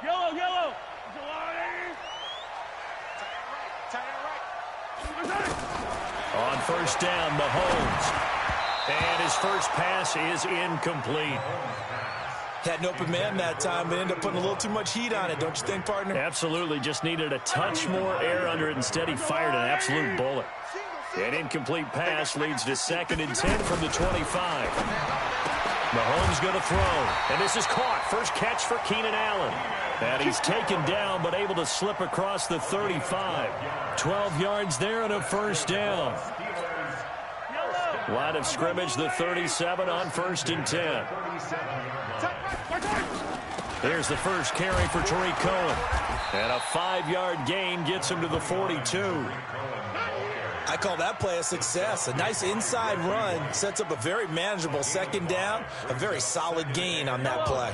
Yellow. On first down, Mahomes. And his first pass is incomplete. Had an open man that time, but ended up putting a little too much heat on it, don't you think, partner? Absolutely. Just needed a touch more air under it. Instead, he fired an absolute bullet. An incomplete pass leads to 2nd and 10 from the 25. Mahomes going to throw. And this is caught. First catch for Keenan Allen. And he's taken down, but able to slip across the 35. 12 yards there and a first down. Line of scrimmage, the 37 on 1st and 10. Here's the first carry for Tariq Cohen. And a 5-yard gain gets him to the 42. I call that play a success. A nice inside run sets up a very manageable 2nd down. A very solid gain on that play.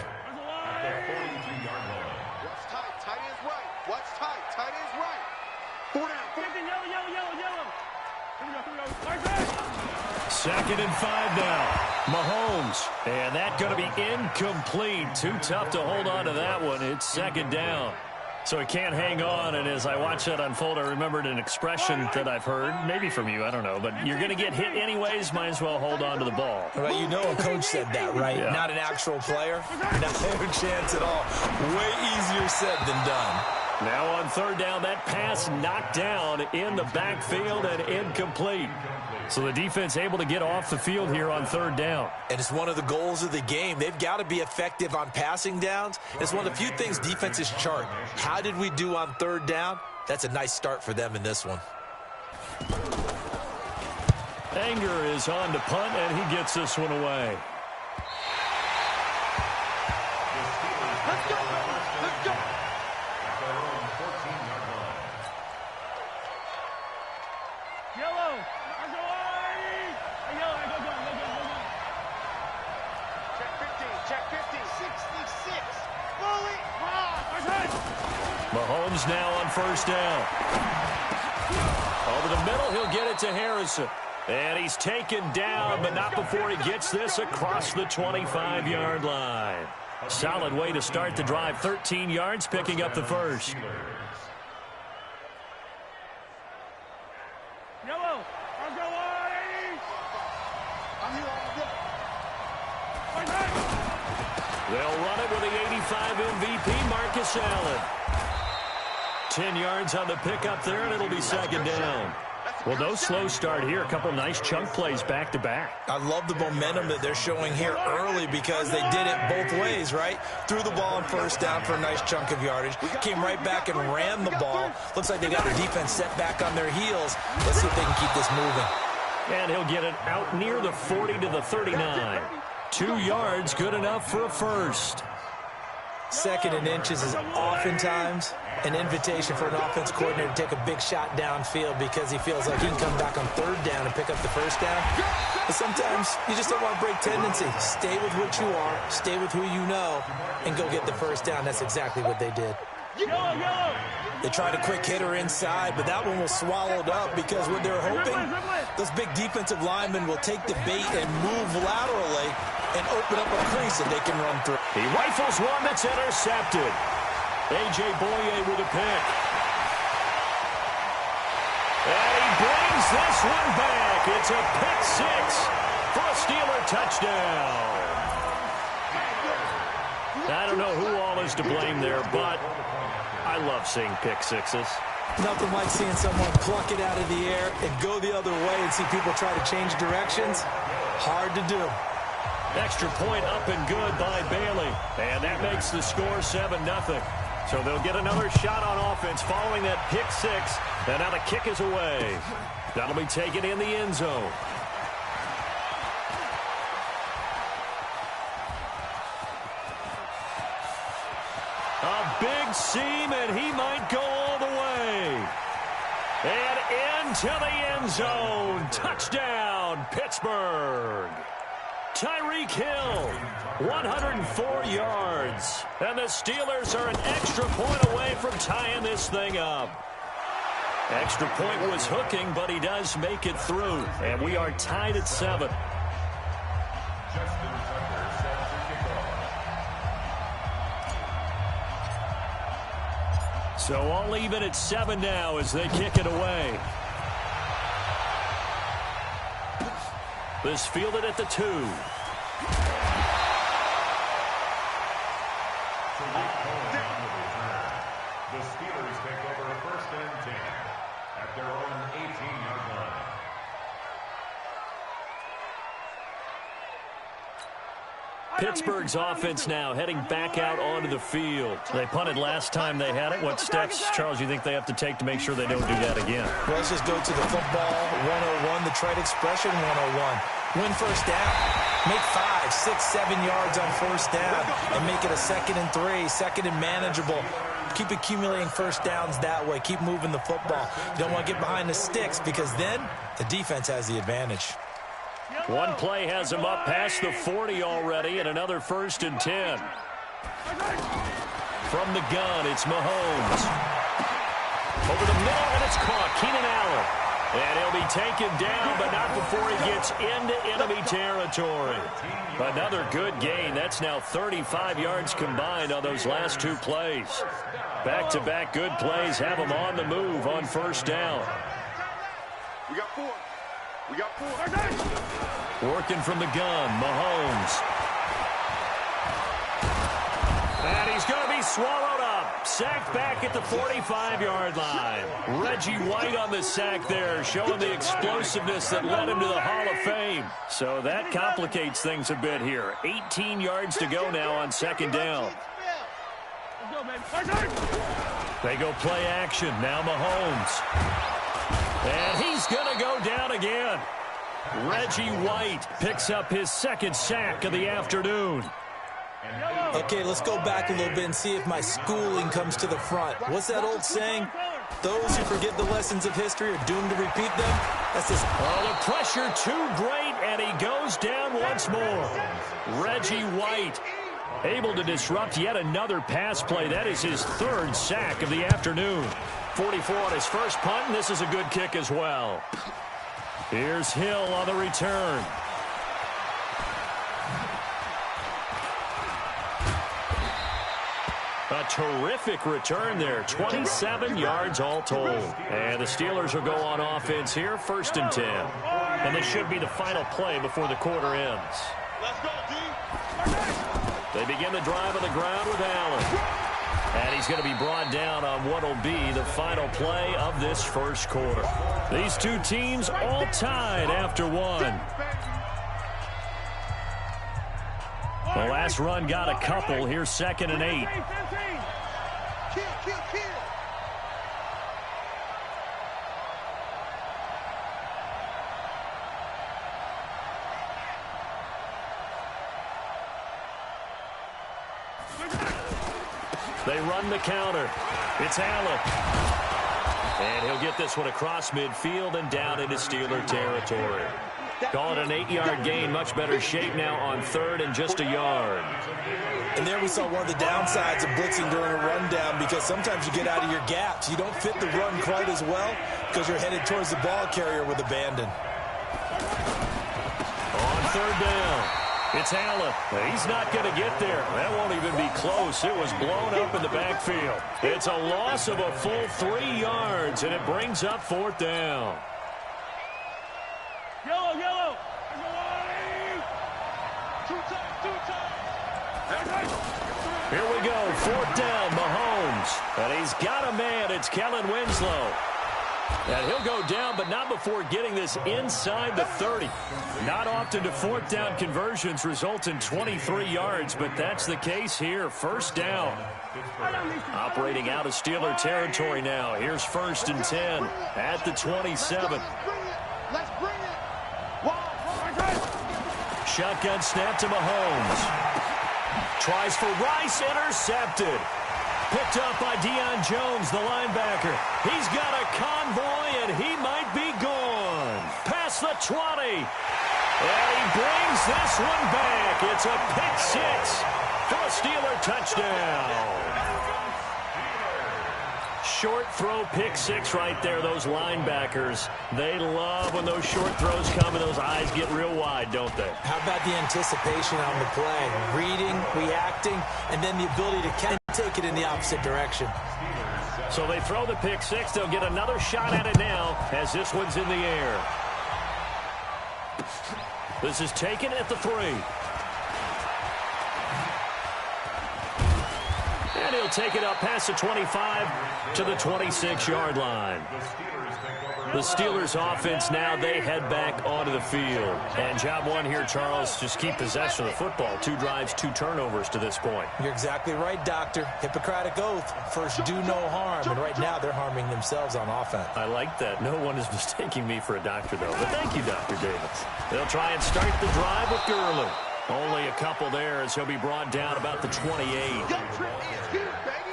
What's tight? Tight is right. 4 down. Yellow. 2nd and 5 now. Mahomes. And that going to be incomplete. Too tough to hold on to that one. It's 2nd down. So he can't hang on, and as I watch that unfold, I remembered an expression that I've heard, maybe from you, I don't know, but you're going to get hit anyways, might as well hold on to the ball. Well, you know a coach said that, right? Yeah. Not an actual player. Not a chance at all. Way easier said than done. Now on 3rd down, that pass knocked down in the backfield and incomplete. So the defense able to get off the field here on 3rd down. And it's one of the goals of the game. They've got to be effective on passing downs. It's one of the few things defenses chart. How did we do on 3rd down? That's a nice start for them in this one. Anger is on to punt, and he gets this one away. Let's go. Yellow. Check 50. 66. Fully. Mahomes now on 1st down. Over the middle, he'll get it to Harrison. And he's taken down, but not before he gets this across the 25-yard line. Solid way to start the drive. 13 yards, picking up the first. Yellow. I'll go wide. I'm here all day. They'll run it with the 85 MVP, Marcus Allen. 10 yards on the pickup there, and it'll be 2nd down. Well, no slow start here. A couple nice chunk plays back-to-back. I love the momentum that they're showing here early because they did it both ways, right? Threw the ball on 1st down for a nice chunk of yardage. Came right back and ran the ball. Looks like they got their defense set back on their heels. Let's see if they can keep this moving. And he'll get it out near the 40 to the 39. 2 yards, good enough for a first. 2nd and inches is oftentimes an invitation for an offense coordinator to take a big shot downfield because he feels like he can come back on 3rd down and pick up the 1st down. But sometimes you just don't want to break tendency. Stay with what you are, stay with who you know, and go get the 1st down. That's exactly what they did. They tried a quick hitter inside, but that one was swallowed up because what they're hoping, those big defensive linemen will take the bait and move laterally and open up a crease that they can run through. He rifles one that's intercepted. A.J. Boye with a pick. And he brings this one back. It's a pick 6 for a Steeler touchdown. I don't know who all is to blame there, but I love seeing pick sixes. Nothing like seeing someone pluck it out of the air and go the other way and see people try to change directions. Hard to do. Extra point up and good by Bailey. And that makes the score 7-0. So they'll get another shot on offense following that pick 6. And now the kick is away. That'll be taken in the end zone. A big seam, and he might go all the way. And into the end zone. Touchdown, Pittsburgh. Tyreek Hill, 104 yards. And the Steelers are an extra point away from tying this thing up. Extra point was hooking, but he does make it through. And we are tied at 7. So all even at 7 now as they kick it away. This fielded at the 2. The Steelers take over 1st and 10 at their own 18-yard line. Pittsburgh's offense now heading back out onto the field. They punted last time they had it. What steps, Charles, you think they have to take to make sure they don't do that again? Well, let's just go to the football 101, the trade expression 101. Win first down. Make 5, 6, 7 yards on first down and make it a 2nd and 3, 2nd and manageable. Keep accumulating first downs that way. Keep moving the football. You don't want to get behind the sticks because then the defense has the advantage. One play has him up past the 40 already, and another 1st and 10. From the gun, it's Mahomes. Over the middle, and it's caught. Keenan Allen. And he'll be taken down, but not before he gets into enemy territory. Another good gain. That's now 35 yards combined on those last 2 plays. Back-to-back good plays have him on the move on first down. We got 4. We got 4. Working from the gun, Mahomes. And he's going to be swallowed up. Sacked back at the 45-yard line. Reggie White on the sack there, showing the explosiveness that led him to the Hall of Fame. So that complicates things a bit here. 18 yards to go now on 2nd down. They go play action. Now Mahomes. And he's going to go down again. Reggie White picks up his 2nd sack of the afternoon. Okay, let's go back a little bit and see if my schooling comes to the front. What's that old saying? Those who forget the lessons of history are doomed to repeat them. That's just... Oh, the pressure too great, and he goes down once more. Reggie White able to disrupt yet another pass play. That is his 3rd sack of the afternoon. 44 on his first punt, and this is a good kick as well. Here's Hill on the return. A terrific return there. 27 yards all told. And the Steelers will go on offense here, 1st and 10. And this should be the final play before the quarter ends. Let's go, D. They begin the drive on the ground with Allen. And he's going to be brought down on what will be the final play of this 1st quarter. These 2 teams all tied after 1. The last run got a couple. Here's 2nd and 8. They run the counter. It's Allen. And he'll get this one across midfield and down into Steeler territory. Call it an 8-yard gain. Much better shape now on 3rd and just a yard. And there we saw one of the downsides of blitzing during a rundown because sometimes you get out of your gaps. You don't fit the run quite as well because you're headed towards the ball carrier with abandon. On 3rd down, it's Allen. He's not going to get there. That won't even be close. It was blown up in the backfield. It's a loss of a full 3 yards, and it brings up 4th down. Yellow, yellow. Here we go, 4th down, Mahomes. And he's got a man. It's Kellen Winslow. And he'll go down, but not before getting this inside the 30. Not often do 4th down conversions result in 23 yards, but that's the case here. 1st down. Operating out of Steeler territory now. Here's 1st and 10 at the 27. Let's bring it. Shotgun snap to Mahomes. Tries for Rice, intercepted. Picked up by Deion Jones, the linebacker. He's got a convoy, and he might be gone. Past the 20. And he brings this one back. It's a pick 6 for a Steeler touchdown. Short throw, pick 6 right there. Those linebackers, they love when those short throws come and those eyes get real wide, don't they? How about the anticipation on the play? Reading, reacting, and then the ability to take it in the opposite direction. So they throw the pick six. They'll get another shot at it now as this one's in the air. This is taken at the 3. And he'll take it up past the 25 to the 26-yard line. The Steelers offense now, they head back onto the field. And job one here, Charles, just keep possession of the football. 2 drives, 2 turnovers to this point. You're exactly right, Doctor. Hippocratic oath. First, do no harm. And right now, they're harming themselves on offense. I like that. No one is mistaking me for a doctor, though. But thank you, Dr. Davis. They'll try and start the drive with Gurley. Only a couple there as he'll be brought down about the 28.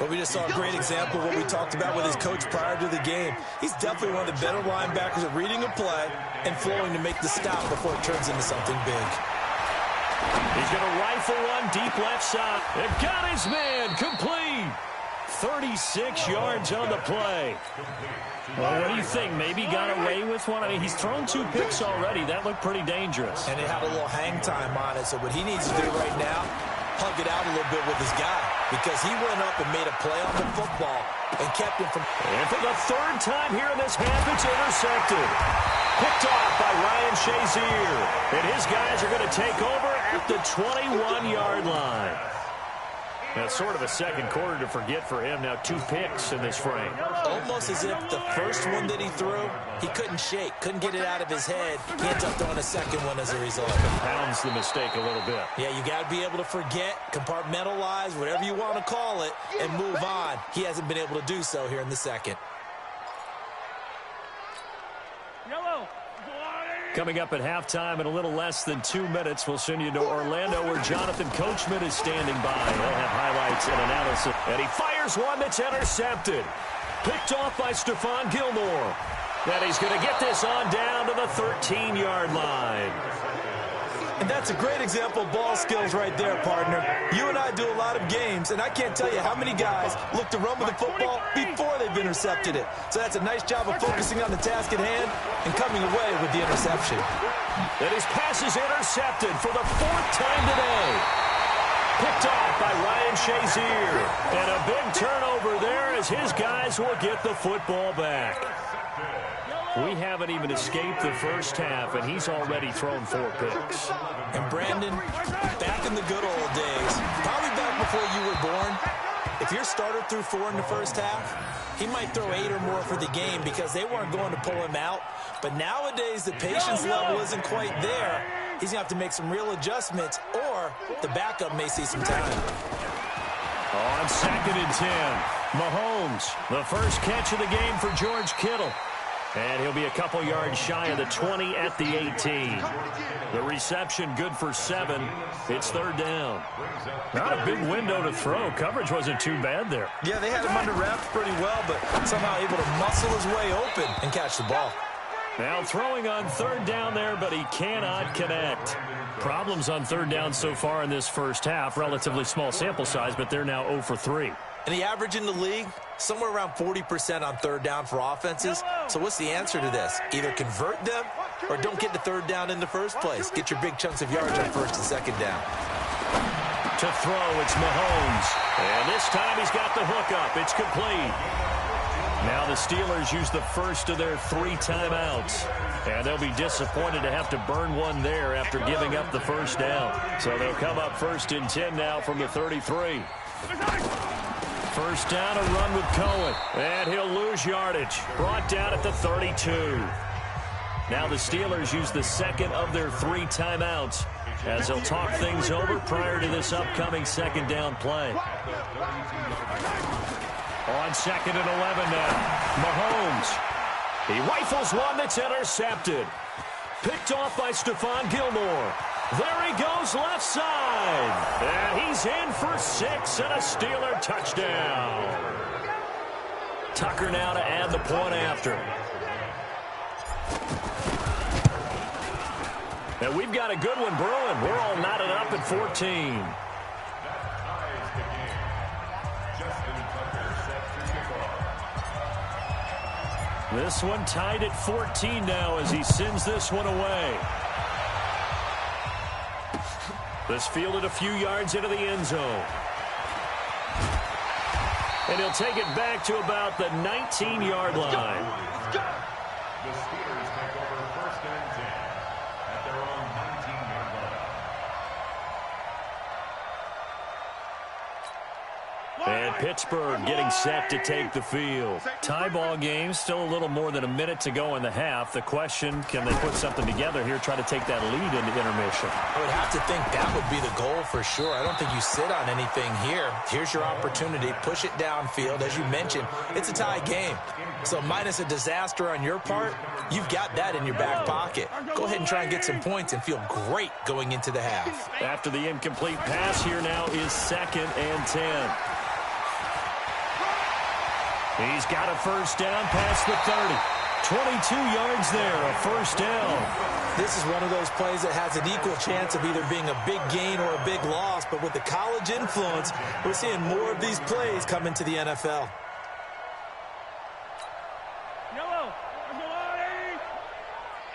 But we just saw a great example of what we talked about with his coach prior to the game. He's definitely one of the better linebackers at reading a play and flowing to make the stop before it turns into something big. He's going to rifle one deep left side. It got his man complete. 36 yards on the play. Well, what do you think? Maybe got away with one? I mean, he's thrown 2 picks already. That looked pretty dangerous. And it had a little hang time on it. So what he needs to do right now, hug it out a little bit with his guy, because he went up and made a play on the football and kept him from... And for the 3rd time here in this half, it's intercepted. Picked off by Ryan Shazier. And his guys are going to take over at the 21-yard line. That's sort of a second quarter to forget for him. Now 2 picks in this frame. Almost as if the first one that he threw, he couldn't shake, couldn't get it out of his head. He ends up throwing a second one as a result. Compounds the mistake a little bit. Yeah, you got to be able to forget, compartmentalize, whatever you want to call it, and move on. He hasn't been able to do so here in the second. Coming up at halftime in a little less than 2 minutes, we'll send you to Orlando where Jonathan Coachman is standing by. He'll have highlights and analysis. And he fires one that's intercepted. Picked off by Stephon Gilmore. And he's going to get this on down to the 13-yard line. And that's a great example of ball skills right there, partner. You and I do a lot of games, and I can't tell you how many guys look to run with the football before they've intercepted it. So that's a nice job of focusing on the task at hand and coming away with the interception. And his pass is intercepted for the 4th time today. Picked off by Ryan Shazier. And a big turnover there as his guys will get the football back. We haven't even escaped the first half, and he's already thrown 4 picks. And Brandon, back in the good old days, probably back before you were born, if your starter threw 4 in the first half, he might throw 8 or more for the game because they weren't going to pull him out. But nowadays, the patience level isn't quite there. He's going to have to make some real adjustments, or the backup may see some time. On 2nd and 10, Mahomes, the first catch of the game for George Kittle. And he'll be a couple yards shy of the 20 at the 18. The reception good for 7. It's 3rd down. Not a big window to throw. Coverage wasn't too bad there. Yeah, they had him under wraps pretty well, but somehow able to muscle his way open and catch the ball. Now throwing on 3rd down there, but he cannot connect. Problems on 3rd down so far in this first half. Relatively small sample size, but they're now 0 for 3. And the average in the league, somewhere around 40% on 3rd down for offenses. So what's the answer to this? Either convert them or don't get the 3rd down in the first place. Get your big chunks of yards on 1st and 2nd down. To throw, it's Mahomes. And this time he's got the hook up. It's complete. Now the Steelers use the first of their 3 timeouts. And they'll be disappointed to have to burn one there after giving up the first down. So they'll come up 1st and 10 now from the 33. First down, a run with Cohen. And he'll lose yardage. Brought down at the 32. Now the Steelers use the 2nd of their 3 timeouts as they'll talk things over prior to this upcoming 2nd down play. On 2nd and 11 now. Mahomes. He rifles one that's intercepted. Picked off by Stephon Gilmore. There he goes left side. And he's in for 6 and a Steeler touchdown. Tucker now to add the point after. And we've got a good one brewing. We're all knotted up at 14. This one tied at 14 now as he sends this one away. This fielded a few yards into the end zone. And he'll take it back to about the 19-yard line. The Steelers take over first and 10 at their own 19-yard line. And Pittsburgh getting set to take the field. Tie ball game, still a little more than a minute to go in the half. The question, can they put something together here, try to take that lead into intermission? I would have to think that would be the goal for sure. I don't think you sit on anything here. Here's your opportunity. Push it downfield. As you mentioned, it's a tie game. So minus a disaster on your part, you've got that in your back pocket. Go ahead and try and get some points and feel great going into the half. After the incomplete pass, here now is 2nd and 10. He's got a first down past the 30. 22 yards there, a first down. This is one of those plays that has an equal chance of either being a big gain or a big loss, but with the college influence, we're seeing more of these plays come into the NFL. Yellow. Let's go on,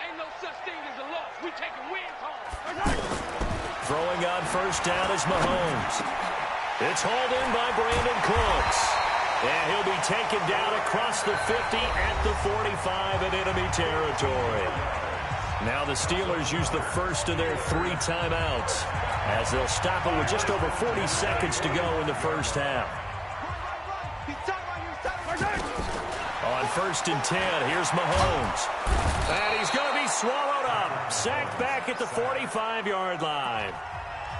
ain't no such thing as a loss. We taking wins home. Throwing on first down is Mahomes. It's hauled in by Brandon Cooks. And he'll be taken down across the 50 at the 45 in enemy territory. Now the Steelers use the first of their 3 timeouts as they'll stop it with just over 40 seconds to go in the first half. On 1st and 10, here's Mahomes. And he's going to be swallowed up. Sacked back at the 45-yard line.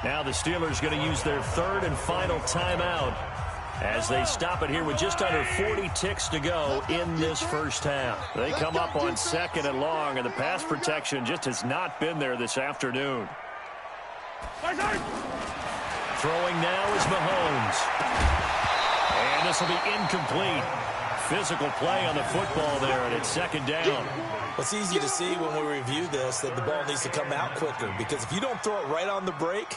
Now the Steelers going to use their 3rd and final timeout as they stop it here with just under 40 ticks to go in this first half. They come up on 2nd and long, and the pass protection just has not been there this afternoon. Throwing now is Mahomes. And this will be incomplete. Physical play on the football there, and it's 2nd down. It's easy to see when we review this that the ball needs to come out quicker, because if you don't throw it right on the break,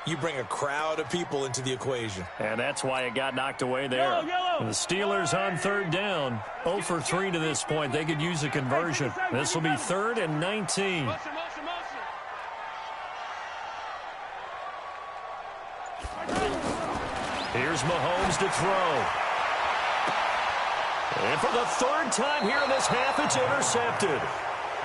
you bring a crowd of people into the equation. And that's why it got knocked away there. The Steelers on 3rd down. 0 for 3 to this point. They could use a conversion. This will be 3rd and 19. Here's Mahomes to throw. And for the 3rd time here in this half, it's intercepted.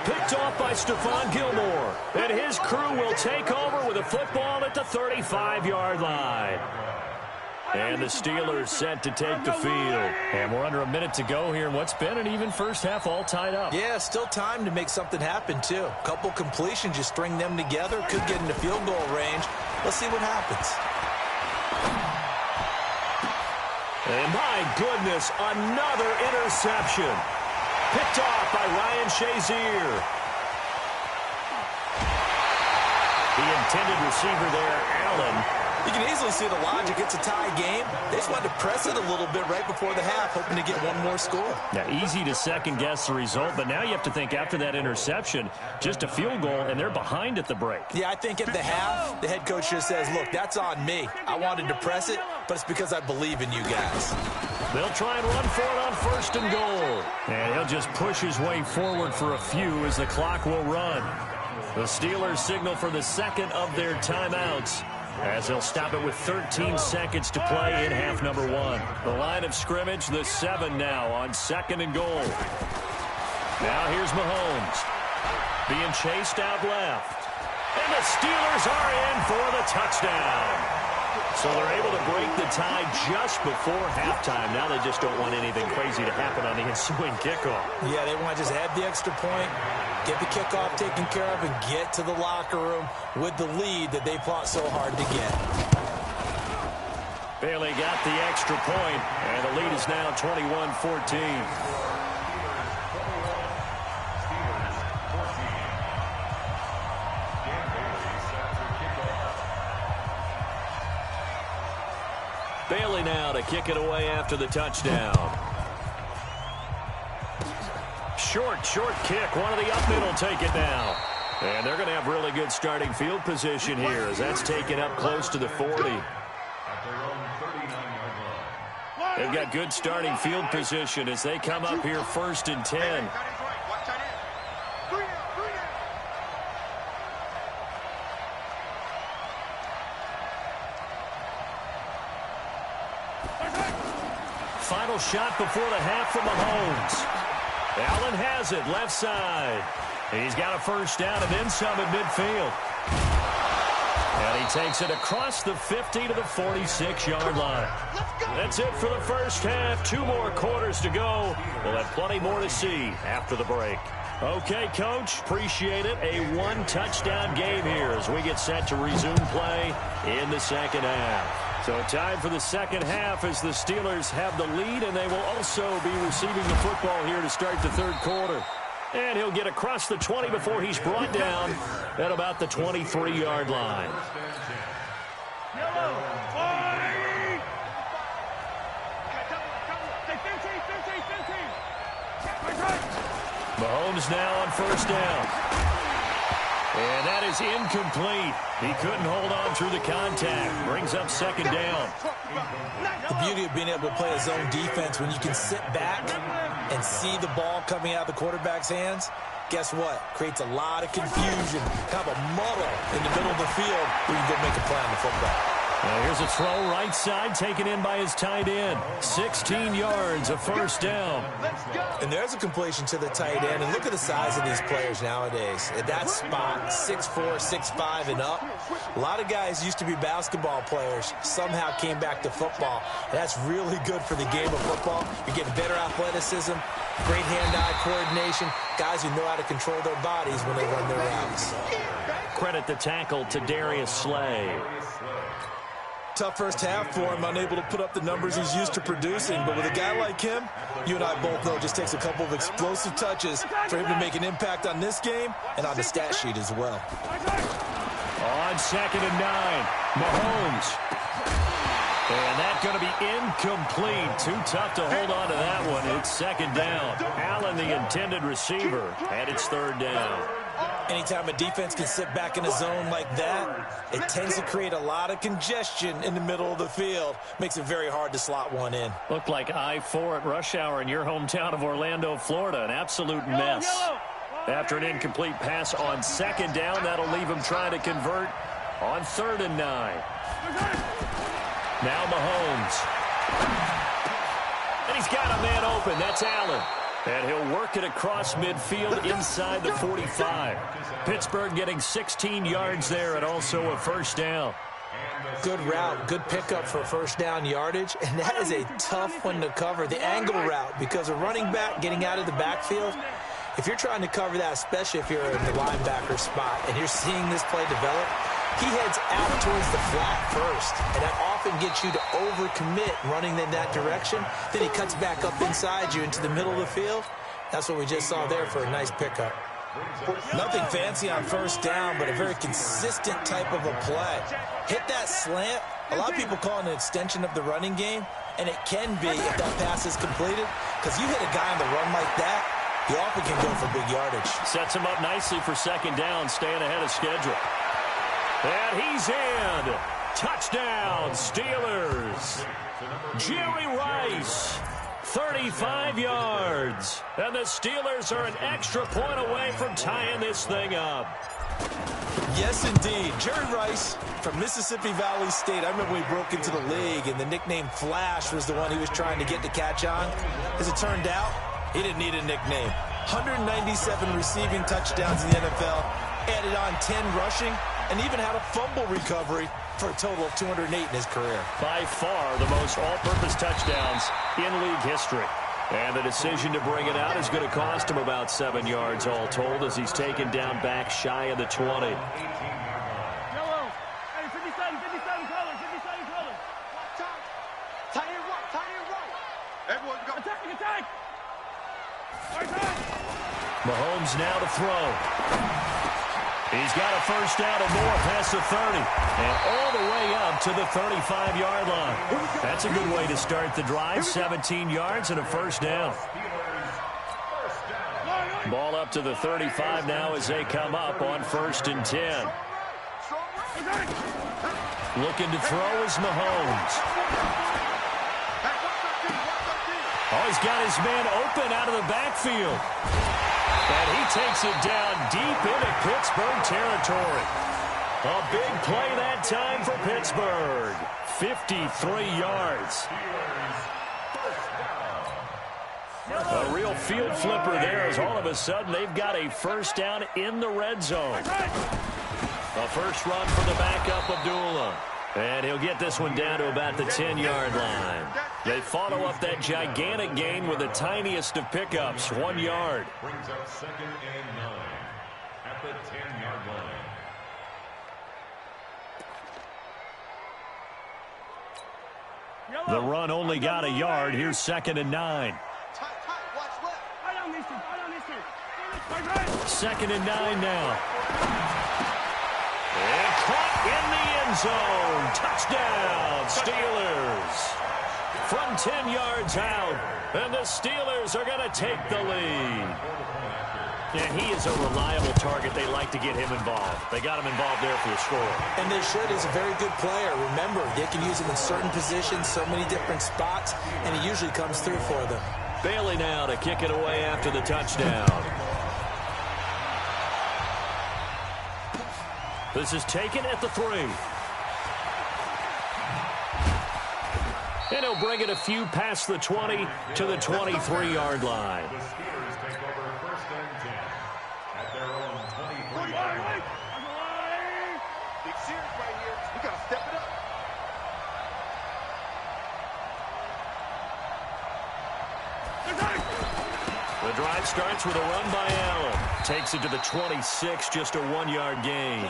Picked off by Stephon Gilmore. And his crew will take over with a football at the 35-yard line. And the Steelers set to take the field. And we're under a minute to go here in what's been an even first half, all tied up. Yeah, still time to make something happen, too. A couple completions, you string them together, could get into field goal range. Let's see what happens. And my goodness, another interception. Picked off by Ryan Shazier. The intended receiver there, Allen. You can easily see the logic. It's a tie game. They just wanted to press it a little bit right before the half, hoping to get one more score. Now, easy to second-guess the result, but now you have to think after that interception, just a field goal, and they're behind at the break. Yeah, I think at the half, the head coach just says, look, that's on me. I wanted to press it, but it's because I believe in you guys. They'll try and run for it on 1st and goal. And he'll just push his way forward for a few as the clock will run. The Steelers signal for the 2nd of their timeouts as they'll stop it with 13 seconds to play in half number 1. The line of scrimmage, the 7 now on 2nd and goal. Now here's Mahomes being chased out left. And the Steelers are in for the touchdown. So they're able to break the tie just before halftime. Now they just don't want anything crazy to happen on the ensuing kickoff. Yeah, they want to just add the extra point, get the kickoff taken care of, and get to the locker room with the lead that they fought so hard to get. Bailey got the extra point, and the lead is now 21-14. Bailey now to kick it away after the touchdown. Short kick. One of the up middle take it now. And they're going to have really good starting field position here as that's taken up close to the 40. They've got good starting field position as they come up here 1st and 10. final shot before the half from Mahomes. Allen has it, left side. He's got a first down and then some at midfield. And he takes it across the 50 to the 46-yard line. That's it for the first half. 2 more quarters to go. We'll have plenty more to see after the break. Okay, Coach, appreciate it. A 1-touchdown game here as we get set to resume play in the second half. So time for the second half as the Steelers have the lead, and they will also be receiving the football here to start the third quarter. And he'll get across the 20 before he's brought down at about the 23-yard line. Mahomes now on first down. And that is incomplete. He couldn't hold on through the contact. Brings up second down. The beauty of being able to play a zone defense when you can sit back and see the ball coming out of the quarterback's hands, guess what? Creates a lot of confusion, kind of a muddle in the middle of the field where you can go make a play on the football. Now here's a throw right side taken in by his tight end. 16 yards, a first down. And there's a completion to the tight end. And look at the size of these players nowadays. At that spot, 6'4", 6'5", and up. A lot of guys used to be basketball players, somehow came back to football. And that's really good for the game of football. You're getting better athleticism, great hand-eye coordination, guys who know how to control their bodies when they run their routes. Credit the tackle to Darius Slay. Tough first half for him, unable to put up the numbers he's used to producing. But with a guy like him, you and I both know it just takes a couple of explosive touches for him to make an impact on this game and on the stat sheet as well. On second and 9, Mahomes. And that's going to be incomplete. Too tough to hold on to that one. It's second down. Allen, the intended receiver, and it's third down. Anytime a defense can sit back in a zone like that, it tends to create a lot of congestion in the middle of the field. Makes it very hard to slot one in. Looked like I-4 at rush hour in your hometown of Orlando, Florida. An absolute mess. After an incomplete pass on second down, that'll leave him trying to convert on third and 9. Now Mahomes. And he's got a man open. That's Allen. And he'll work it across midfield inside the 45. Pittsburgh getting 16 yards there and also a first down. Good route, good pickup for first down yardage, and that is a tough one to cover, the angle route, because a running back getting out of the backfield, if you're trying to cover that, especially if you're in the linebacker spot and you're seeing this play develop, he heads out towards the flat first, and that often gets you to overcommit running in that direction. Then he cuts back up inside you into the middle of the field. That's what we just saw there for a nice pickup. Nothing fancy on first down, but a very consistent type of a play. Hit that slant. A lot of people call it an extension of the running game, and it can be if that pass is completed, because you hit a guy on the run like that, he often can go for big yardage. Sets him up nicely for second down, staying ahead of schedule. And he's in. Touchdown, Steelers. Jerry Rice, 35 yards. And the Steelers are an extra point away from tying this thing up. Yes, indeed. Jerry Rice from Mississippi Valley State. I remember when he broke into the league, and the nickname Flash was the one he was trying to get to catch on. As it turned out, he didn't need a nickname. 197 receiving touchdowns in the NFL, added on 10 rushing, and even had a fumble recovery for a total of 208 in his career. By far the most all-purpose touchdowns in league history. And the decision to bring it out is going to cost him about 7 yards all told as he's taken down back shy of the 20. Mahomes now to throw. He's got a first down and more past the 30. And all the way up to the 35-yard line. That's a good way to start the drive. 17 yards and a first down. Ball up to the 35 now as they come up on 1st and 10. Looking to throw is Mahomes. Oh, he's got his man open out of the backfield. And he takes it down deep into Pittsburgh territory. A big play that time for Pittsburgh. 53 yards. A real field flipper there as all of a sudden they've got a first down in the red zone. A first run for the backup, Abdullah. And he'll get this one down to about the 10-yard line. They follow up that gigantic gain with the tiniest of pickups, 1 yard. Brings up 2nd and 9 at the 10-yard line. The run only got a yard. Here's 2nd and 9. 2nd and 9 now. And caught in the end zone. Touchdown, Steelers. From 10 yards out, and the Steelers are going to take the lead. And he is a reliable target. They like to get him involved. They got him involved there for the score. And they should. He's a very good player. Remember, they can use him in certain positions, so many different spots, and he usually comes through for them. Bailey now to kick it away after the touchdown. This is taken at the 3. And he'll bring it a few past the 20 to the 23-yard line. The Steelers take over 1st and 10 at their own 23-yard line. Big series right here. We got to step it up. The drive starts with a run by Allen. Takes it to the 26, just a 1-yard gain.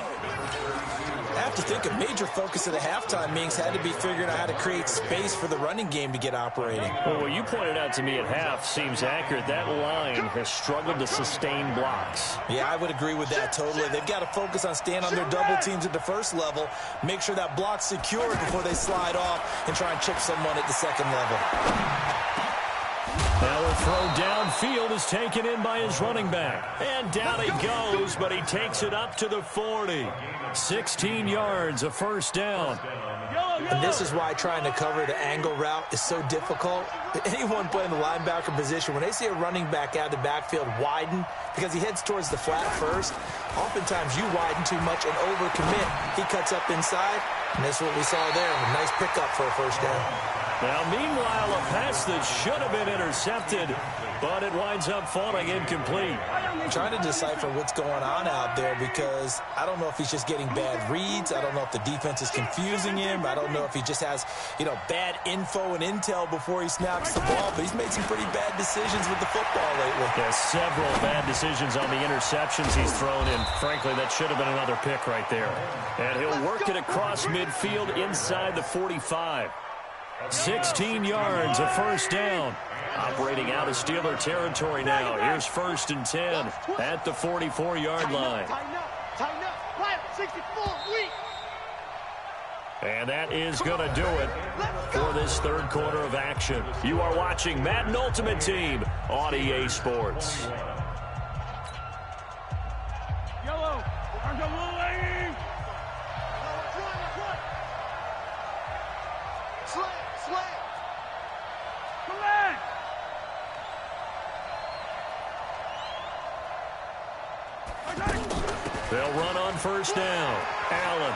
I have to think a major focus of the halftime meetings had to be figuring out how to create space for the running game to get operating. Well, what you pointed out to me at half seems accurate. That line has struggled to sustain blocks. Yeah, I would agree with that totally. They've got to focus on staying on their double teams at the first level, make sure that block's secure before they slide off and try and chip someone at the second level. Now a throw downfield is taken in by his running back. And down he goes, but he takes it up to the 40. 16 yards, a first down. And this is why trying to cover the angle route is so difficult. Anyone playing the linebacker position, when they see a running back out of the backfield widen, because he heads towards the flat first, oftentimes you widen too much and overcommit. He cuts up inside, and that's what we saw there. A nice pickup for a first down. Now, meanwhile, a pass that should have been intercepted, but it winds up falling incomplete. I'm trying to decipher what's going on out there because I don't know if he's just getting bad reads. I don't know if the defense is confusing him. I don't know if he just has, bad info and intel before he snaps the ball, but he's made some pretty bad decisions with the football lately. There's several bad decisions on the interceptions he's thrown in. Frankly, that should have been another pick right there. And he'll work it across midfield inside the 45. 16 yards, a first down. Operating out of Steeler territory now. Here's 1st and 10 at the 44-yard line. Tighten up. 64, weak. And that is going to do it for this third quarter of action. You are watching Madden Ultimate Team on EA Sports. Yellow. Slant. Come back. They'll run on first down. Allen.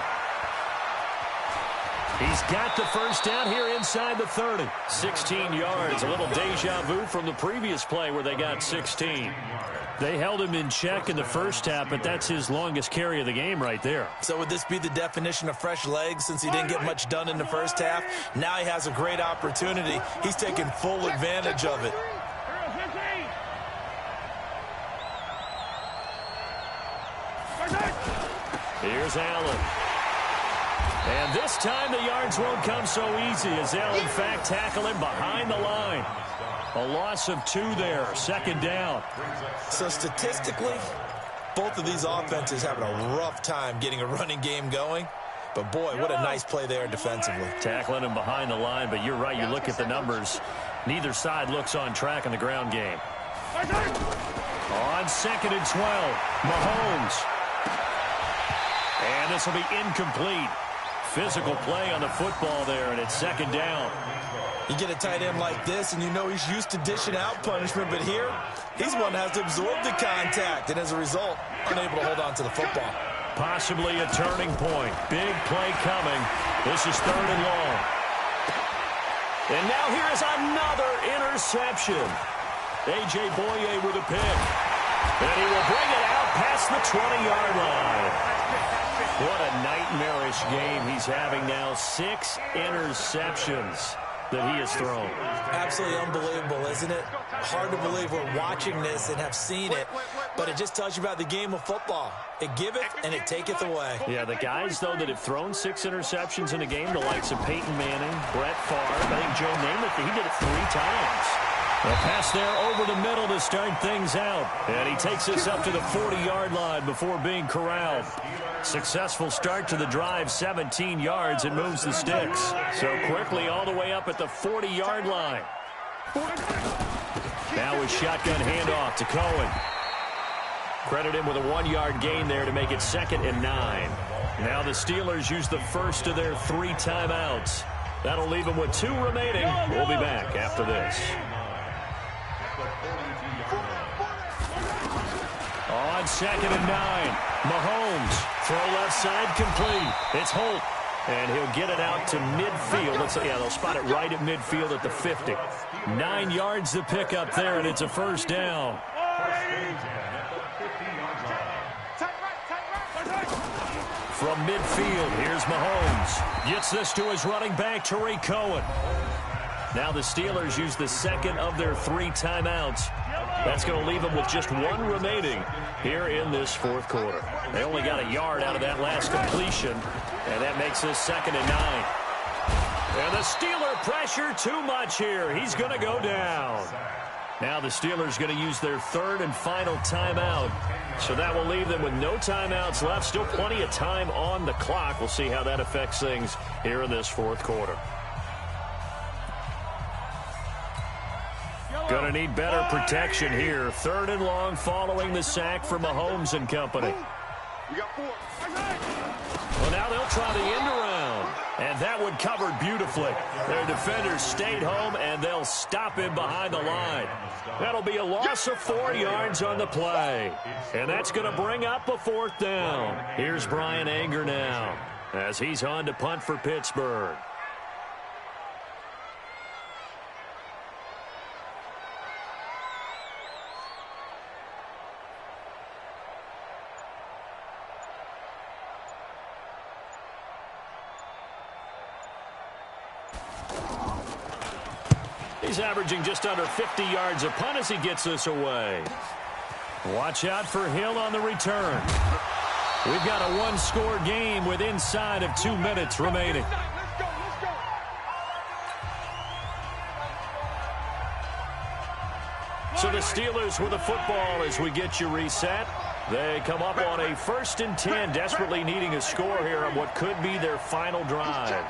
He's got the first down here inside the 30. 16 yards. A little deja vu from the previous play where they got 16. They held him in check in the first half, but that's his longest carry of the game right there. So would this be the definition of fresh legs since he didn't get much done in the first half? Now he has a great opportunity. He's taking full advantage of it. Here's Allen. And this time the yards won't come so easy as they'll, in fact, tackle him behind the line. A loss of 2 there, 2nd down. So statistically, both of these offenses having a rough time getting a running game going. But, boy, what a nice play there defensively. Tackling him behind the line, but you're right, you look at the numbers. Neither side looks on track in the ground game. On 2nd and 12, Mahomes. And this will be incomplete. Physical play on the football there, and it's 2nd down. You get a tight end like this, and you know he's used to dishing out punishment, but here, he's one that has to absorb the contact, and as a result, unable to hold on to the football. Possibly a turning point. Big play coming. This is 3rd and long. And now here is another interception. A.J. Boye with a pick. And he will bring it out past the 20-yard line. What a nightmarish game he's having now. 6 interceptions that he has thrown. Absolutely unbelievable, isn't it? Hard to believe we're watching this and have seen it, but it just tells you about the game of football. It giveth and it taketh away. Yeah, the guys, though, that have thrown 6 interceptions in a game, the likes of Peyton Manning, Brett Favre, I think Joe Namath, he did it 3 times. A pass there over the middle to start things out. And he takes us up to the 40-yard line before being corralled. Successful start to the drive, 17 yards, and moves the sticks. So quickly all the way up at the 40-yard line. Now a shotgun handoff to Cohen. Credit him with a 1-yard gain there to make it 2nd and 9. Now the Steelers use the first of their 3 timeouts. That'll leave them with 2 remaining. We'll be back after this. On 2nd and 9, Mahomes, throw left side complete. It's Holt, and he'll get it out to midfield. They'll spot it right at midfield at the 50. 9 yards to pick up there, and it's a first down. From midfield, here's Mahomes. Gets this to his running back, Tariq Cohen. Now the Steelers use the 2nd of their 3 timeouts. That's going to leave them with just 1 remaining here in this 4th quarter. They only got a yard out of that last completion, and that makes this 2nd and 9. And the Steeler pressure too much here. He's going to go down. Now the Steelers going to use their 3rd and final timeout. So that will leave them with no timeouts left. Still plenty of time on the clock. We'll see how that affects things here in this 4th quarter. Going to need better protection here. 3rd and long following the sack for Mahomes and company. Well, now they'll try the end around. And that one covered beautifully. Their defenders stayed home, and they'll stop him behind the line. That'll be a loss of 4 yards on the play. And that's going to bring up a 4th down. Here's Brian Anger now as he's on to punt for Pittsburgh. He's averaging just under 50 yards a punt as he gets this away. Watch out for Hill on the return. We've got a 1-score game with inside of 2 minutes remaining. So the Steelers with the football as we get you reset. They come up on a 1st and 10, desperately needing a score here on what could be their final drive.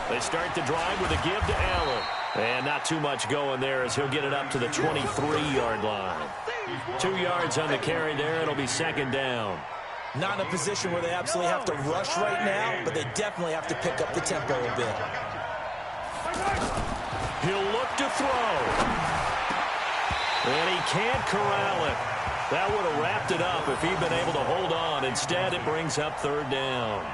They start the drive with a give to Allen. And not too much going there as he'll get it up to the 23-yard line. 2 yards on the carry there. It'll be 2nd down. Not in a position where they absolutely have to rush right now, but they definitely have to pick up the tempo a bit. He'll look to throw. And he can't corral it. That would have wrapped it up if he'd been able to hold on. Instead, it brings up 3rd down.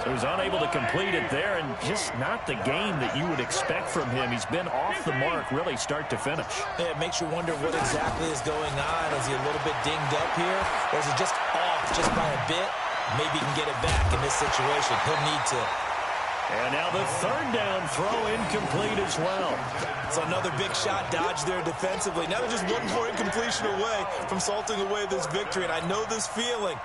So he's unable to complete it there, and just not the game that you would expect from him. He's been off the mark, really, start to finish. Yeah, it makes you wonder what exactly is going on. Is he a little bit dinged up here, or is he just off just by a bit? Maybe he can get it back in this situation. He'll need to. And now the 3rd down throw incomplete as well. It's another big shot dodge there defensively. Now they're just 1 more incompletion away from salting away this victory, and I know this feeling.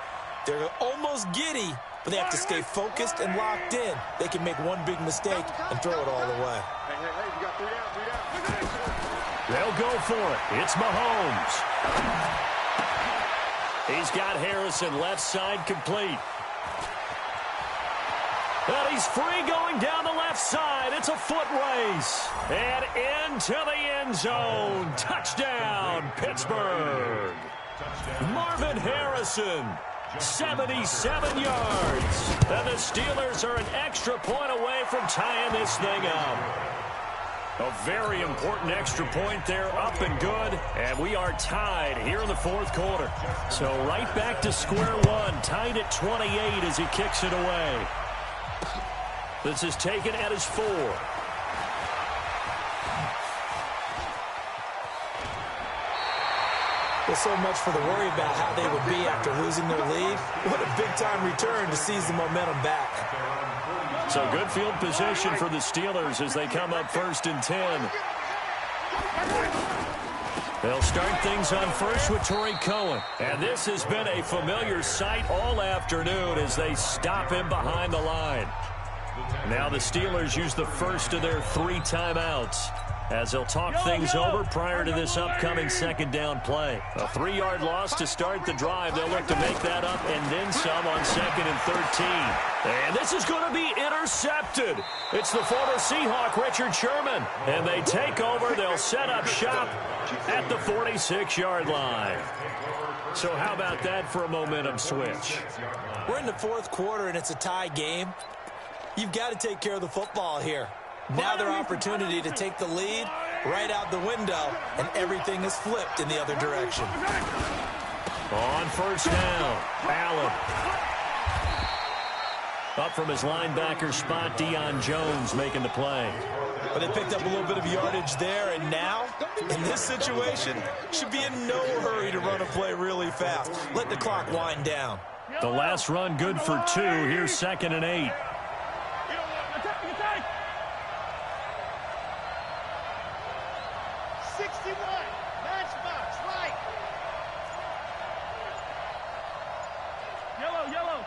They're almost giddy, but they have to stay focused and locked in. They can make 1 big mistake and throw it all the way. You got 3 out. They'll go for it. It's Mahomes. He's got Harrison left side complete. But he's free going down the left side. It's a foot race. And into the end zone. Touchdown, Pittsburgh. Marvin Harrison. 77 yards. And the Steelers are an extra point away from tying this thing up. A very important extra point there, up and good. And we are tied here in the 4th quarter. So right back to square one, tied at 28 as he kicks it away. This is taken at his 4. Well, so much for the worry about how they would be after losing their lead. What a big-time return to seize the momentum back. So good field position for the Steelers as they come up 1st and 10. They'll start things on first with Torrey Cohen. And this has been a familiar sight all afternoon as they stop him behind the line. Now the Steelers use the first of their 3 timeouts as they'll talk things over prior to this upcoming 2nd down play. A 3-yard loss to start the drive. They'll look to make that up and then some on 2nd and 13. And this is going to be intercepted. It's the former Seahawk, Richard Sherman. And they take over. They'll set up shop at the 46-yard line. So how about that for a momentum switch? We're in the 4th quarter, and it's a tie game. You've got to take care of the football here. Now their opportunity to take the lead right out the window, and everything is flipped in the other direction. On 1st down, Allen. Up from his linebacker spot, Deion Jones making the play. But they picked up a little bit of yardage there, and now, in this situation, should be in no hurry to run a play really fast. Let the clock wind down. The last run good for 2. Here's 2nd and 8. 61, matchbox, right. Yellow.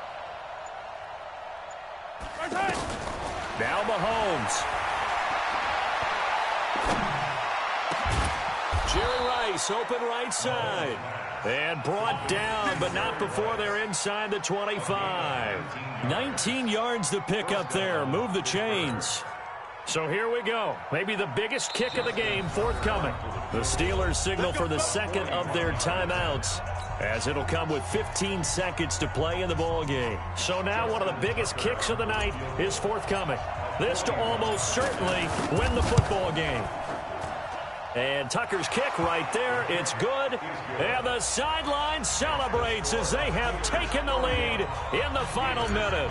Right. Now Mahomes. Jerry Rice, open right side. And brought down, but not before they're inside the 25. 19 yards to pick up there. Move the chains. So here we go. Maybe the biggest kick of the game forthcoming. The Steelers signal for the 2nd of their timeouts, as it'll come with 15 seconds to play in the ball game. So now one of the biggest kicks of the night is forthcoming. This to almost certainly win the football game. And Tucker's kick right there. It's good. And the sideline celebrates as they have taken the lead in the final minute.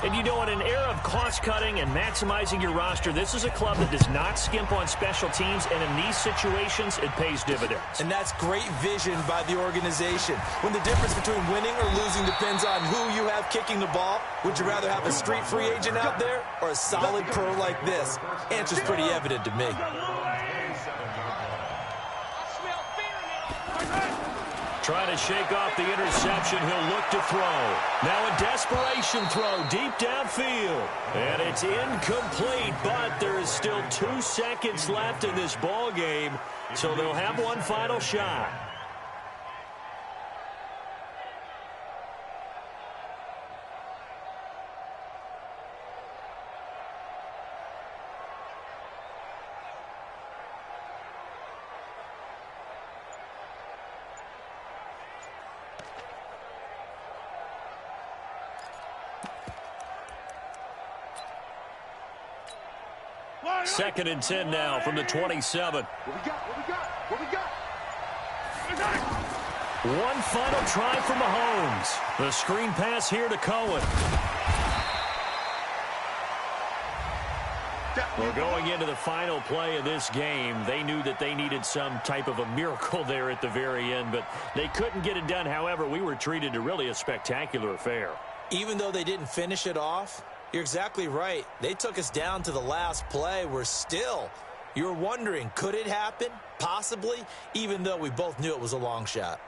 And you know, in an era of cost-cutting and maximizing your roster, this is a club that does not skimp on special teams, and in these situations, it pays dividends. And that's great vision by the organization. When the difference between winning or losing depends on who you have kicking the ball, would you rather have a street free agent out there or a solid pro like this? Answer's pretty evident to me. Trying to shake off the interception. He'll look to throw. Now a desperation throw deep downfield. And it's incomplete, but there is still 2 seconds left in this ball game, so they'll have one final shot. Second and 10 now from the 27. What we got? One final try for Mahomes. The screen pass here to Cohen. Well, going into the final play of this game, they knew that they needed some type of a miracle there at the very end, but they couldn't get it done. However, we were treated to really a spectacular affair. Even though they didn't finish it off, you're exactly right. They took us down to the last play. You're wondering, could it happen? Possibly, even though we both knew it was a long shot.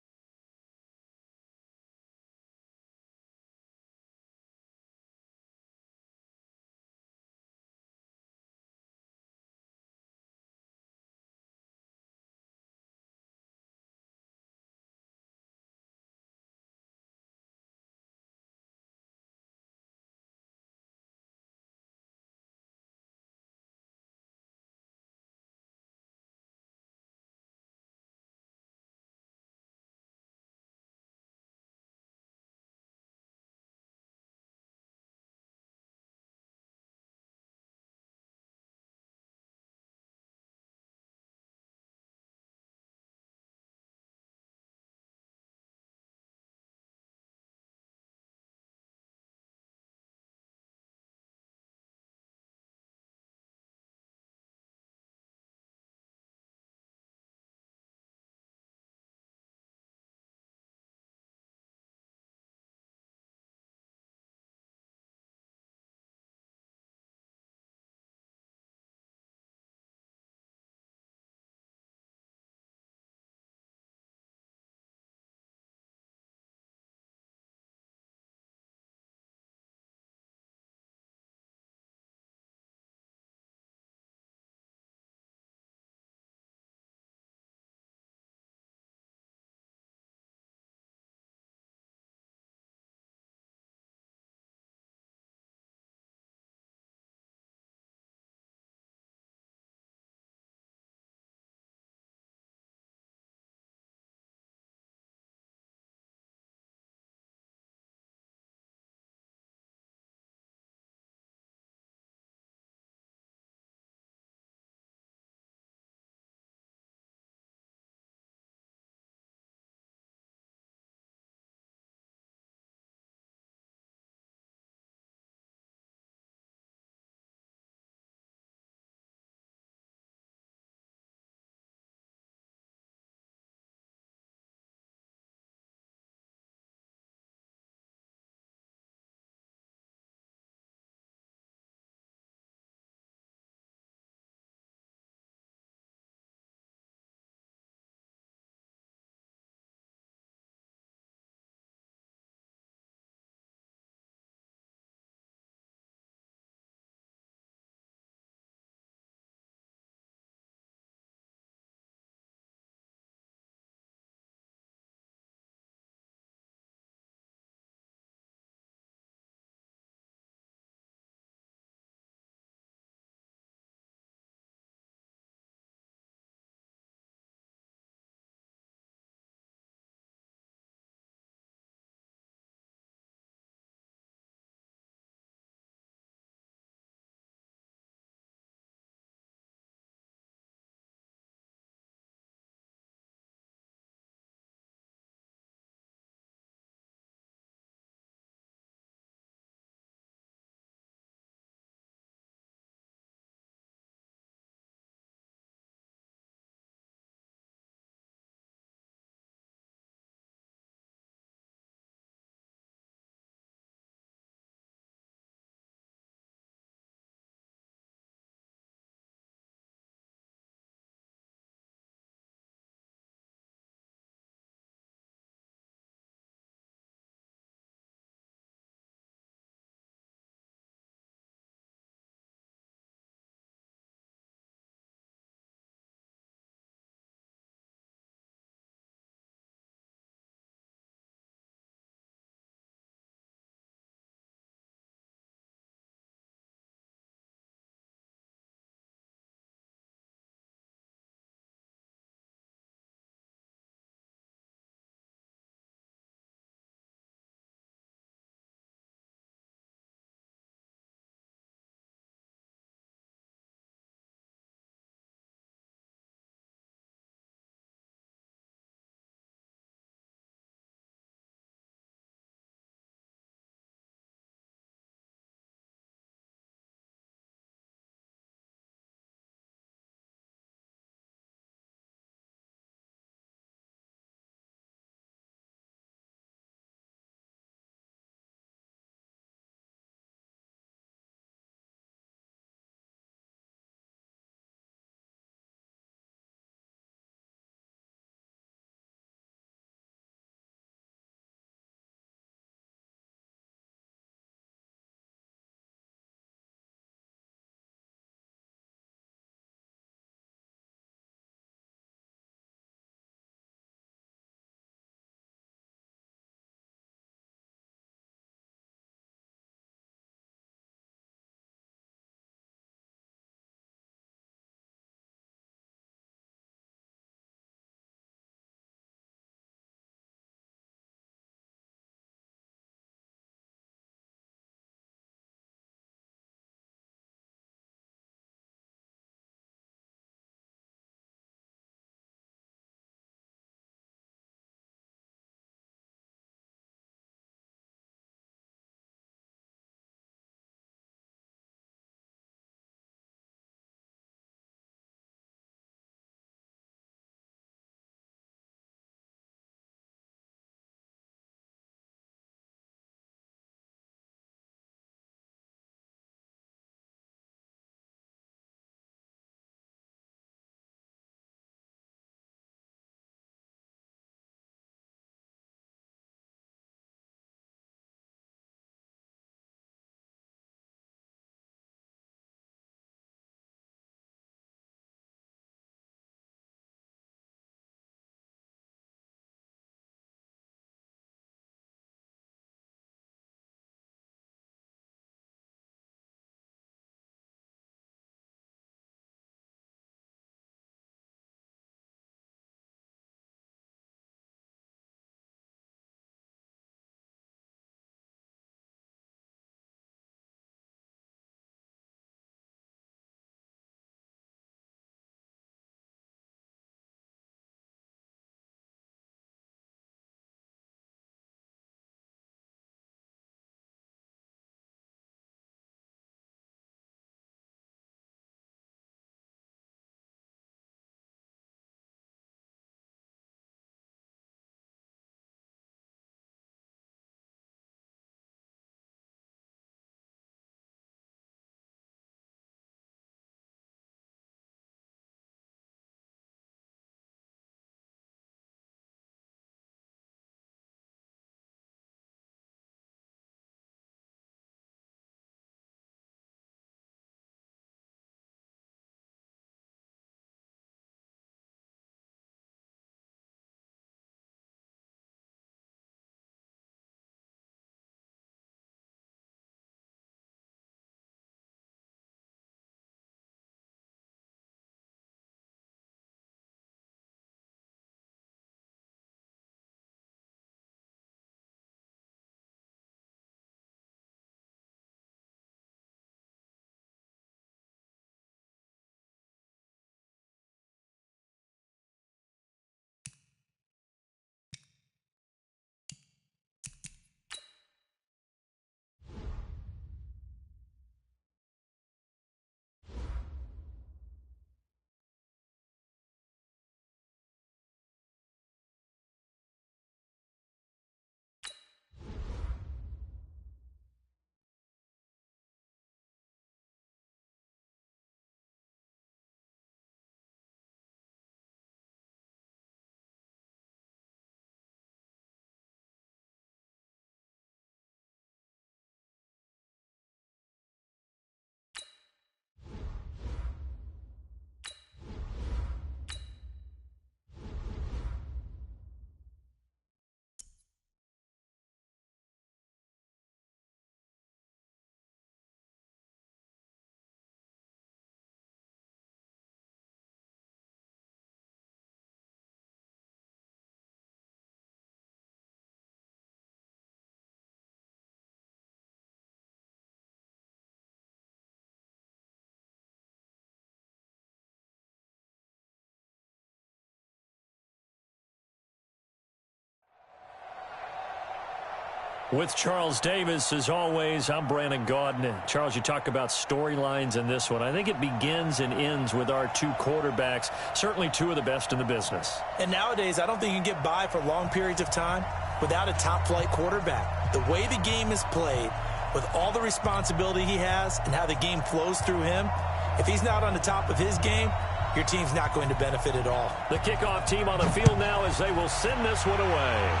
With Charles Davis, as always, I'm Brandon Gaudin. Charles, you talk about storylines in this one. I think it begins and ends with our two quarterbacks, certainly two of the best in the business. And nowadays, I don't think you can get by for long periods of time without a top-flight quarterback. The way the game is played, with all the responsibility he has and how the game flows through him, if he's not on the top of his game, your team's not going to benefit at all. The kickoff team on the field now as they will send this one away.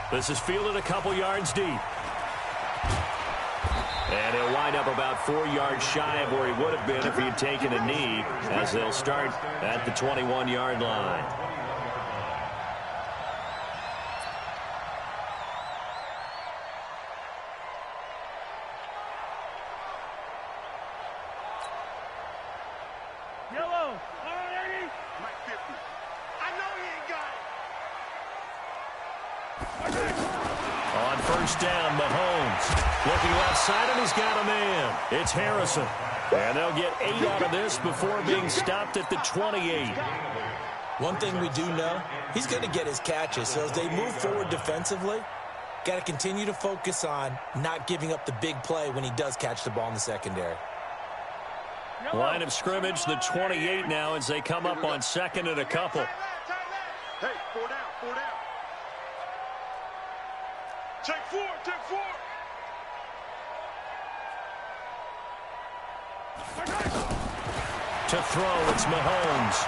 This is fielded a couple yards deep. And he'll wind up about 4 yards shy of where he would have been if he had taken a knee, as they'll start at the 21-yard line. Yellow. Alrighty. Mike 50. I know he ain't got it. On first down, Mahomes looking left side, and he's got a man. It's Harrison. And they'll get 8 out of this before being stopped at the 28. One thing we do know, he's going to get his catches. So as they move forward defensively, got to continue to focus on not giving up the big play when he does catch the ball in the secondary. Line of scrimmage, the 28 now as they come up on second and a couple. Hey, 4 down, 4 down. Take 4, take 4. To throw, it's Mahomes.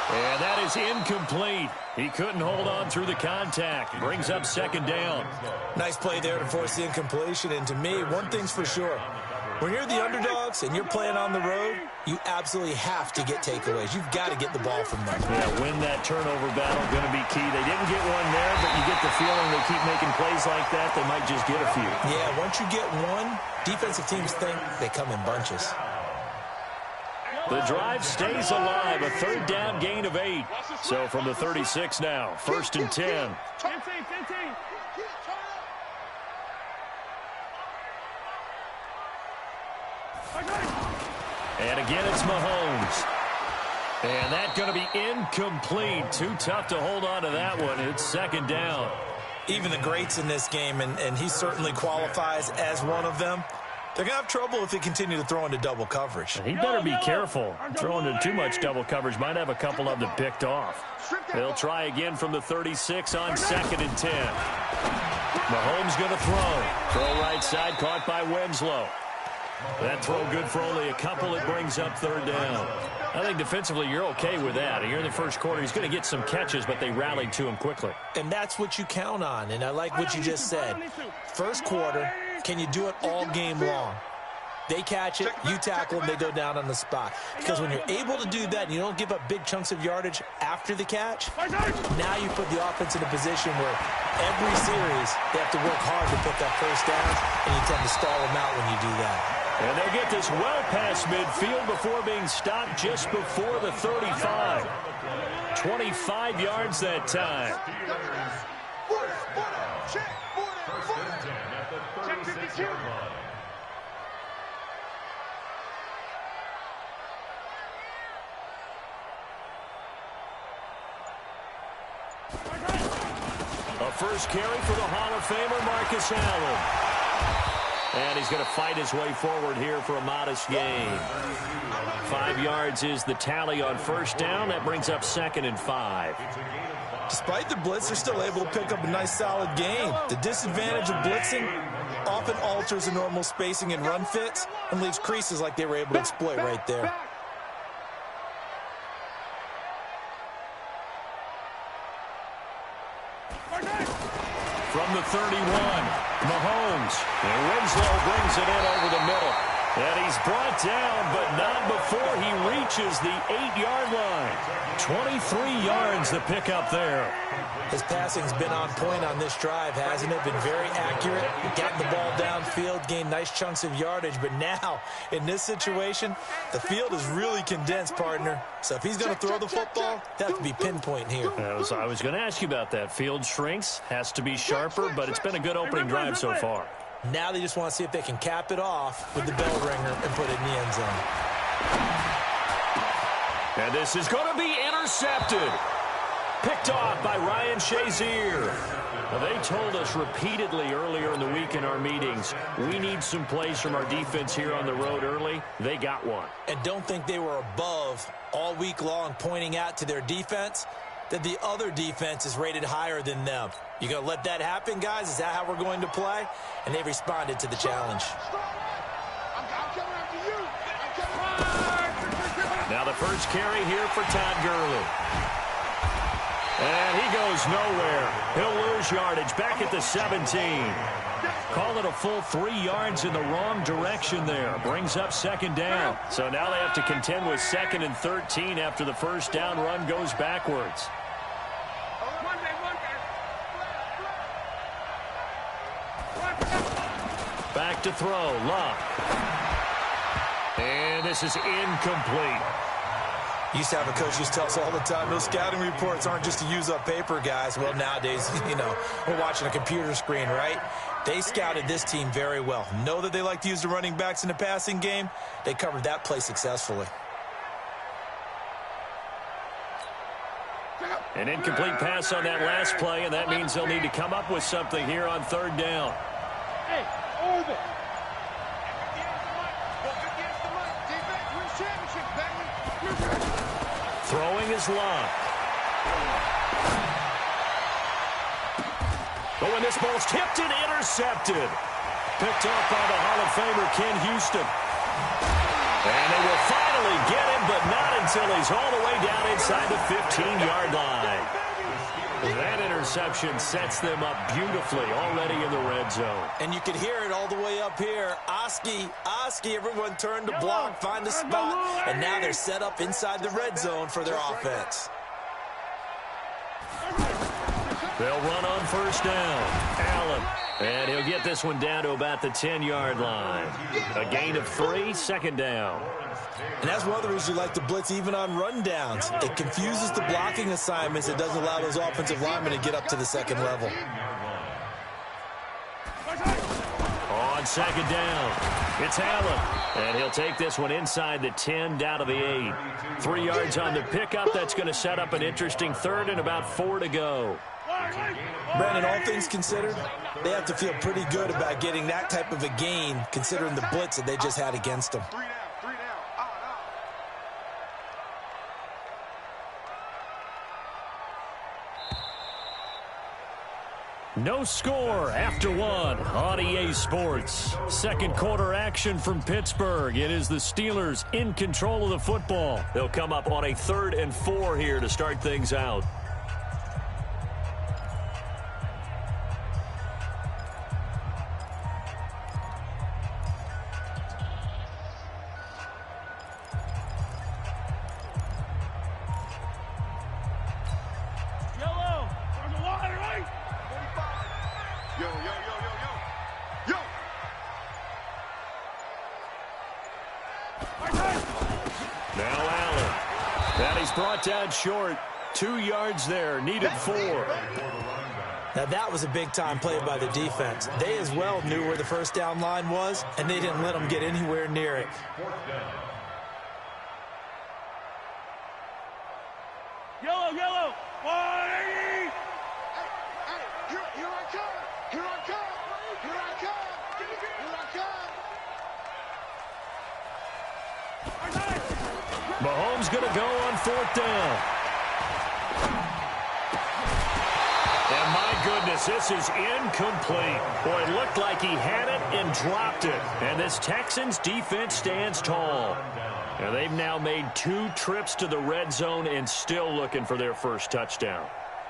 And that is incomplete. He couldn't hold on through the contact. Brings up second down. Nice play there to force the incompletion. And to me, one thing's for sure. When you're the underdogs and you're playing on the road, you absolutely have to get takeaways. You've got to get the ball from them. Yeah, win that turnover battle, going to be key. They didn't get one there, but you get the feeling they keep making plays like that, they might just get a few. Yeah, once you get one, defensive teams think they come in bunches. The drive stays alive, a third down gain of 8. So from the 36 now, first and 10. 15, 15. And again, it's Mahomes. And that's going to be incomplete. Too tough to hold on to that one. It's second down. Even the greats in this game, and he certainly qualifies as one of them, they're going to have trouble if they continue to throw into double coverage. He better be careful. Throwing into too much double coverage might have a couple of them picked off. They'll try again from the 36 on second and 10. Mahomes going to throw. Throw right side, caught by Winslow. That throw good for only a couple. It brings up third down. I think defensively you're okay with that. Here in the first quarter, he's going to get some catches, but they rallied to him quickly. And that's what you count on, and I like what you just said. First quarter, can you do it all game long? They catch it, you tackle them, they go down on the spot. Because when you're able to do that and you don't give up big chunks of yardage after the catch, now you put the offense in a position where every series they have to work hard to pick up first downs, and you tend to stall them out when you do that. And they'll get this well past midfield before being stopped just before the 35. 25 yards that time. A first carry for the Hall of Famer, Marcus Allen. And he's going to fight his way forward here for a modest gain. 5 yards is the tally on first down. That brings up second and 5. Despite the blitz, they're still able to pick up a nice, solid gain. The disadvantage of blitzing often alters the normal spacing and run fits and leaves creases like they were able to exploit right there. From the 31, Mahomes. And Winslow brings it in over the middle. And he's brought down, but not before he reaches the 8-yard line. 23 yards to pick up there. His passing's been on point on this drive, hasn't it? Been very accurate. Getting the ball downfield, gained nice chunks of yardage. But now, in this situation, the field is really condensed, partner. So if he's going to throw the football, that have to be pinpoint here. I was going to ask you about that. Field shrinks, has to be sharper, but it's been a good opening drive so far. Now they just want to see if they can cap it off with the bell ringer and put it in the end zone. And this is going to be intercepted. Picked off by Ryan Shazier. Now, they told us repeatedly earlier in the week in our meetings, we need some plays from our defense here on the road early. They got one. And don't think they were above all week long pointing out to their defense that the other defense is rated higher than them. You going to let that happen, guys? Is that how we're going to play? And they responded to the challenge. Now the first carry here for Todd Gurley. And he goes nowhere. He'll lose yardage back at the 17. Call it a full 3 yards in the wrong direction there. Brings up second down. So now they have to contend with 2nd and 13 after the first down run goes backwards. Back to throw. Luck. And this is incomplete. Used to have a coach used to tell us all the time, those scouting reports aren't just to use up paper, guys. Well, nowadays, we're watching a computer screen, right? They scouted this team very well. Know that they like to use the running backs in the passing game. They covered that play successfully. An incomplete pass on that last play, and that means they'll need to come up with something here on 3rd down. Hey, over. Throwing is Luck. Oh, and this ball's tipped and intercepted. Picked off by the Hall of Famer Ken Houston. And they will finally get him, but not until he's all the way down inside the 15-yard line. That interception sets them up beautifully already in the red zone. And you can hear it all the way up here. Oski, everyone turned to block, find a spot, and now they're set up inside the red zone for their offense. They'll run on 1st down. Allen. And he'll get this one down to about the 10-yard line. A gain of 3, 2nd down. And that's one of the reasons you like to blitz even on rundowns. It confuses the blocking assignments. It doesn't allow those offensive linemen to get up to the 2nd level. On 2nd down, it's Allen. And he'll take this one inside the 10, down to the 8. 3 yards on the pickup. That's going to set up an interesting 3rd and about 4 to go. Brandon, all things considered, they have to feel pretty good about getting that type of a gain considering the blitz that they just had against them. No score after 1 on EA Sports. 2nd quarter action from Pittsburgh. It is the Steelers in control of the football. They'll come up on a 3rd and 4 here to start things out. Brought down short. 2 yards there. Needed 4. Now, that was a big-time play by the defense. They as well knew where the first down line was, and they didn't let them get anywhere near it. Yellow. 180. Here I come. Here I come. Here I come. Here I come. Mahomes going to go on 4th down. And my goodness, this is incomplete. Boy, it looked like he had it and dropped it. And this Texans defense stands tall. And they've now made 2 trips to the red zone and still looking for their first touchdown.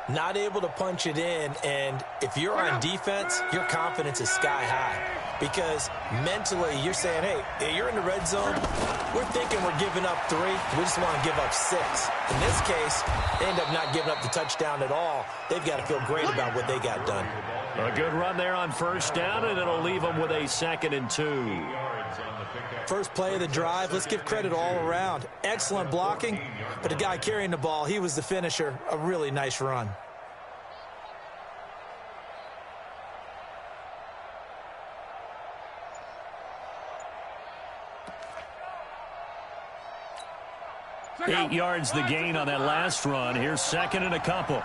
Not able to punch it in, and if you're on defense, your confidence is sky high. Because mentally, you're saying, hey, you're in the red zone. We're thinking we're giving up 3. We just want to give up 6. In this case, they end up not giving up the touchdown at all. They've got to feel great about what they got done. A good run there on 1st down, and it'll leave them with a 2nd and 2. First play of the drive, let's give credit all around. Excellent blocking, but the guy carrying the ball, he was the finisher. A really nice run. 8 yards the gain on that last run. Here's second and a couple.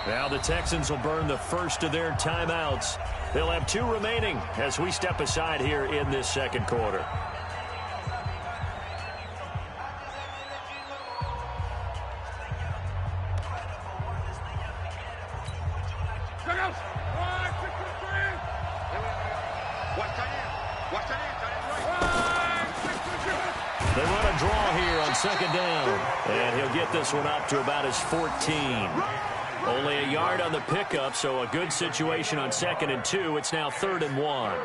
Now the Texans will burn the first of their timeouts. They'll have 2 remaining as we step aside here in this second quarter. They run a draw here on second down, and he'll get this one up to about his 14. Only a yard on the pickup, so a good situation on 2nd and 2. It's now 3rd and 1.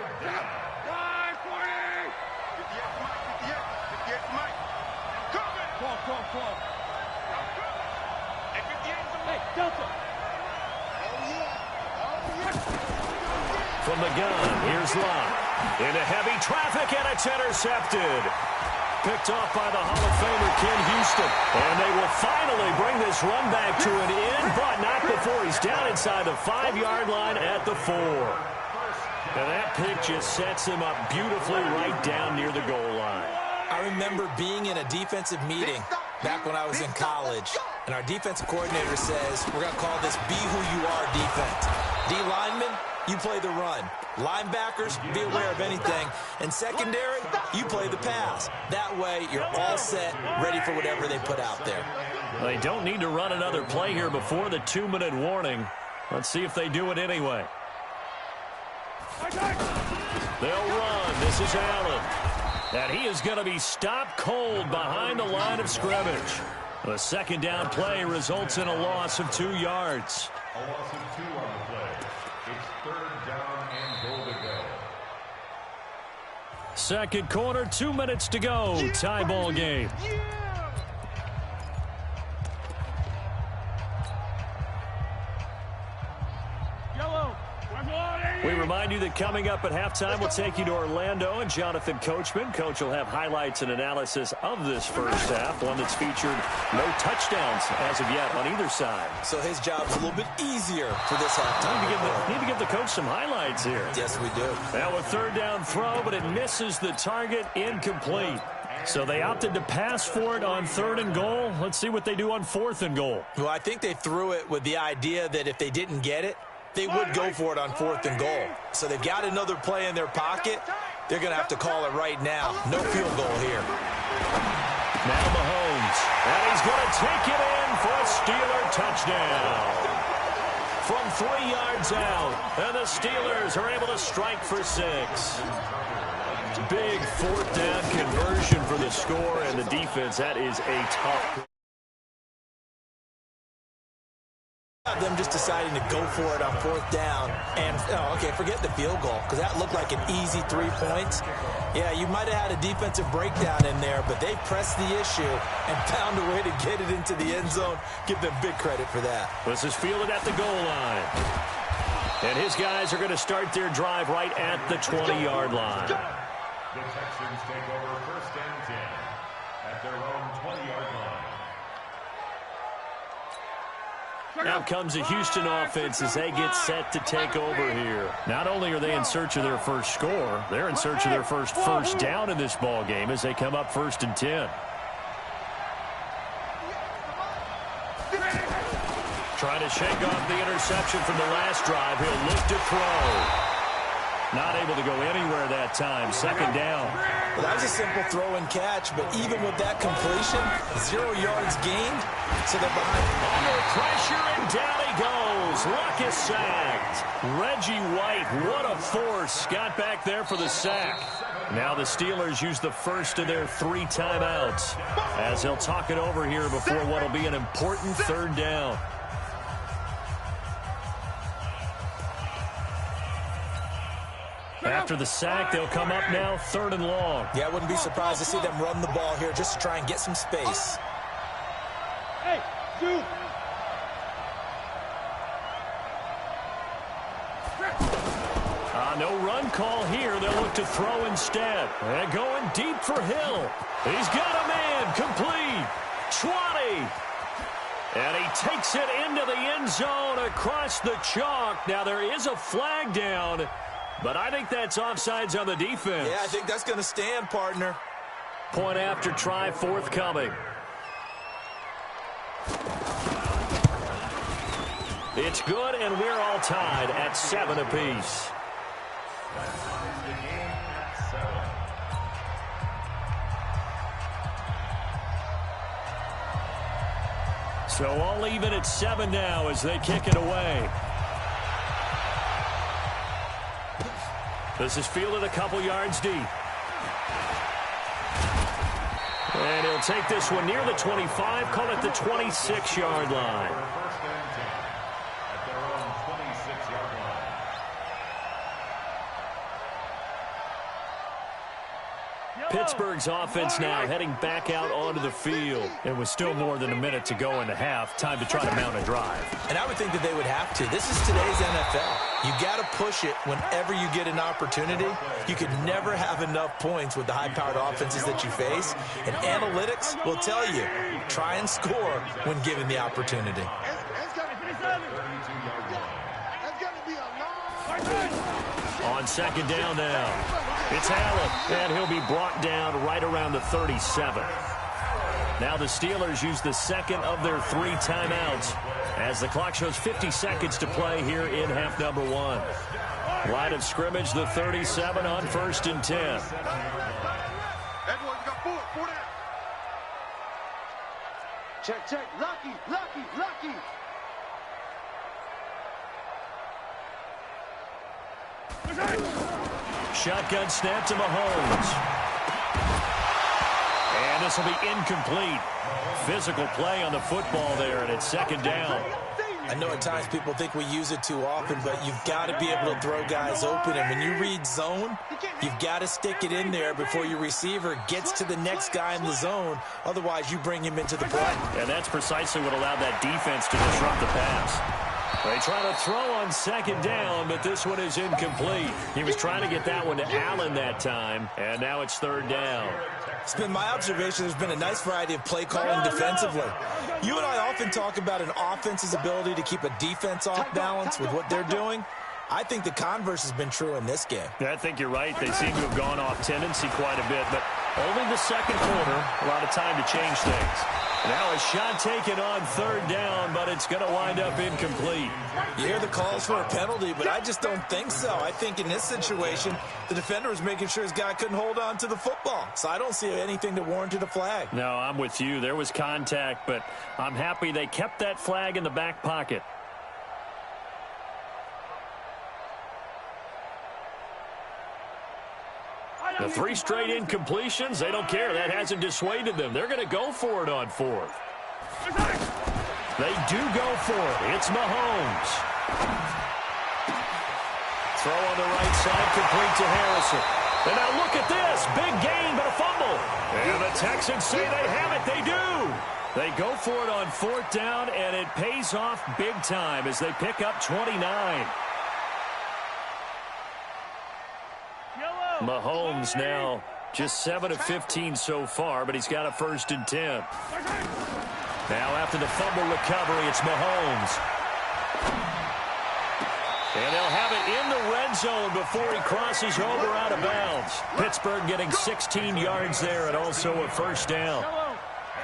From the gun, here's Locke. Into heavy traffic, and it's intercepted. Picked off by the Hall of Famer Ken Houston. And they will finally bring this run back to an end, but not before he's down inside the 5-yard line at the 4. And that pick just sets him up beautifully right down near the goal line. I remember being in a defensive meeting back when I was in college, and our defensive coordinator says, we're going to call this Be Who You Are defense. D linemen, you play the run. Linebackers, be aware of anything. And secondary, you play the pass. That way, you're all set, ready for whatever they put out there. They don't need to run another play here before the 2-minute warning. Let's see if they do it anyway. They'll run. This is Allen. And he is going to be stopped cold behind the line of scrimmage. The second down play results in a loss of 2 yards. A loss of 2 on the play. It's 3rd down and goal to go. Second quarter, 2 minutes to go. Tie ball game. We remind you that coming up at halftime, we'll take you to Orlando and Jonathan Coachman. Coach will have highlights and analysis of this first half, one that's featured no touchdowns as of yet on either side. So his job's a little bit easier for this halftime. Need to give the coach some highlights here. Yes, we do. Now a 3rd down throw, but it misses the target, incomplete. So they opted to pass for it on 3rd and goal. Let's see what they do on 4th and goal. Well, I think they threw it with the idea that if they didn't get it, they would go for it on 4th and goal. So they've got another play in their pocket. They're going to have to call it right now. No field goal here. Now Mahomes. And he's going to take it in for a Steeler touchdown. From 3 yards out. And the Steelers are able to strike for 6. Big 4th down conversion for the score, and the defense, that is a tough. Them just deciding to go for it on 4th down and, okay, forget the field goal because that looked like an easy 3 points. Yeah, you might have had a defensive breakdown in there, but they pressed the issue and found a way to get it into the end zone. Give them big credit for that. This is fielded at the goal line. And his guys are going to start their drive right at the 20-yard line. The Texans take over 1st and 10 at their own 20-yard line. Now comes the Houston offense as they get set to take over here. Not only are they in search of their first score, they're in search of their first down in this ball game as they come up 1st and 10. Trying to shake off the interception from the last drive. He'll look to throw. Not able to go anywhere that time. 2nd down. Well, that was a simple throw and catch, but even with that completion, 0 yards gained, so they're behind. Under pressure, and down he goes. Luck is sacked. Reggie White, what a force. Got back there for the sack. Now the Steelers use the first of their 3 timeouts as they'll talk it over here before what will be an important 3rd down. After the sack, they'll come up now 3rd and long. Yeah, I wouldn't be surprised to see them run the ball here just to try and get some space. Hey, dude. No run call here. They'll look to throw instead. And going deep for Hill. He's got a man. Complete. 20. And he takes it into the end zone across the chalk. Now there is a flag down, but I think that's offsides on the defense. Yeah, I think that's going to stand, partner. Point after try forthcoming. It's good, and we're all tied at 7 apiece. So all even at 7 now as they kick it away. This is fielded a couple yards deep. And he'll take this one near the 25, call it the 26-yard line. First and 10 at their own 26-yard line. Pittsburgh's offense now heading back out onto the field. And with still more than a minute to go in the half, time to try to mount a drive. And I would think that they would have to. This is today's NFL. You got to push it whenever you get an opportunity. You can never have enough points with the high-powered offenses that you face. And analytics will tell you, try and score when given the opportunity. It's got to be a long. On second down now. It's Allen, and he'll be brought down right around the 37. Now the Steelers use the second of their 3 timeouts as the clock shows 50 seconds to play here in half number 1. Line of scrimmage, the 37 on 1st and 10. Edwards got 4 down. Check. Lucky. Shotgun snap to Mahomes. And this will be incomplete. Physical play on the football there, and it's second down. I know at times people think we use it too often, but you've got to be able to throw guys open. And when you read zone, you've got to stick it in there before your receiver gets to the next guy in the zone. Otherwise, you bring him into the play. And that's precisely what allowed that defense to disrupt the pass. They try to throw on second down, but this one is incomplete. He was trying to get that one to Allen that time, and now it's third down. It's been my observation there's been a nice variety of play calling defensively. You and I often talk about an offense's ability to keep a defense off balance with what they're doing. I think the converse has been true in this game. I think you're right. They seem to have gone off tendency quite a bit, but only the second quarter, a lot of time to change things. Now a shot taken on third down, but it's going to wind up incomplete. You hear the calls for a penalty, but I just don't think so. I think in this situation, the defender was making sure his guy couldn't hold on to the football. So I don't see anything that warranted a flag. No, I'm with you. There was contact, but I'm happy they kept that flag in the back pocket. The 3 straight incompletions, they don't care. That hasn't dissuaded them. They're going to go for it on 4th. They do go for it. It's Mahomes. Throw on the right side, complete to Harrison. And now look at this. Big gain, but a fumble. And the Texans say they have it. They do. They go for it on 4th down, and it pays off big time as they pick up 29. Mahomes now just 7 of 15 so far, but he's got a 1st and 10. Now after the fumble recovery, it's Mahomes. And they'll have it in the red zone before he crosses over out of bounds. Pittsburgh getting 16 yards there and also a 1st down.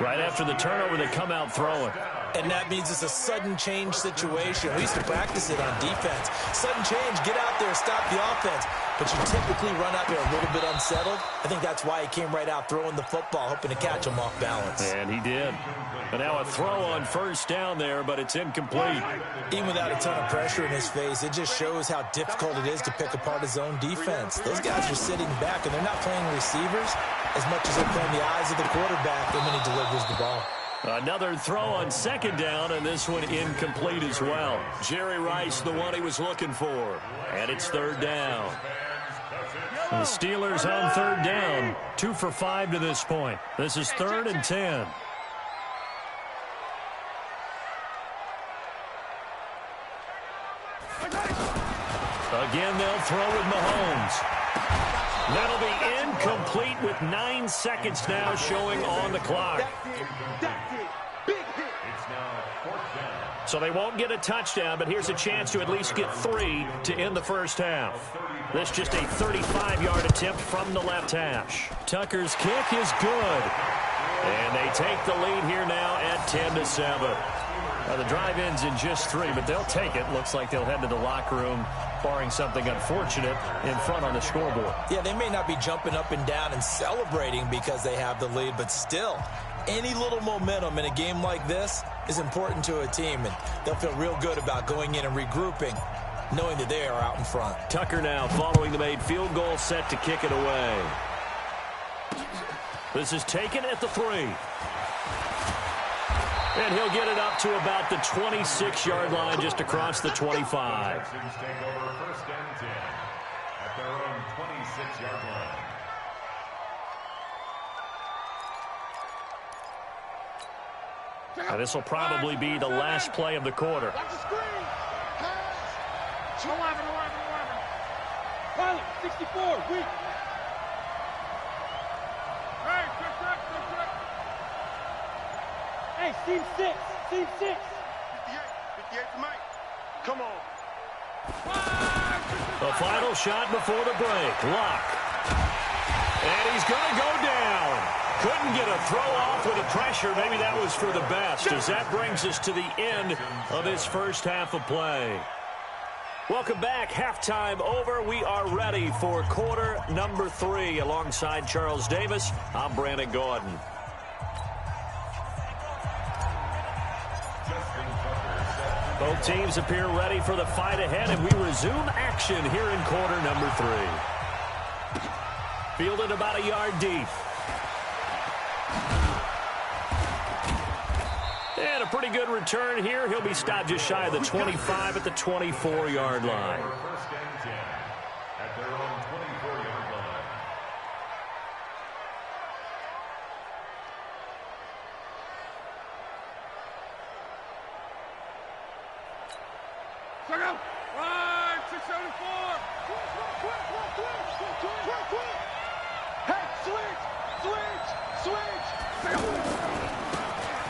Right after the turnover, they come out throwing. And that means it's a sudden change situation. We used to practice it on defense. Sudden change, get out there, stop the offense. But you typically run out there a little bit unsettled. I think that's why he came right out throwing the football, hoping to catch him off balance. And he did. But now a throw on 1st down there, but it's incomplete. Even without a ton of pressure in his face, it just shows how difficult it is to pick apart his own defense. Those guys are sitting back, and they're not playing receivers as much as they're playing the eyes of the quarterback when he delivers the ball. Another throw on 2nd down, and this one incomplete as well. Jerry Rice, the one he was looking for. And it's 3rd down. The Steelers on 3rd down, 2 for 5 to this point. This is 3rd and 10. Again, they'll throw with Mahomes. That'll be incomplete with 9 seconds now showing on the clock. So they won't get a touchdown, but here's a chance to at least get 3 to end the 1st half. This just a 35-yard attempt from the left hash. Tucker's kick is good. And they take the lead here now at 10-7. Now the drive ends in just 3, but they'll take it. Looks like they'll head to the locker room, barring something unfortunate, in front on the scoreboard. Yeah, they may not be jumping up and down and celebrating because they have the lead, but still, any little momentum in a game like this is important to a team, and they'll feel real good about going in and regrouping, knowing that they are out in front. Tucker now following the made field goal, set to kick it away. This is taken at the 3. And he'll get it up to about the 26-yard line, just across the 25. Texans take over first and 10 at their own 26-yard line. Now, this will probably be the last play of the quarter. Watch the screen. Pass. 11. Pilot, 64, weak. Hey, quick. Hey, seam 6. 58 for Mike. Come on. The final shot before the break. Luck. And he's going to go down. Couldn't get a throw off with the pressure. Maybe that was for the best, as that brings us to the end of this first half of play. Welcome back. Halftime over. We are ready for quarter number 3. Alongside Charles Davis, I'm Brandon Gordon. Both teams appear ready for the fight ahead, and we resume action here in quarter number 3. Fielded about a yard deep. And a pretty good return here. He'll be stopped just shy of the 25 at the 24-yard line. First and 10 at their own 24-yard line. Check out. Right, 674. Quick. Hey, switch.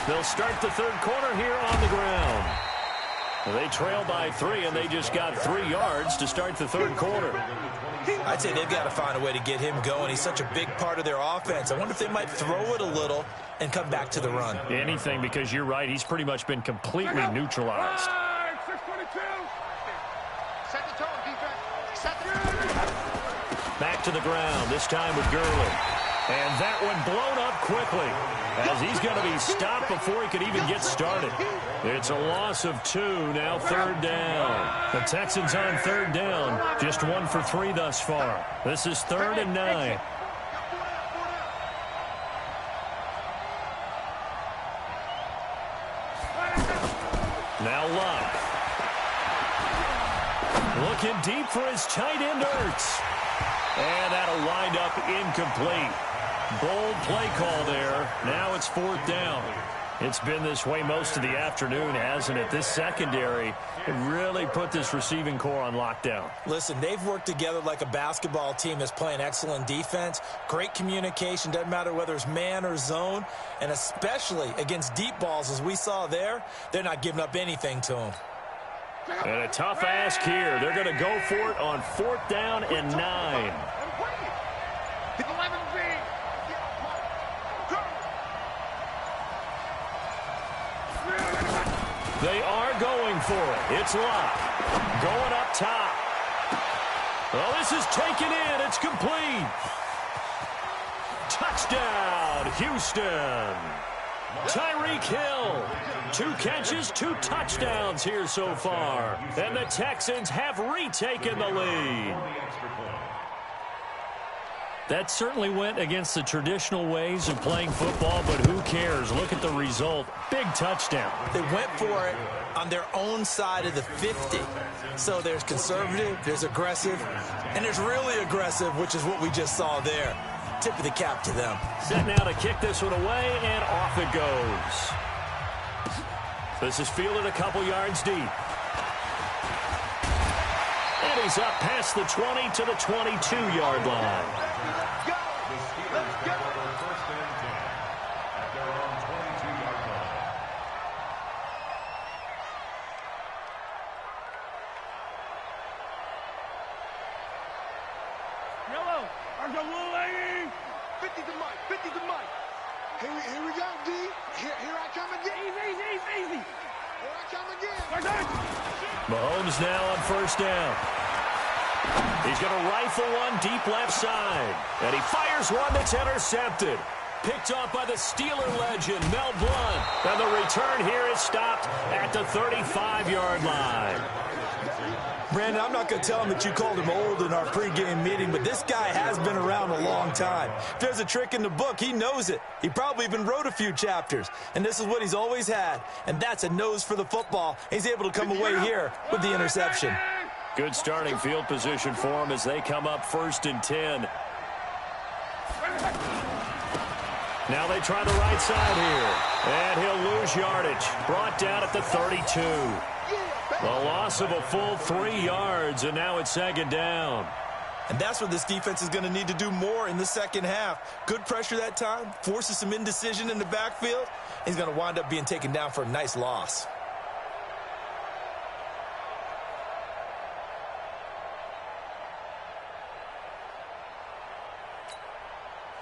They'll start the third quarter here on the ground. They trail by 3, and they just got 3 yards to start the third quarter. I'd say they've got to find a way to get him going. He's such a big part of their offense. I wonder if they might throw it a little and come back to the run. Anything, because you're right. He's pretty much been completely neutralized. Right, 622. Set the tone, defense. Set the tone. Back to the ground, this time with Gurley. And that one blown up quickly, as he's going to be stopped before he could even get started. It's a loss of 2, now third down. The Texans on third down, just 1 for 3 thus far. This is 3rd and 9. Now Luck. Looking deep for his tight end, Ertz. And that'll wind up incomplete. Bold play call there. Now it's 4th down. It's been this way most of the afternoon, hasn't it? This secondary really put this receiving core on lockdown. Listen, they've worked together like a basketball team that's playing excellent defense. Great communication. Doesn't matter whether it's man or zone. And especially against deep balls, as we saw there, they're not giving up anything to them. And a tough ask here. They're going to go for it on 4th down and 9. They are going for it. It's Luck. Going up top. Well, this is taken in. It's complete. Touchdown, Houston. Tyreek Hill. 2 catches, 2 touchdowns here so far. And the Texans have retaken the lead. That certainly went against the traditional ways of playing football, but who cares? Look at the result. Big touchdown. They went for it on their own side of the 50. So there's conservative, there's aggressive, and there's really aggressive, which is what we just saw there. Tip of the cap to them. Set now to kick this one away, and off it goes. This is fielded a couple yards deep. And he's up past the 20 to the 22-yard line. Here we go, D. Here I come again. Easy. Here I come again. Mahomes now on first down. He's going to rifle one deep left side. And he fires one that's intercepted. Picked off by the Steeler legend, Mel Blount. And the return here is stopped at the 35-yard line. Brandon, I'm not going to tell him that you called him old in our pregame meeting, but this guy has been around a long time. If there's a trick in the book, he knows it. He probably even wrote a few chapters. And this is what he's always had. And that's a nose for the football. He's able to come away here with the interception. Good starting field position for him as they come up 1st and 10. Now they try the right side here. And he'll lose yardage. Brought down at the 32. The loss of a full 3 yards, and now it's 2nd down. And that's what this defense is going to need to do more in the second half. Good pressure that time, forces some indecision in the backfield. He's going to wind up being taken down for a nice loss.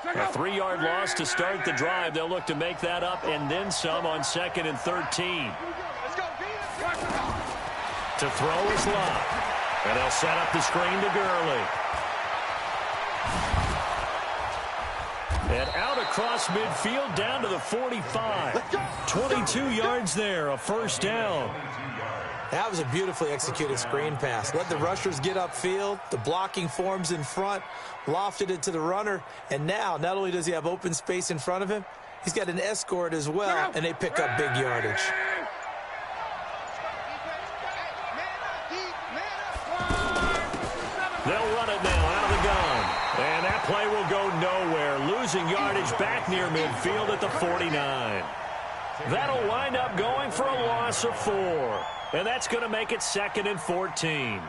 A 3-yard loss to start the drive. They'll look to make that up and then some on 2nd and 13. To throw is Love. And they'll set up the screen to Gurley. And out across midfield down to the 45. 22 yards there, a first down. That was a beautifully executed screen pass. Let the rushers get upfield. The blocking forms in front. Lofted it to the runner. And now, not only does he have open space in front of him, he's got an escort as well, and they pick up big yardage. They'll run it now out of the gun. And that play will go nowhere. Losing yardage back near midfield at the 49. That'll wind up going for a loss of 4. And that's going to make it 2nd and 14.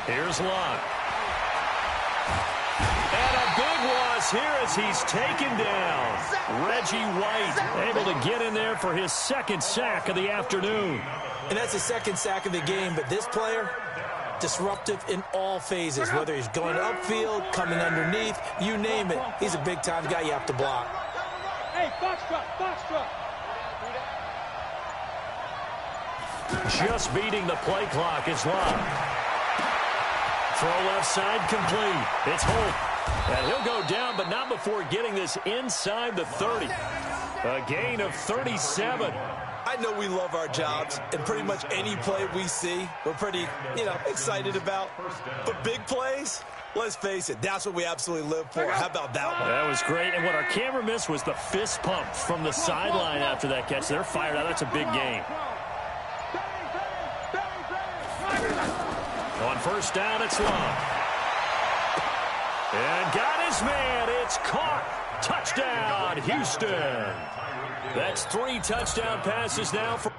Here's Locke. And a big loss here as he's taken down. Reggie White able to get in there for his 2nd sack of the afternoon. And that's the 2nd sack of the game, but this player, disruptive in all phases, whether he's going upfield, coming underneath, you name it. He's a big-time guy you have to block. Hey, box truck. Just beating the play clock is Locke. Throw left side complete. It's Holt. And he'll go down, but not before getting this inside the 30. A gain of 37. I know we love our jobs, and pretty much any play we see, we're pretty, excited about. But big plays, let's face it, that's what we absolutely live for. How about that one? That was great. And what our camera missed was the fist pump from the sideline after that catch. They're fired out. That's a big game. On first down, it's Love. And got his man. It's caught. Touchdown, Houston. That's 3 touchdown passes now for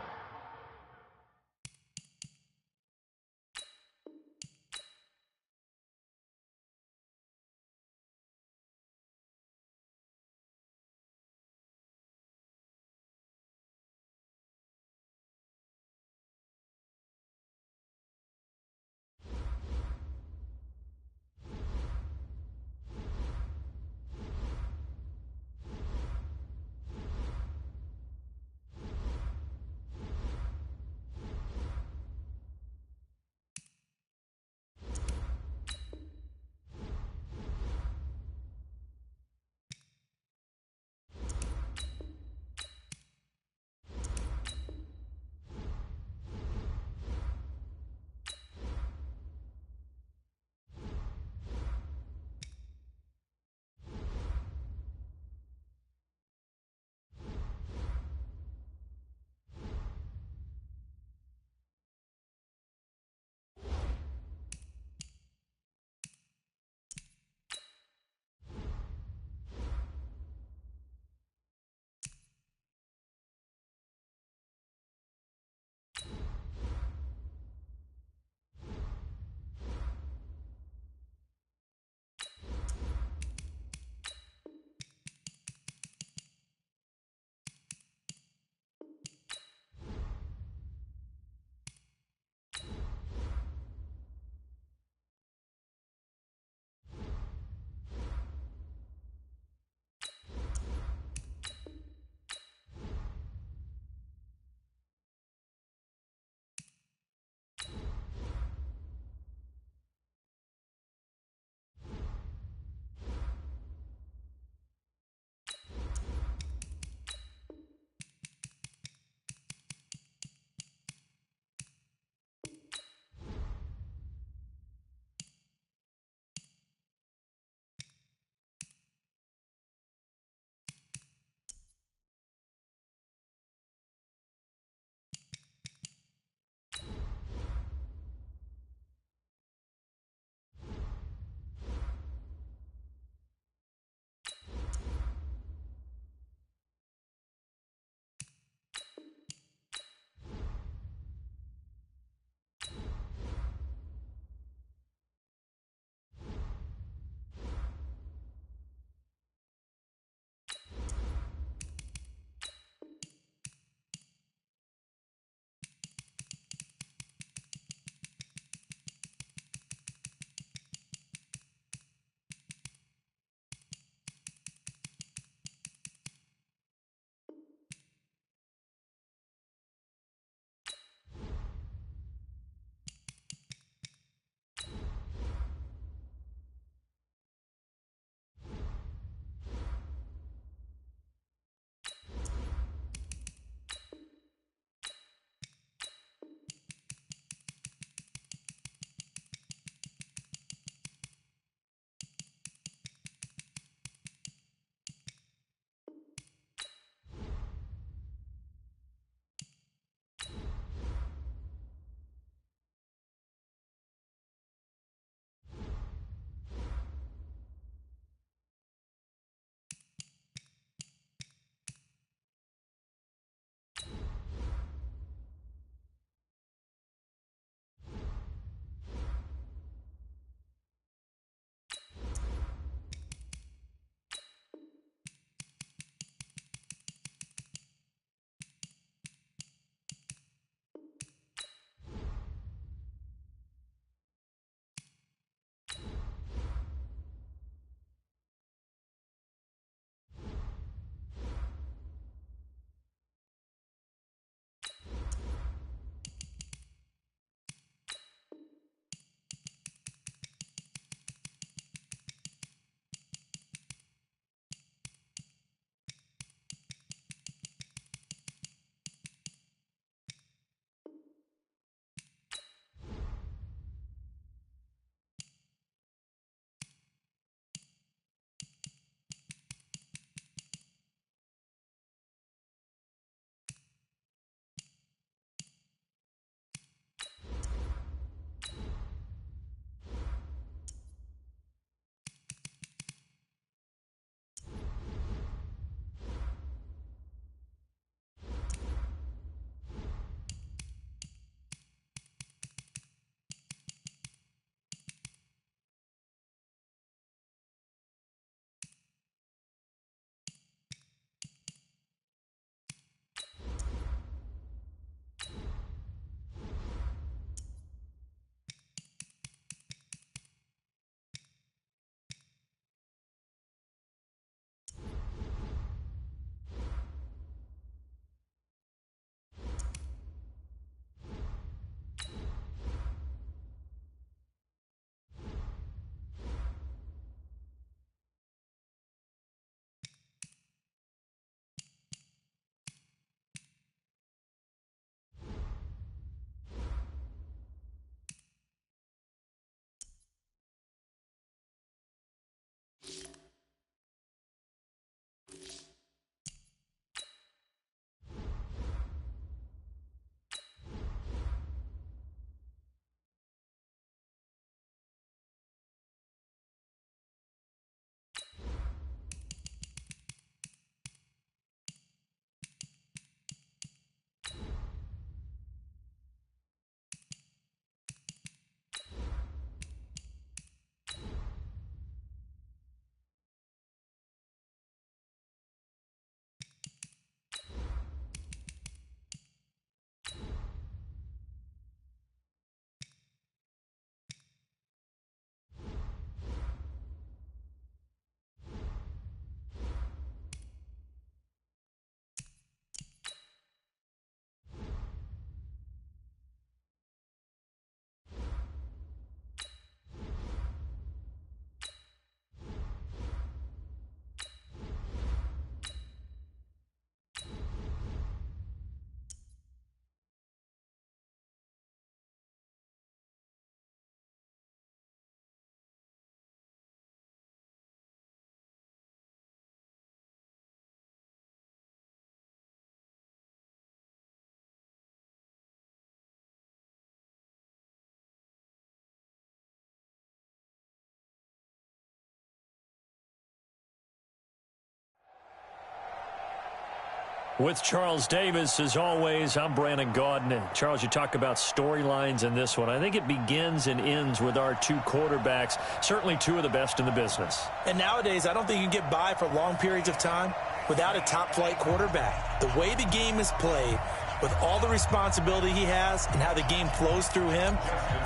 With Charles Davis, as always, I'm Brandon Gaudin. Charles, you talk about storylines in this one. I think it begins and ends with our two quarterbacks, certainly two of the best in the business. And nowadays, I don't think you can get by for long periods of time without a top-flight quarterback. The way the game is played, with all the responsibility he has and how the game flows through him,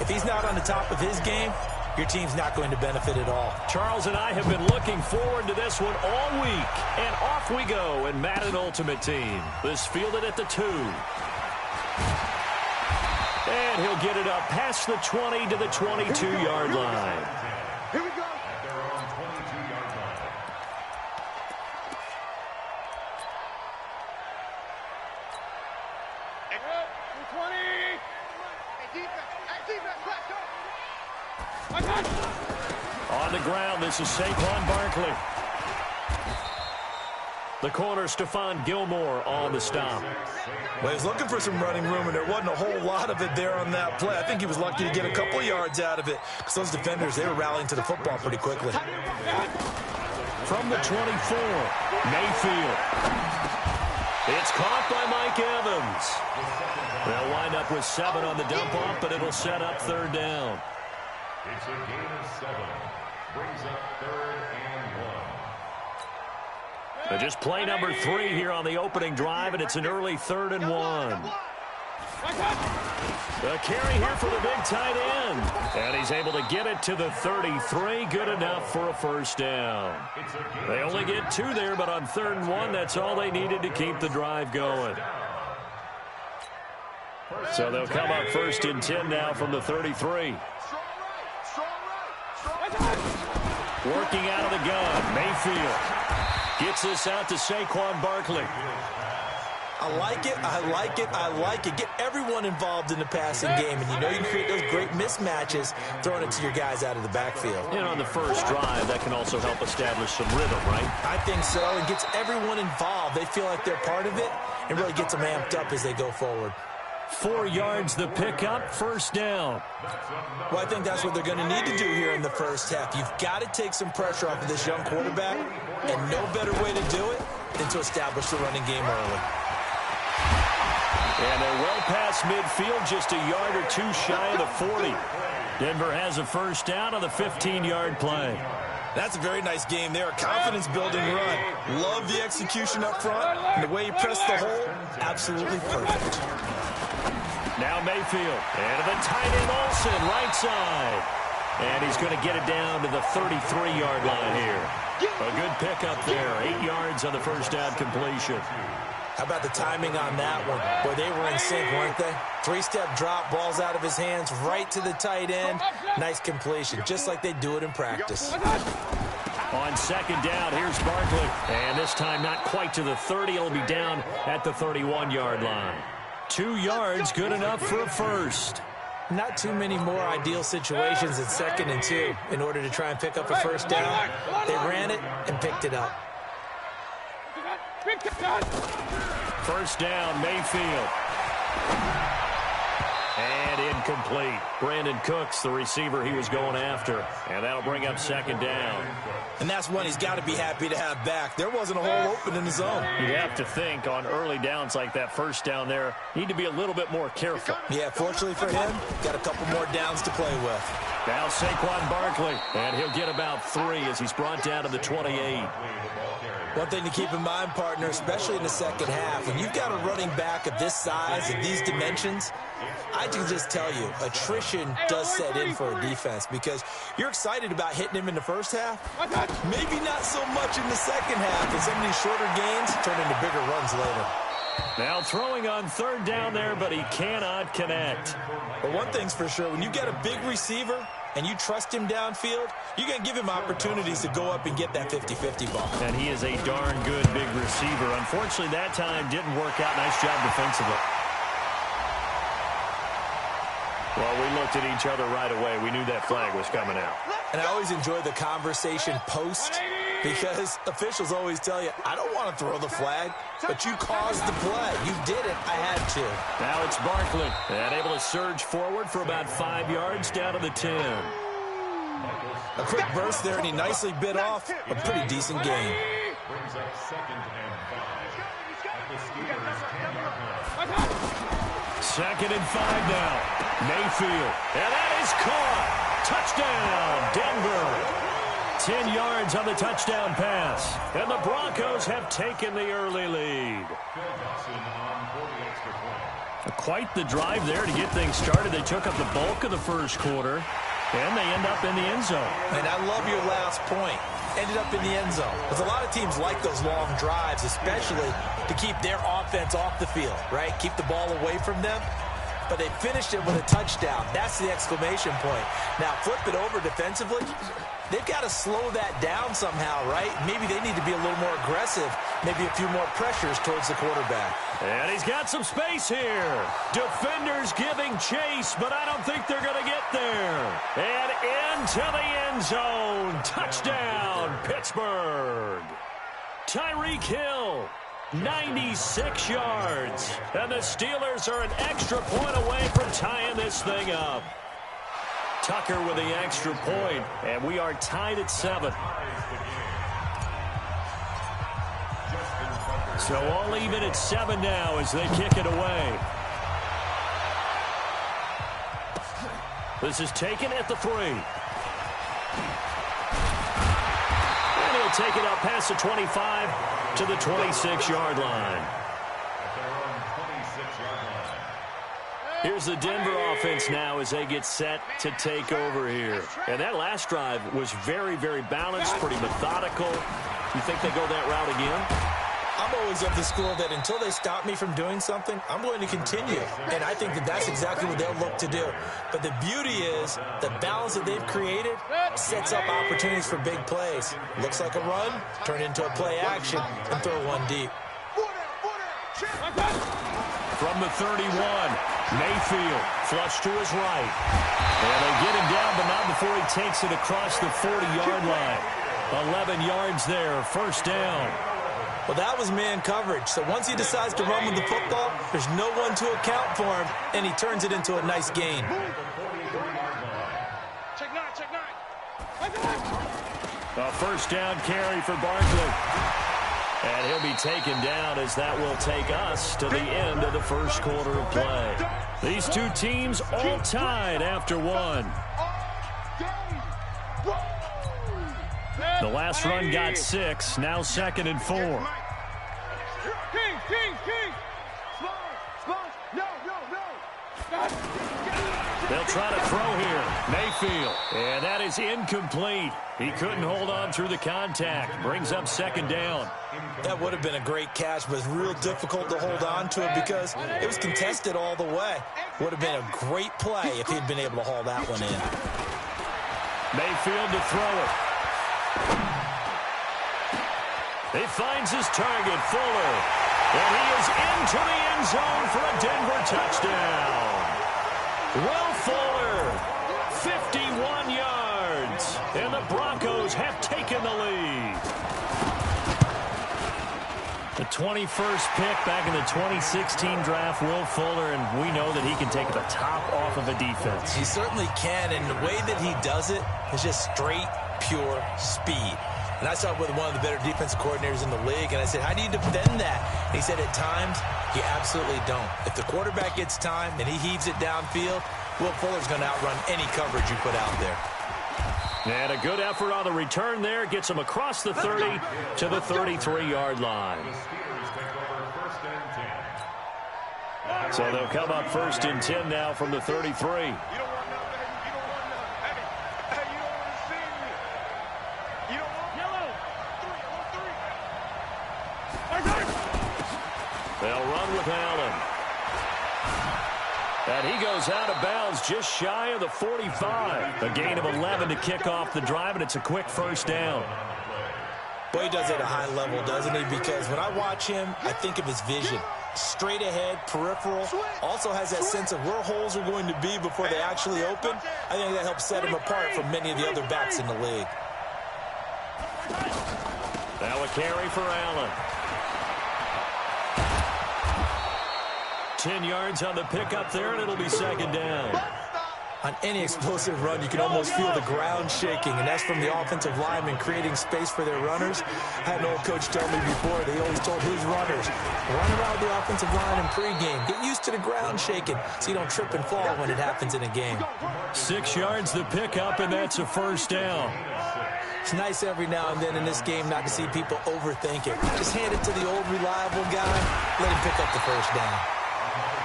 if he's not on the top of his game, your team's not going to benefit at all. Charles and I have been looking forward to this one all week. And off we go in Madden Ultimate Team. This fielded at the 2. And he'll get it up past the 20 to the 22-yard line. Here we go. At their own 22-yard line. On the ground, this is Saquon Barkley. The corner, Stephon Gilmore, on the stop. Well, he was looking for some running room, and there wasn't a whole lot of it there on that play. I think he was lucky to get a couple yards out of it because those defenders, they were rallying to the football pretty quickly. From the 24, Mayfield. It's caught by Mike Evans. They'll wind up with 7 on the dump-off, but it'll set up third down. It's a gain of 7. Brings up 3rd and 1. Just play number 3 here on the opening drive, and it's an early 3rd and 1. The carry here for the big tight end. And he's able to get it to the 33. Good enough for a first down. They only get 2 there, but on 3rd and 1, that's all they needed to keep the drive going. So they'll come up 1st and 10 now from the 33. Working out of the gun, Mayfield gets this out to Saquon Barkley. I like it, I like it, I like it. Get everyone involved in the passing game, and you know you can create those great mismatches throwing it to your guys out of the backfield. And on the first drive, that can also help establish some rhythm, right? I think so. It gets everyone involved. They feel like they're part of it, and really gets them amped up as they go forward. 4 yards the pickup, first down. Well, I think that's what they're going to need to do here in the first half. You've got to take some pressure off of this young quarterback, and no better way to do it than to establish the running game early. And they're well past midfield, just a yard or 2 shy of the 40. Denver has a first down on the 15-yard play. That's a very nice game there, a confidence-building run. Love the execution up front, and the way he pressed the hole, absolutely perfect. Now Mayfield, and the tight end Olsen, right side. And he's going to get it down to the 33-yard line here. A good pickup there, 8 yards on the first down completion. How about the timing on that one? Boy, they were in sync, weren't they? 3-step drop, balls out of his hands, right to the tight end. Nice completion, just like they do it in practice. On second down, here's Barkley. And this time not quite to the 30. It'll be down at the 31-yard line. 2 yards, good enough for a first. Not too many more ideal situations at 2nd and 2 in order to try and pick up a first down. They ran it and picked it up. First down, Mayfield. And incomplete. Brandon Cooks, the receiver he was going after. And that'll bring up 2nd down. And that's one he's got to be happy to have back. There wasn't a hole open in the zone. You'd have to think on early downs like that first down there, need to be a little bit more careful. Yeah, fortunately for him, got a couple more downs to play with. Now Saquon Barkley, and he'll get about 3 as he's brought down to the 28. One thing to keep in mind, partner, especially in the second half, when you've got a running back of this size, of these dimensions, I can just tell you, attrition does set in for a defense because you're excited about hitting him in the first half. Maybe not so much in the second half, and some of these shorter gains turn into bigger runs later. Now throwing on 3rd down there, but he cannot connect. But one thing's for sure, when you get a big receiver and you trust him downfield, you're going to give him opportunities to go up and get that 50-50 ball. And he is a darn good big receiver. Unfortunately, that time didn't work out. Nice job defensively. Well, we looked at each other right away. We knew that flag was coming out. And I always enjoy the conversation post because officials always tell you, I don't want to throw the flag, but you caused the play. You did it. I had to. Now it's Barkley. And able to surge forward for about 5 yards down to the 10. A quick burst there, and he nicely bit off a pretty decent gain. Brings up 2nd and 5. 2nd and 5 now. Mayfield. And that is caught. Touchdown, Denver. 10 yards on the touchdown pass. And the Broncos have taken the early lead. Quite the drive there to get things started. They took up the bulk of the first quarter, and they end up in the end zone. And I love your last point. Ended up in the end zone. Because a lot of teams like those long drives, especially to keep their offense off the field, right? Keep the ball away from them. But they finished it with a touchdown. That's the exclamation point. Now, flip it over defensively. They've got to slow that down somehow, right? Maybe they need to be a little more aggressive. Maybe a few more pressures towards the quarterback. And he's got some space here. Defenders giving chase, but I don't think they're going to get there. And into the end zone. Touchdown, Pittsburgh. Tyreek Hill. 96 yards. And the Steelers are an extra point away from tying this thing up. Tucker with the extra point, and we are tied at 7. So all even at 7 now as they kick it away. This is taken at the 3. And he'll take it out past the 25 to the 26-yard line. Here's the Denver offense now as they get set to take over here. And that last drive was very, very balanced, pretty methodical. You think they go that route again? I'm always of the school that until they stop me from doing something, I'm going to continue. And I think that that's exactly what they'll look to do. But the beauty is the balance that they've created sets up opportunities for big plays. Looks like a run, turn into a play action, and throw one deep. From the 31, Mayfield flush to his right. And they get him down, but not before he takes it across the 40-yard line. 11 yards there, first down. Well, that was man coverage. So once he decides to run with the football, there's no one to account for him, and he turns it into a nice gain. A first down carry for Barkley. And he'll be taken down as that will take us to the end of the first quarter of play. These two teams all tied after 1. The last run got 6, now 2nd and 4. They'll try to throw here. Mayfield. And that is incomplete. He couldn't hold on through the contact. Brings up 2nd down. That would have been a great catch, but it's real difficult to hold on to it because it was contested all the way. Would have been a great play if he'd been able to haul that one in. Mayfield to throw it. He finds his target, Fuller. And he is into the end zone for a Denver touchdown. Will Fuller, 51 yards. And the Broncos have taken the lead. The 21st pick back in the 2016 draft, Will Fuller, and we know that he can take the top off of a defense. He certainly can, and the way that he does it is just straight, pure speed. And I saw it with one of the better defensive coordinators in the league, and I said, how do you defend that? And he said, at times, you absolutely don't. If the quarterback gets time and he heaves it downfield, Will Fuller's going to outrun any coverage you put out there. And a good effort on the return there. Gets him across the 30 to the 33-yard line. So they'll come up 1st and 10 now from the 33. They'll run with Allen. And he goes out of bounds just shy of the 45. A gain of 11 to kick off the drive, and it's a quick first down. Boy, he does it at a high level, doesn't he? Because when I watch him, I think of his vision. Straight ahead, peripheral. Also has that sense of where holes are going to be before they actually open. I think that helps set him apart from many of the other backs in the league. Now a carry for Allen. 10 yards on the pickup there, and it'll be 2nd down. On any explosive run, you can almost feel the ground shaking, and that's from the offensive linemen creating space for their runners. I had an old coach tell me before, they always told his runners, run around the offensive line in pregame. Get used to the ground shaking so you don't trip and fall when it happens in a game. 6 yards the pickup, and that's a first down. It's nice every now and then in this game not to see people overthink it. Just hand it to the old reliable guy, let him pick up the first down.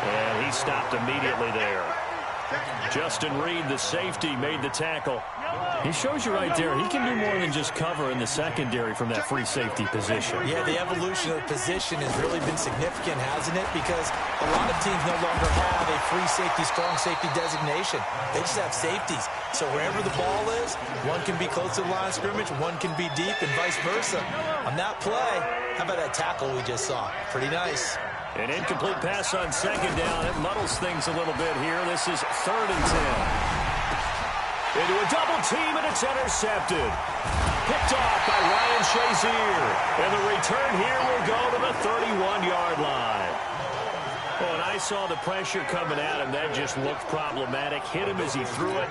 And he stopped immediately there. Justin Reed, the safety, made the tackle. He shows you right there, he can do more than just cover in the secondary from that free safety position. Yeah, the evolution of the position has really been significant, hasn't it? Because a lot of teams no longer have a free safety, strong safety designation. They just have safeties. So wherever the ball is, one can be close to the line of scrimmage, one can be deep, and vice versa. On that play, how about that tackle we just saw? Pretty nice. An incomplete pass on second down. It muddles things a little bit here. This is 3rd and 10. Into a double team, and it's intercepted. Picked off by Ryan Shazier. And the return here will go to the 31-yard line. Oh, and I saw the pressure coming at him. That just looked problematic. Hit him as he threw it,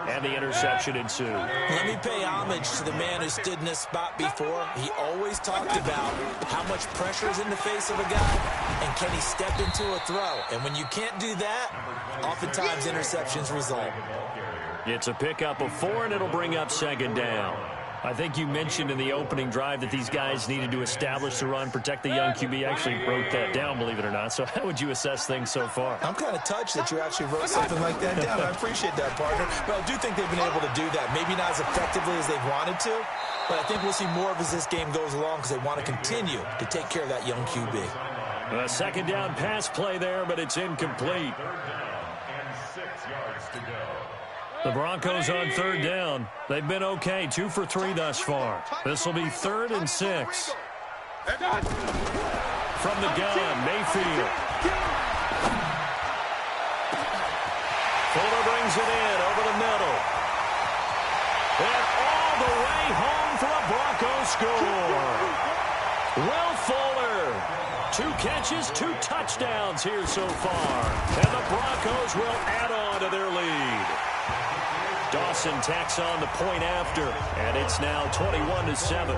and the interception ensued. Let me pay homage to the man who stood in this spot before. He always talked about how much pressure is in the face of a guy, and can he step into a throw. And when you can't do that, oftentimes interceptions result. It's a pickup of 4, and it'll bring up 2nd down. I think you mentioned in the opening drive that these guys needed to establish the run, protect the young QB. Actually wrote that down, believe it or not. So how would you assess things so far? I'm kind of touched that you actually wrote something like that down. I appreciate that, partner. But I do think they've been able to do that. Maybe not as effectively as they've wanted to, but I think we'll see more of as this game goes along because they want to continue to take care of that young QB. A 2nd down pass play there, but it's incomplete. 3rd down and 6 yards to go. The Broncos on 3rd down. They've been okay, 2 for 3 thus far. This will be 3rd and 6. From the gun, Mayfield. Fuller brings it in over the middle. And all the way home for a Broncos score. Will Fuller. 2 catches, 2 touchdowns here so far. And the Broncos will add on to their lead. Dawson tacks on the point after, and it's now 21-7.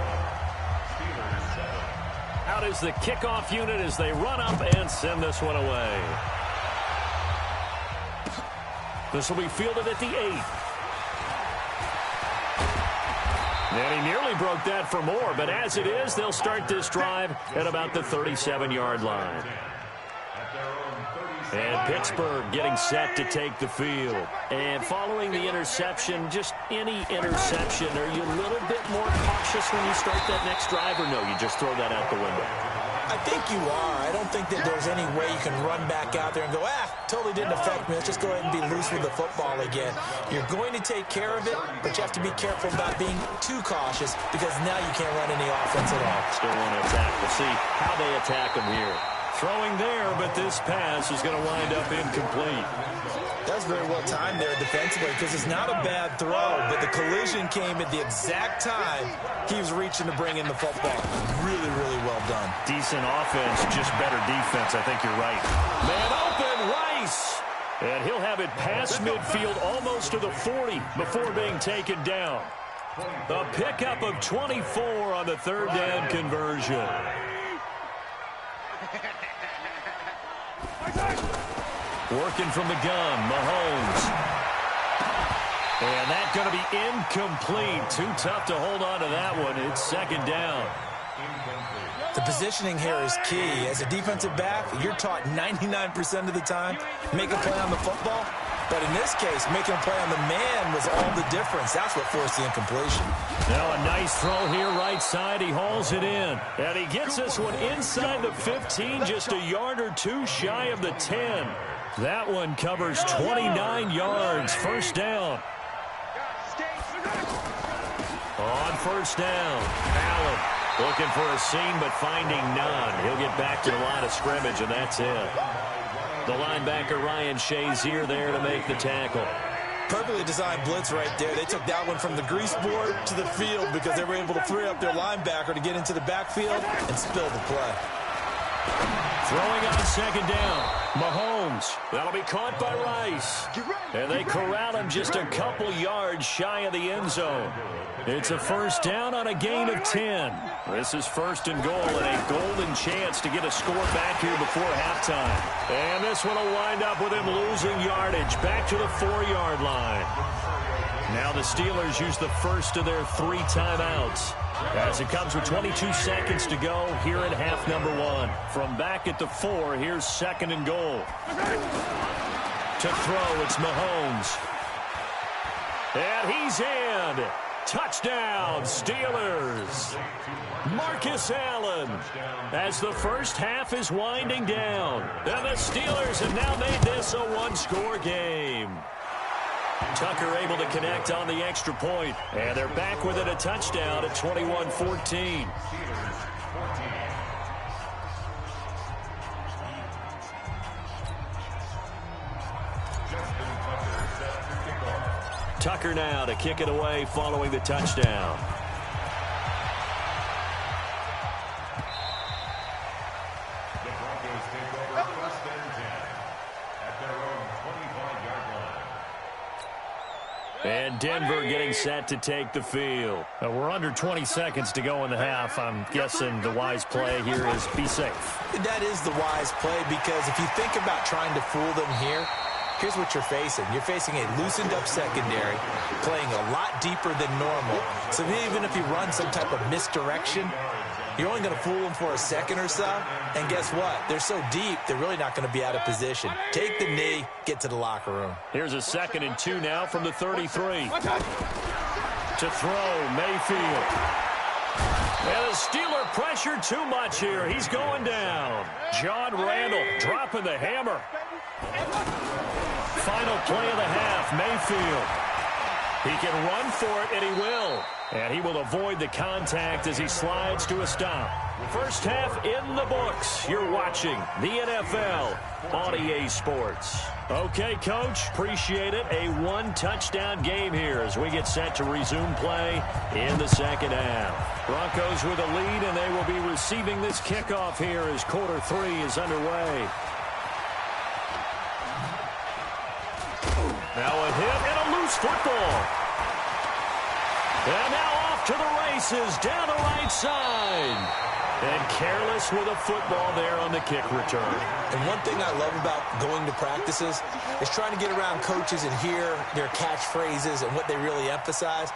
Out is the kickoff unit as they run up and send this one away. This will be fielded at the 8. And he nearly broke that for more, but as it is, they'll start this drive at about the 37-yard line. And Pittsburgh getting set to take the field. And following the interception, just any interception, are you a little bit more cautious when you start that next drive, or no, you just throw that out the window? I think you are. I don't think that there's any way you can run back out there and go, totally didn't affect me. Let's just go ahead and be loose with the football again. You're going to take care of it, but you have to be careful about being too cautious because now you can't run any offense at all. Still want to attack. We'll see how they attack him here. Throwing there, but this pass is going to wind up incomplete. That's very well timed there defensively because it's not a bad throw, but the collision came at the exact time he was reaching to bring in the football. Really, really well done. Decent offense, just better defense. I think you're right. Man open, Rice. And he'll have it past midfield almost to the 40 before being taken down. The pickup of 24 on the 3rd down conversion. Working from the gun, Mahomes. And that's going to be incomplete. Too tough to hold on to that one. It's 2nd down. The positioning here is key. As a defensive back, you're taught 99% of the time, make a play on the football. But in this case, making a play on the man was all the difference. That's what forced the incompletion. Now a nice throw here right side. He hauls it in. And he gets this one inside the 15, just a yard or 2 shy of the 10. That one covers 29 yards. 1st down. On 1st down, Allen looking for a seam but finding none. He'll get back to the line of scrimmage, and that's it. The linebacker, Ryan Shazier, there to make the tackle. Perfectly designed blitz right there. They took that one from the grease board to the field because they were able to free up their linebacker to get into the backfield and spill the play. Throwing on 2nd down. Mahomes. That'll be caught by Rice. And they corral him just a couple yards shy of the end zone. It's a first down on a gain of 10. This is first and goal and a golden chance to get a score back here before halftime. And this one will wind up with him losing yardage back to the 4-yard line. Now the Steelers use the first of their 3 timeouts as it comes with 22 seconds to go here in half number 1. From back at the 4, here's second and goal. To throw, it's Mahomes. And he's in. Touchdown, Steelers. Marcus Allen. As the first half is winding down, and the Steelers have now made this a 1-score game. Tucker able to connect on the extra point, and they're back within a touchdown at 21-14. Tucker now to kick it away following the touchdown. The Broncos take over first and 10 at their own 25-yard line. And Denver getting set to take the field. We're under 20 seconds to go in the half. I'm guessing the wise play here is be safe. That is the wise play, because if you think about trying to fool them here, here's what you're facing. You're facing a loosened-up secondary, playing a lot deeper than normal. So even if you run some type of misdirection, you're only going to fool them for a second or so. And guess what? They're so deep, they're really not going to be out of position. Take the knee, get to the locker room. Here's a 2nd and 2 now from the 33. To throw, Mayfield. And the Steeler pressure too much here. He's going down. John Randall dropping the hammer. Final play of the half, Mayfield. He can run for it, and he will. And he will avoid the contact as he slides to a stop. First half in the books. You're watching the NFL on EA Sports. Okay, Coach, appreciate it. A 1-touchdown game here as we get set to resume play in the second half. Broncos with a lead, and they will be receiving this kickoff here as quarter 3 is underway. Now a hit and a loose football. And now off to the races down the right side. And careless with a football there on the kick return. And one thing I love about going to practices is trying to get around coaches and hear their catchphrases and what they really emphasize.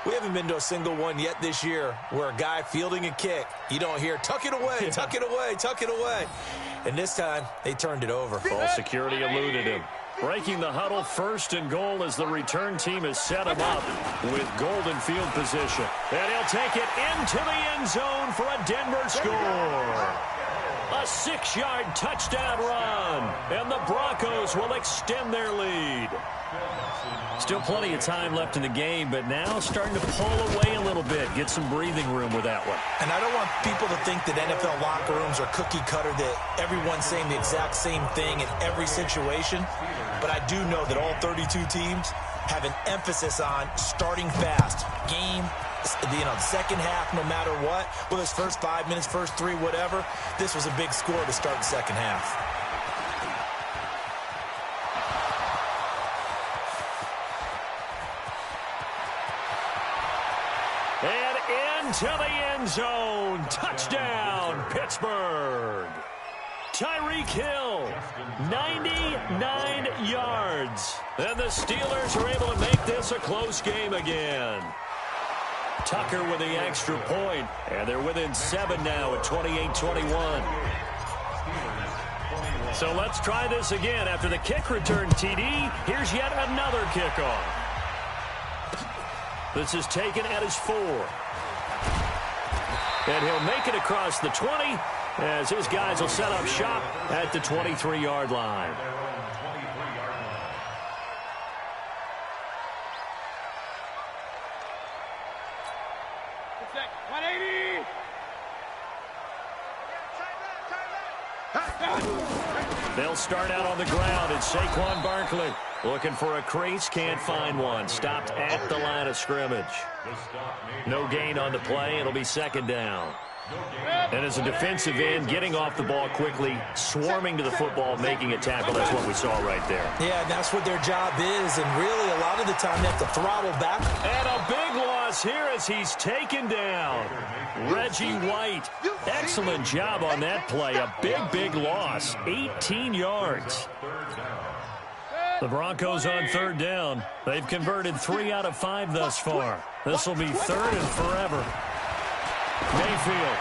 We haven't been to a single one yet this year where a guy fielding a kick, you don't hear, tuck it away, tuck it away, tuck it away. And this time, they turned it over. Ball security eluded him. Breaking the huddle, first and goal as the return team has set him up with golden field position. And he'll take it into the end zone for a Denver score. A 6-yard touchdown run, and the Broncos will extend their lead. Still plenty of time left in the game, but now starting to pull away a little bit, get some breathing room with that one. And I don't want people to think that NFL locker rooms are cookie cutter, that everyone's saying the exact same thing in every situation. But I do know that all 32 teams have an emphasis on starting fast. Game, the second half, no matter what, whether it's first 5 minutes, first 3, whatever, this was a big score to start the second half. And into the end zone. Touchdown, Pittsburgh. Tyreek Hill, 99 yards. And the Steelers are able to make this a close game again. Tucker with the extra point, and they're within 7 now at 28-21. So let's try this again. After the kick return, TD, here's yet another kickoff. This is taken at his 4. And he'll make it across the 20 as his guys will set up shop at the 23-yard line. They'll start out on the ground, and Saquon Barkley looking for a crease, can't find one. Stopped at the line of scrimmage. No gain on the play. It'll be second down. And as a defensive end, getting off the ball quickly, swarming to the football, making a tackle, that's what we saw right there. Yeah, that's what their job is, and really a lot of the time they have to throttle back. And a big loss here as he's taken down. Reggie White, excellent job on that play. A big loss, 18 yards. The Broncos on third down. They've converted 3 out of 5 thus far. This will be third and forever. Mayfield.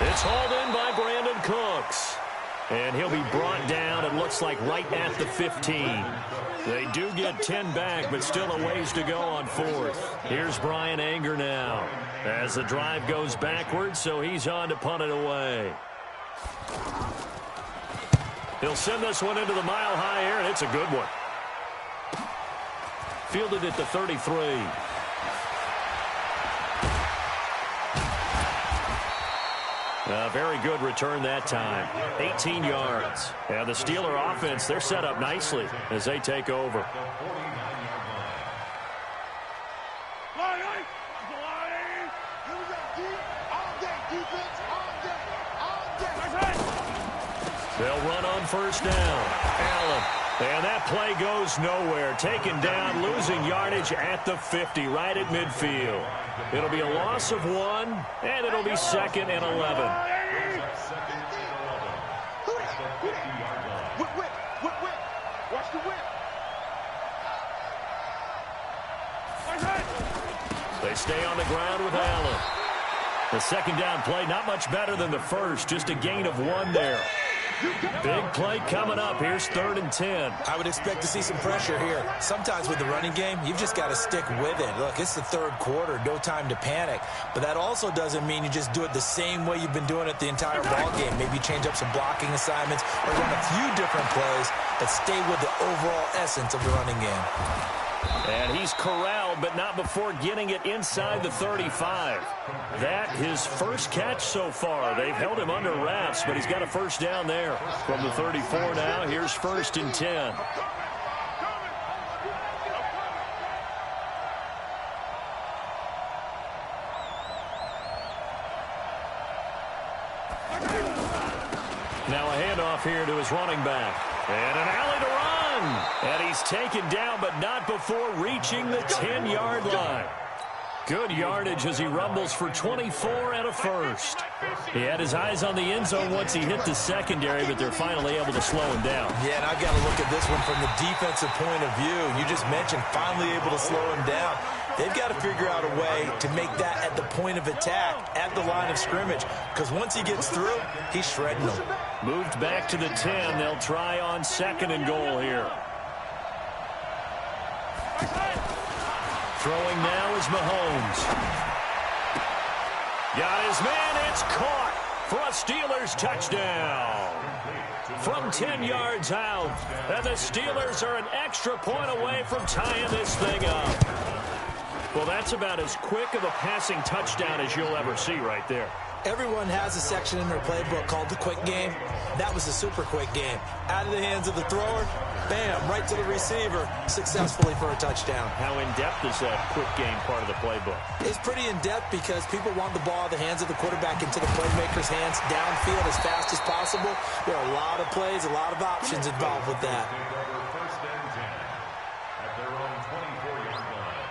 It's hauled in by Brandon Cooks. And he'll be brought down, it looks like, right at the 15. They do get 10 back, but still a ways to go on fourth. Here's Brian Anger now as the drive goes backwards, so he's on to punt it away. He'll send this one into the mile-high air, and it's a good one. Fielded at the 33. A very good return that time. 18 yards. And the Steeler offense, they're set up nicely as they take over. They'll run on first down. Allen. And that play goes nowhere. Taken down, losing yardage at the 50, right at midfield. It'll be a loss of 1, and it'll be second and 11. Watch the whip. They stay on the ground with Allen. The second down play, not much better than the first, just a gain of 1 there. Big play coming up. Here's 3rd and 10. I would expect to see some pressure here. Sometimes with the running game, you've just got to stick with it. Look, it's the third quarter, no time to panic. But that also doesn't mean you just do it the same way you've been doing it the entire ball game. Maybe change up some blocking assignments or run a few different plays, but stay with the overall essence of the running game. And he's corralled, but not before getting it inside the 35. That his first catch so far. They've held him under wraps, but he's got a first down there. From the 34 now, here's 1st and 10. Now a handoff here to his running back. And an alley to run. And he's taken down, but not before reaching the 10-yard line. Good yardage as he rumbles for 24 and a first. He had his eyes on the end zone once he hit the secondary, but they're finally able to slow him down. Yeah, and I've got to look at this one from the defensive point of view. You just mentioned finally able to slow him down. They've got to figure out a way to make that at the point of attack, at the line of scrimmage, because once he gets through, he's shredding them. Moved back to the 10. They'll try on 2nd and goal here. Throwing now is Mahomes. Got his man. It's caught for a Steelers touchdown. From 10 yards out. And the Steelers are an extra point away from tying this thing up. Well, that's about as quick of a passing touchdown as you'll ever see right there. Everyone has a section in their playbook called the quick game. That was a super quick game. Out of the hands of the thrower, bam, right to the receiver, successfully for a touchdown. How in-depth is that quick game part of the playbook? It's pretty in-depth because people want the ball out of the hands of the quarterback into the playmaker's hands, downfield as fast as possible. There are a lot of plays, a lot of options involved with that. First and 10 at their own 24-yard line.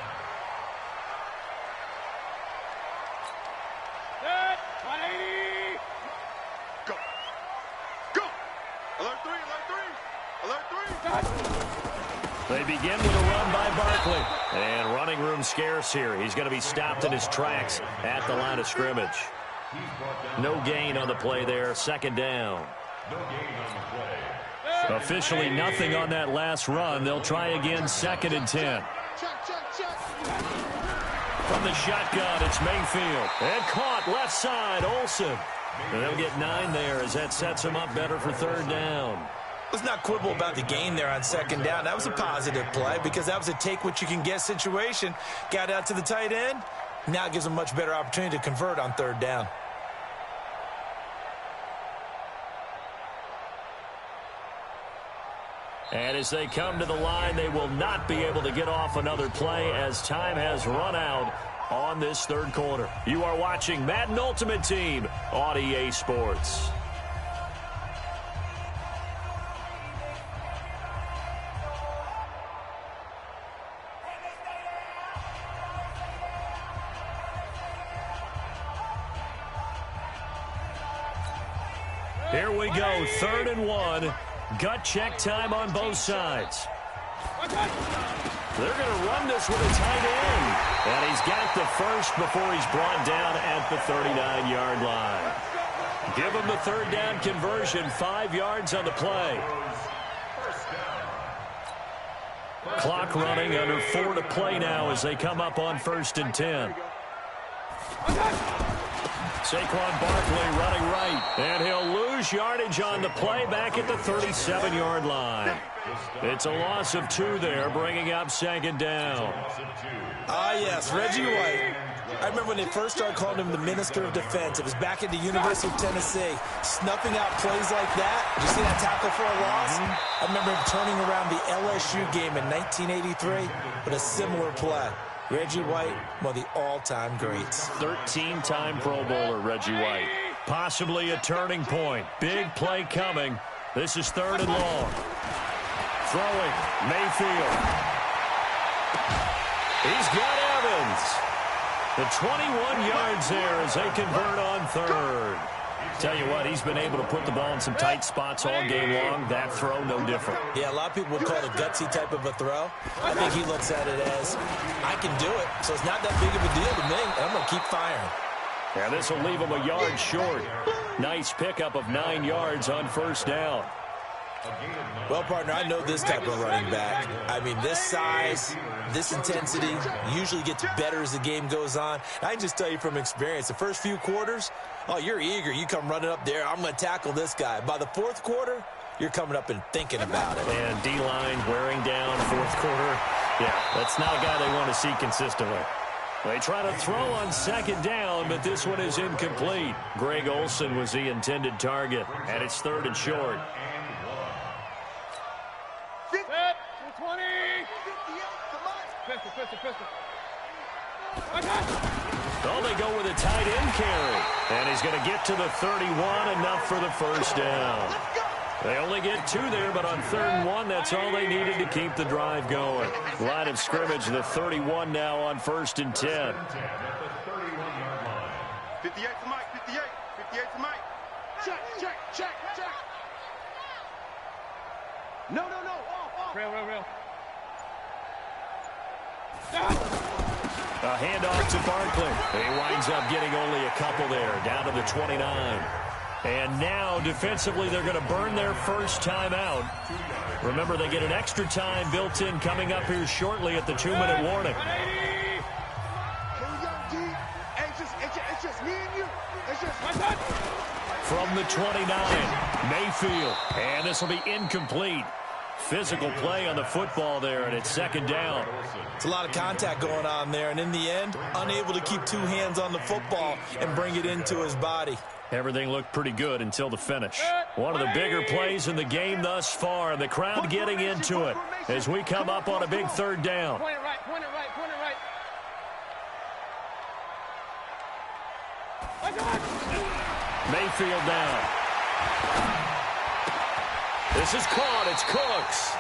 Go. Go. Alert 3, alert 3, alert 3. They begin with a run by Barkley. And running room scarce here. He's going to be stopped in his tracks at the line of scrimmage. No gain on the play there. 2nd down. No gain on the play. Officially nothing on that last run. They'll try again 2nd and 10. Check. From the shotgun, it's Mayfield. And caught left side, Olsen. And they'll get 9 there as that sets him up better for 3rd down. Let's not quibble about the gain there on 2nd down. That was a positive play because that was a take-what-you-can-get situation. Got out to the tight end. Now it gives them a much better opportunity to convert on 3rd down. And as they come to the line, they will not be able to get off another play as time has run out on this third quarter. You are watching Madden Ultimate Team on EA Sports. Here we go, 3rd and 1. Gut check time on both sides. They're going to run this with a tight end. And he's got the first before he's brought down at the 39-yard line. Give him the 3rd down conversion, 5 yards on the play. Clock running, under 4 to play now as they come up on 1st and 10. Saquon Barkley running right, and he'll lose yardage on the play back at the 37-yard line. It's a loss of 2 there, bringing up 2nd down. Yes, Reggie White. I remember when they first started calling him the Minister of Defense. It was back at the University of Tennessee, snuffing out plays like that. Did you see that tackle for a loss? I remember him turning around the LSU game in 1983 with a similar play. Reggie White, one of the all-time greats. 13-time Pro Bowler, Reggie White. Possibly a turning point. Big play coming. This is 3rd and long. Throwing, Mayfield. He's got Evans. The 21 yards there as they convert on 3rd. Tell you what, he's been able to put the ball in some tight spots all game long. That throw, no different. Yeah, a lot of people would call it a gutsy type of a throw. I think he looks at it as, I can do it, so it's not that big of a deal to me, and I'm going to keep firing. Yeah, this will leave him a yard short. Nice pickup of 9 yards on 1st down. Well, partner, I know this type of running back. I mean, this size, this intensity usually gets better as the game goes on. I can just tell you from experience, the first few quarters, oh, you're eager. You come running up there, I'm going to tackle this guy. By the 4th quarter, you're coming up and thinking about it. And D-line wearing down 4th quarter. Yeah, that's not a guy they want to see consistently. They try to throw on 2nd down, but this one is incomplete. Greg Olsen was the intended target, and it's 3rd and short. 20. Pistol. Oh, they go with a tight end carry. And he's going to get to the 31, enough for the 1st down. They only get 2 there, but on 3rd and 1, that's all they needed to keep the drive going. Line of scrimmage, the 31 now on 1st and 10. 58 to Mike, 58 to Mike. Check. No. Off. Real. A handoff to Barkley. He winds up getting only a couple there, down to the 29. And now, defensively, they're going to burn their first timeout. Remember, they get an extra time built in coming up here shortly at the 2-minute warning. Here we go, D. Hey, it's just me and you. It's just my touch. From the 29, Mayfield. And this will be incomplete. Physical play on the football there, and it's 2nd down. It's a lot of contact going on there, and in the end, unable to keep 2 hands on the football and bring it into his body. Everything looked pretty good until the finish. One of the bigger plays in the game thus far, and the crowd getting into it as we come up on a big 3rd down. Point it right. Mayfield down. This is caught. It's Cooks.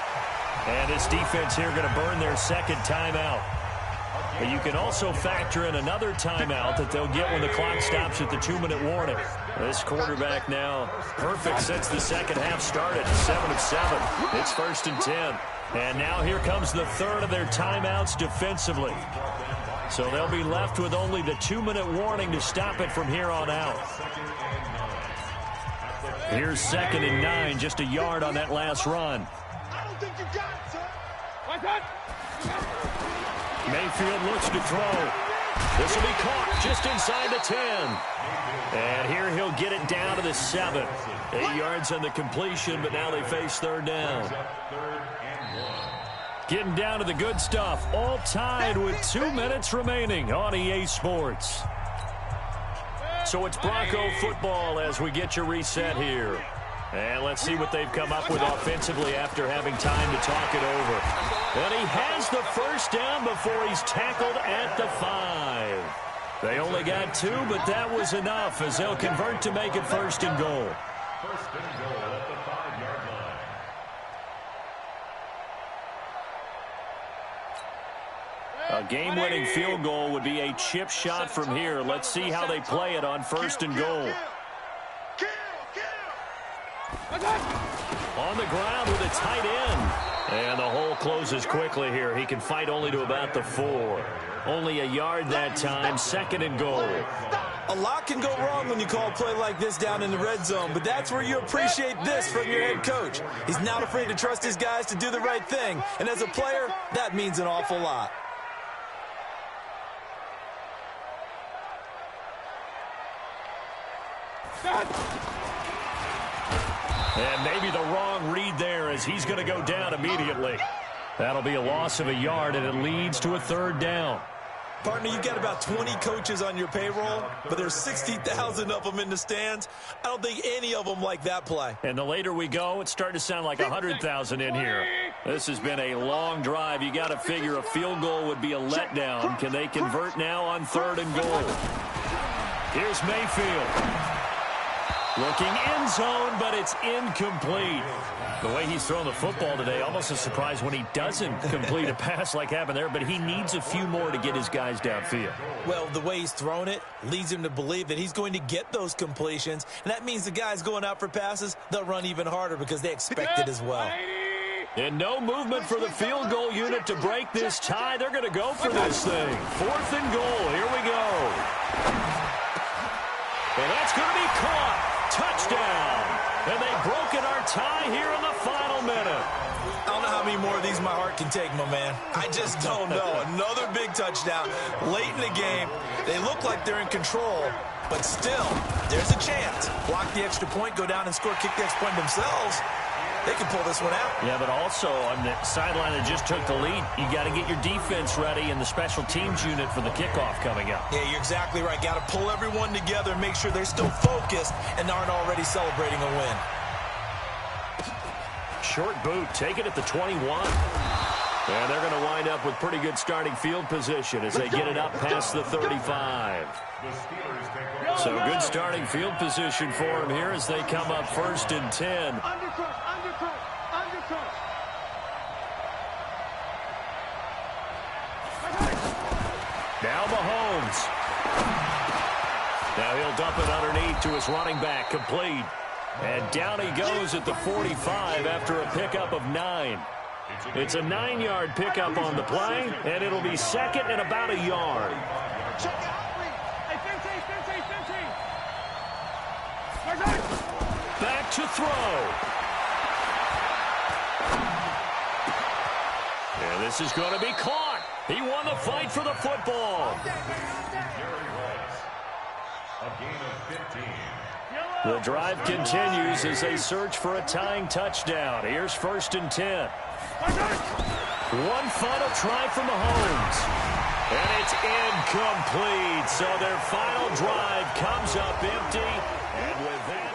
And this defense here going to burn their 2nd timeout. But you can also factor in another timeout that they'll get when the clock stops at the 2-minute warning. This quarterback now perfect since the 2nd half started. 7 of 7. It's 1st and 10. And now here comes the 3rd of their timeouts defensively. So they'll be left with only the 2-minute warning to stop it from here on out. Here's 2nd and 9, just a yard on that last run. I don't think you got it, sir. Mayfield looks to throw. This will be caught just inside the 10. And here he'll get it down to the 7. 8 yards on the completion, but now they face 3rd down. Getting down to the good stuff, all tied with 2 minutes remaining on EA Sports. So it's Bronco football as we get your reset here. And let's see what they've come up with offensively after having time to talk it over. And he has the first down before he's tackled at the 5. They only got 2, but that was enough as they'll convert to make it 1st and goal. 1st and goal at the 5-yard line. A game-winning field goal would be a chip shot from here. Let's see how they play it on 1st and goal. On the ground with a tight end. And the hole closes quickly here. He can fight only to about the 4. Only a yard that time, 2nd and goal. A lot can go wrong when you call a play like this down in the red zone, but that's where you appreciate this from your head coach. He's not afraid to trust his guys to do the right thing, and as a player, that means an awful lot. And maybe the wrong read there as he's going to go down immediately. That'll be a loss of a yard, and it leads to a 3rd down. Partner, you've got about 20 coaches on your payroll, but there's 60,000 of them in the stands. I don't think any of them like that play. And the later we go, it's starting to sound like 100,000 in here. This has been a long drive. You got to figure a field goal would be a letdown. Can they convert now on 3rd and goal? Here's Mayfield. Looking end zone, but it's incomplete. The way he's thrown the football today, almost a surprise when he doesn't complete a pass like happened there, but he needs a few more to get his guys downfield. Well, the way he's thrown it leads him to believe that he's going to get those completions, and that means the guys going out for passes, they'll run even harder because they expect it as well. And no movement for the field goal unit to break this tie. They're going to go for this thing. 4th and goal. Here we go. And that's going to be caught. Touchdown. And they've broken our tie here in the final minute. I don't know how many more of these my heart can take, my man. I just don't know. Another big touchdown late in the game. They look like they're in control, but still, there's a chance. Block the extra point, go down and score, kick the extra point themselves. They can pull this one out. Yeah, but also on the sideline that just took the lead, you got to get your defense ready and the special teams unit for the kickoff coming up. Yeah, you're exactly right. Got to pull everyone together and make sure they're still focused and aren't already celebrating a win. Short boot, take it at the 21. And they're going to wind up with pretty good starting field position as they get it up past the 35. So good starting field position for them here as they come up 1st and 10. Now Mahomes. Now he'll dump it underneath to his running back, complete. And down he goes at the 45 after a pickup of 9. It's a 9-yard pickup on the play, and it'll be 2nd and about a yard. Back to throw. And this is going to be caught. He won the fight for the football. The drive continues as they search for a tying touchdown. Here's 1st and 10. One final try from Mahomes. And it's incomplete. So their final drive comes up empty. And with that...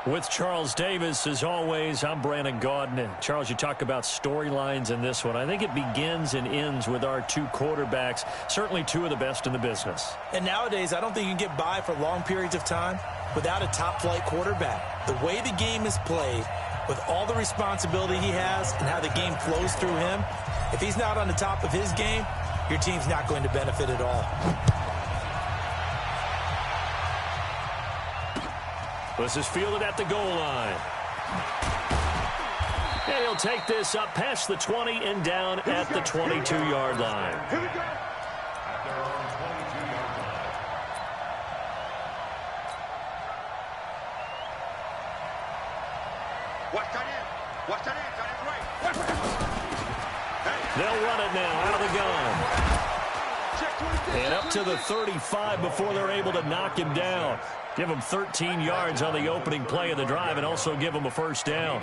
With Charles Davis, as always, I'm Brandon Gaudin. Charles, you talk about storylines in this one. I think it begins and ends with our two quarterbacks, certainly two of the best in the business. And nowadays, I don't think you can get by for long periods of time without a top-flight quarterback. The way the game is played, with all the responsibility he has and how the game flows through him, if he's not on the top of his game, your team's not going to benefit at all. This is fielded at the goal line. And he'll take this up past the 20 and down at the 22-yard line. At their own 22-yard line. Watch that in, right. They'll run it now out of the gun. And up to the 35 before they're able to knock him down. Give him 13 yards on the opening play of the drive and also give him a first down.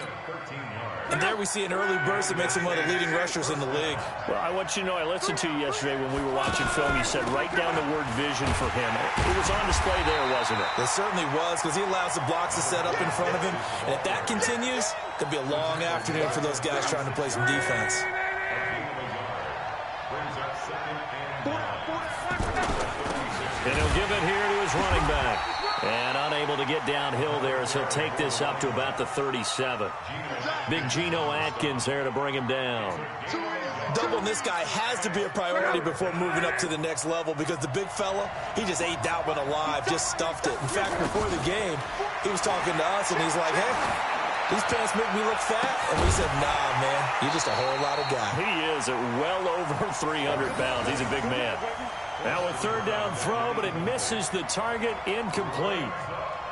And there we see an early burst that makes him one of the leading rushers in the league. Well, I want you to know, I listened to you yesterday when we were watching film. You said write down the word vision for him. It was on display there, wasn't it? It certainly was, because he allows the blocks to set up in front of him. And if that continues, it could be a long afternoon for those guys trying to play some defense. And he'll give it here to his running back. And unable to get downhill there as he'll take this up to about the 37. Big Geno Atkins there to bring him down. Doubling this guy has to be a priority before moving up to the next level, because the big fella, he just ate that one alive, just stuffed it. In fact, before the game, he was talking to us, and he's like, hey, these pants make me look fat. And we said, nah, man, you're just a whole lot of guy. He is at well over 300 pounds. He's a big man. Now a third down throw, but it misses the target, incomplete.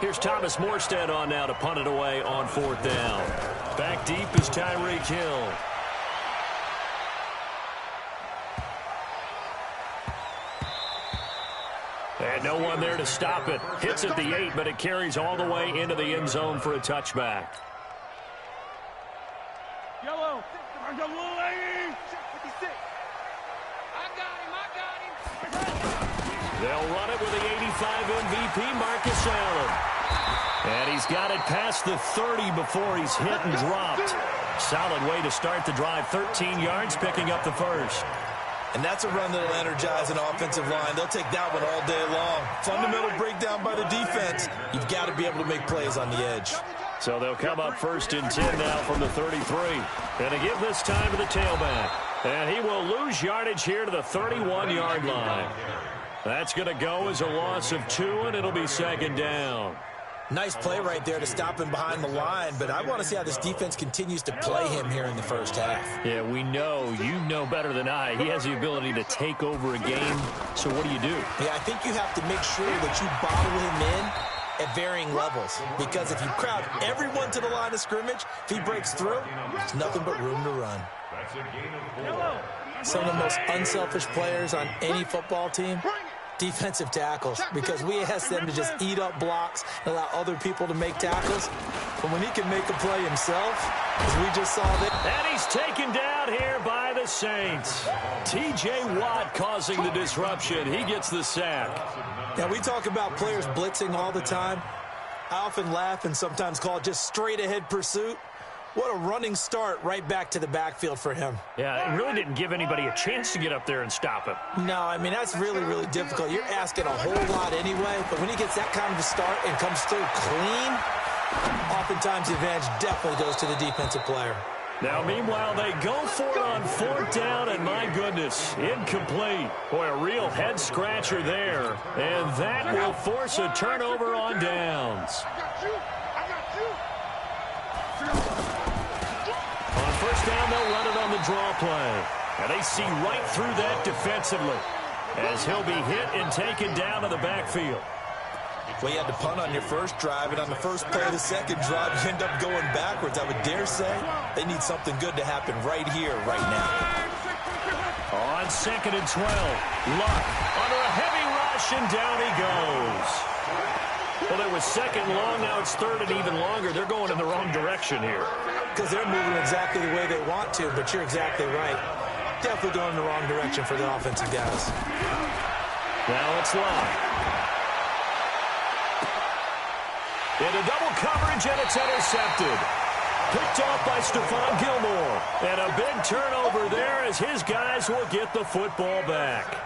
Here's Thomas Morstead on now to punt it away on fourth down. Back deep is Tyreek Hill. And no one there to stop it. Hits at the 8, but it carries all the way into the end zone for a touchback. Yellow. I got little lady. 56. I got him. They'll run it with the 85 MVP, Marcus Allen. And he's got it past the 30 before he's hit and dropped. Solid way to start the drive. 13 yards, picking up the first. And that's a run that'll energize an offensive line. They'll take that one all day long. Fundamental breakdown by the defense. You've got to be able to make plays on the edge. So they'll come up first and 10 now from the 33. And to give this time to the tailback. And he will lose yardage here to the 31-yard line. That's going to go as a loss of 2, and it'll be second down. Nice play right there to stop him behind the line, but I want to see how this defense continues to play him here in the first half. Yeah, we know. You know better than I. He has the ability to take over a game, so what do you do? Yeah, I think you have to make sure that you bottle him in at varying levels, because if you crowd everyone to the line of scrimmage, if he breaks through, there's nothing but room to run. That's a gain of 4. Some of the most unselfish players on any football team, defensive tackles, because we ask them to just eat up blocks and allow other people to make tackles. But when he can make a play himself, as we just saw there. And he's taken down here by the Saints. T.J. Watt causing the disruption. He gets the sack. Now, we talk about players blitzing all the time. I often laugh and sometimes call it just straight-ahead pursuit. What a running start right back to the backfield for him. Yeah, it really didn't give anybody a chance to get up there and stop him. No, I mean, that's really, really difficult. You're asking a whole lot anyway, but when he gets that kind of a start and comes through clean, oftentimes the advantage definitely goes to the defensive player. Now, meanwhile, they go for it on fourth down, and my goodness, incomplete. Boy, a real head-scratcher there, and that will force a turnover on downs. On first down, they'll run it on the draw play. And they see right through that defensively as he'll be hit and taken down to the backfield. Well, you had to punt on your first drive, and on the first play of the second drive, you end up going backwards. I would dare say they need something good to happen right here, right now. On second and 12, Luck under a heavy rush, and down he goes. Well, it was second long, now it's third and even longer. They're going in the wrong direction here. Because they're moving exactly the way they want to, but you're exactly right. Definitely going in the wrong direction for the offensive guys. Now it's Luck. Into double coverage, and it's intercepted. Picked off by Stephon Gilmore. And a big turnover there as his guys will get the football back.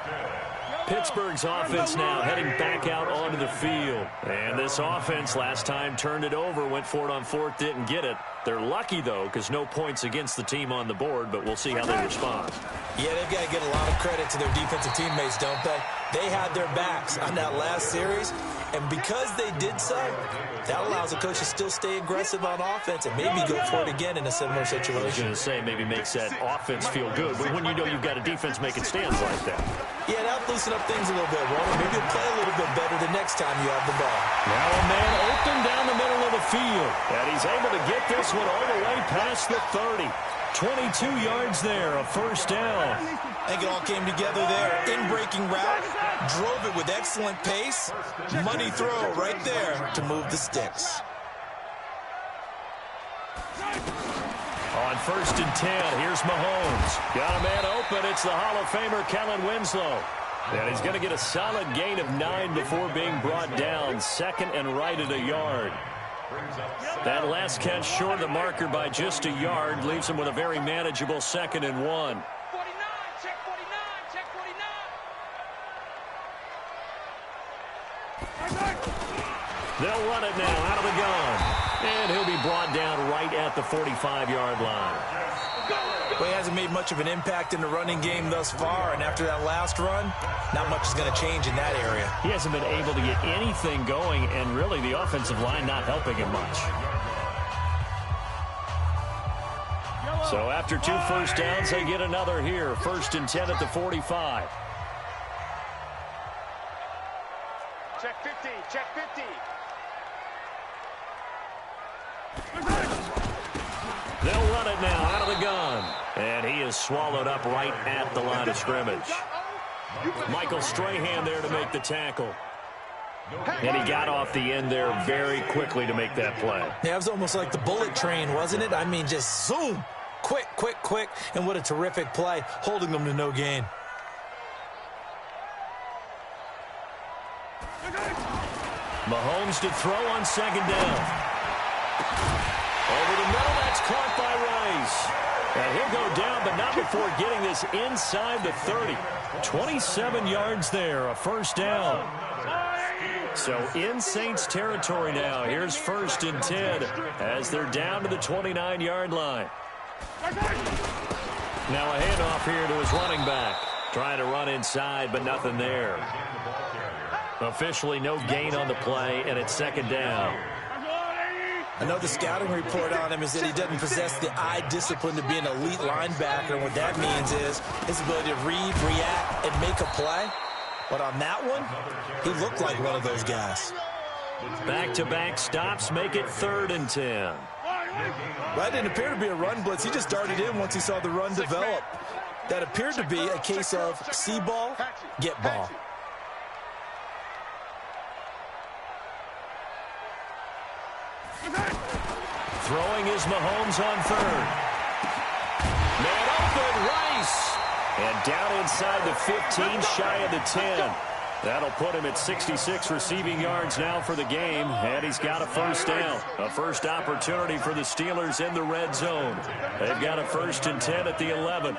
Pittsburgh's offense now heading back out onto the field. And this offense last time turned it over, went for it on fourth, didn't get it. They're lucky, though, because no points against the team on the board, but we'll see how they respond. Yeah, they've got to get a lot of credit to their defensive teammates, don't they? They had their backs on that last series, and because they did so, that allows the coach to still stay aggressive on offense and maybe go for it again in a similar situation. I was going to say maybe makes that offense feel good, but when you know you've got a defense making stands like that. Yeah, that'll loosen up things a little bit, Walter. Maybe you'll play a little bit better the next time you have the ball. Now a man open down the middle of the field, and he's able to get this one all the way past the 30. 22 yards there, a first down. I think it all came together there. In-breaking route, drove it with excellent pace. Money throw right there to move the sticks. On 1st and 10, here's Mahomes. Got a man open. It's the Hall of Famer Kellen Winslow. And he's going to get a solid gain of 9 before being brought down. Second and right at a yard. That last catch short of the marker by just a yard leaves him with a very manageable 2nd and 1. 49, check 49, check 49. They'll run it now out of the gun. And he'll be brought down right at the 45-yard line. Well, he hasn't made much of an impact in the running game thus far, and after that last run, not much is going to change in that area. He hasn't been able to get anything going, and really the offensive line not helping him much. So after 2 first downs, they get another here. 1st and 10 at the 45. Check 50, check 50. They'll run it now out of the gun. And he is swallowed up right at the line of scrimmage. Michael Strahan there to make the tackle. And he got off the end there very quickly to make that play. Yeah, it was almost like the bullet train, wasn't it? I mean, just zoom. Quick, quick, quick. And what a terrific play, holding them to no gain. Mahomes to throw on 2nd down. Over the middle, that's caught by Rice. And he'll go down, but not before getting this inside the 30. 27 yards there, a first down. So in Saints territory now. Here's 1st and 10 as they're down to the 29-yard line. Now a handoff here to his running back. Trying to run inside, but nothing there. Officially no gain on the play, and it's 2nd down. I know the scouting report on him is that he doesn't possess the eye discipline to be an elite linebacker. And what that means is his ability to read, react, and make a play. But on that one, he looked like one of those guys. Back-to-back stops make it 3rd and 10. That didn't appear to be a run blitz. He just darted in once he saw the run develop. That appeared to be a case of see ball, get ball. Throwing is Mahomes on 3rd. Man open, Rice. And down inside the 15, shy of the 10. That'll put him at 66 receiving yards now for the game, and he's got a first down. A first opportunity for the Steelers in the red zone. They've got a 1st and 10 at the 11.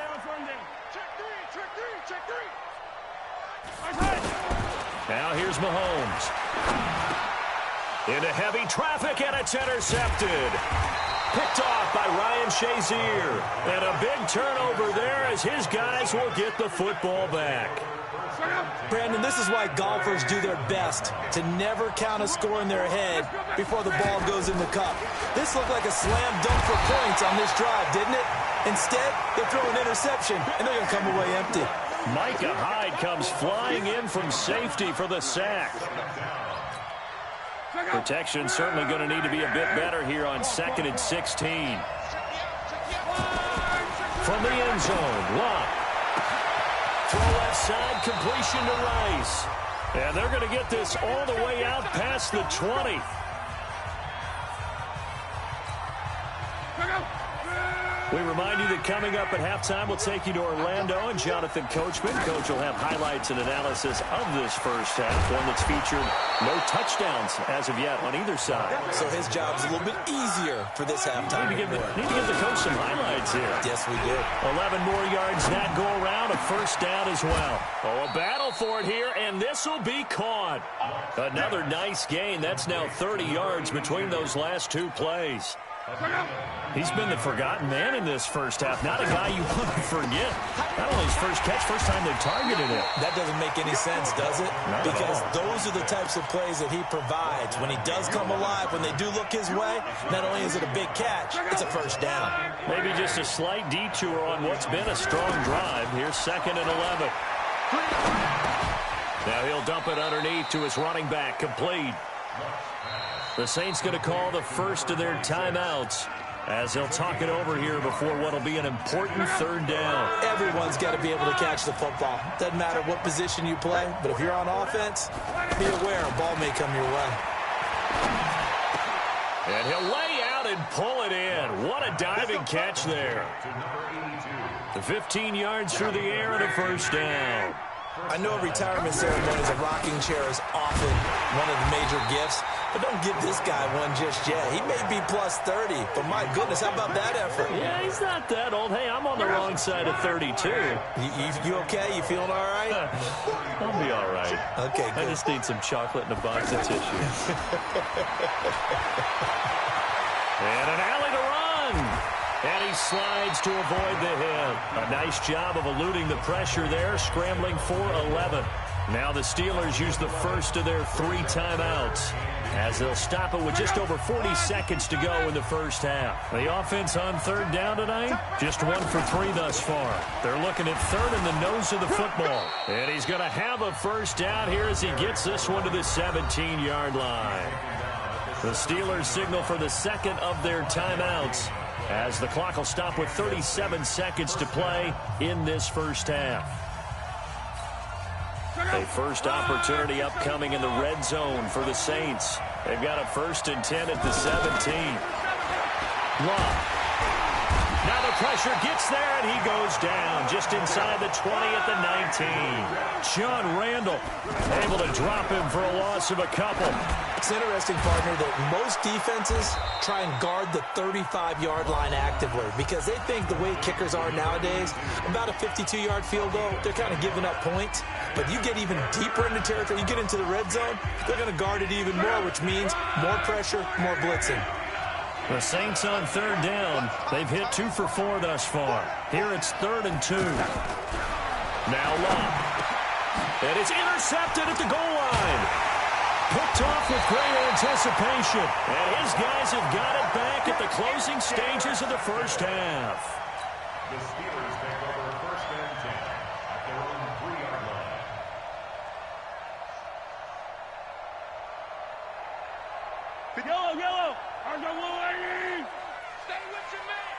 Now here's Mahomes. Into heavy traffic, and it's intercepted. Picked off by Ryan Shazier. And a big turnover there as his guys will get the football back. Brandon, this is why golfers do their best to never count a score in their head before the ball goes in the cup. This looked like a slam dunk for points on this drive, didn't it? Instead, they throw an interception, and they're going to come away empty. Micah Hyde comes flying in from safety for the sack. Protection certainly going to need to be a bit better here on 2nd and 16. From the end zone, Lott. Throw left side, completion to Rice. And they're going to get this all the way out past the 20. We remind you that coming up at halftime, we'll take you to Orlando and Jonathan Coachman. Coach will have highlights and analysis of this first half, one that's featured no touchdowns as of yet on either side. So his job's a little bit easier for this halftime. Need to give the coach some highlights here. Yes, we do. 11 more yards that go around, a first down as well. Oh, a battle for it here, and this will be caught. Another nice gain. That's now 30 yards between those last two plays. He's been the forgotten man in this first half. Not a guy you want to forget. Not only his first catch, first time they targeted him. That doesn't make any sense, does it? Because those are the types of plays that he provides. When he does come alive, when they do look his way, not only is it a big catch, it's a first down. Maybe just a slight detour on what's been a strong drive. Here's 2nd and 11. Now he'll dump it underneath to his running back, complete. The Saints going to call the first of their timeouts as they'll talk it over here before what will be an important third down. Everyone's got to be able to catch the football. Doesn't matter what position you play, but if you're on offense, be aware a ball may come your way. And he'll lay out and pull it in. What a diving catch there. The 15 yards through the air and a first down. I know retirement ceremonies, a rocking chair is often one of the major gifts, but don't give this guy one just yet. He may be plus 30, but my goodness, how about that effort? Yeah, he's not that old. Hey, I'm on the wrong side of 32. You okay? You feeling all right? I'll be all right. Okay, good. I just need some chocolate and a box of tissue. And an alley to run. And he slides to avoid the hit. A nice job of eluding the pressure there, scrambling for 11. Now the Steelers use the first of their 3 timeouts as they'll stop it with just over 40 seconds to go in the first half. The offense on third down tonight, just 1 for 3 thus far. They're looking at third in the nose of the football. And he's going to have a first down here as he gets this one to the 17-yard line. The Steelers signal for the second of their timeouts as the clock will stop with 37 seconds to play in this first half. A first opportunity upcoming in the red zone for the Saints. They've got a 1st and 10 at the 17. Love. Now the pressure gets there, and he goes down just inside the 20 at the 19. John Randall able to drop him for a loss of a couple. It's interesting, partner, that most defenses try and guard the 35-yard line actively because they think the way kickers are nowadays, about a 52-yard field goal, they're kind of giving up points. But you get even deeper into territory, you get into the red zone, they're going to guard it even more, which means more pressure, more blitzing. The Saints on third down. They've hit 2 for 4 thus far. Here it's 3rd and 2. Now Love. And it's intercepted at the goal line. Picked off with great anticipation. And his guys have got it back at the closing stages of the first half. The Steelers take over 1st and 10 at their own 3-yard line. Yellow, yellow. Stay with your man.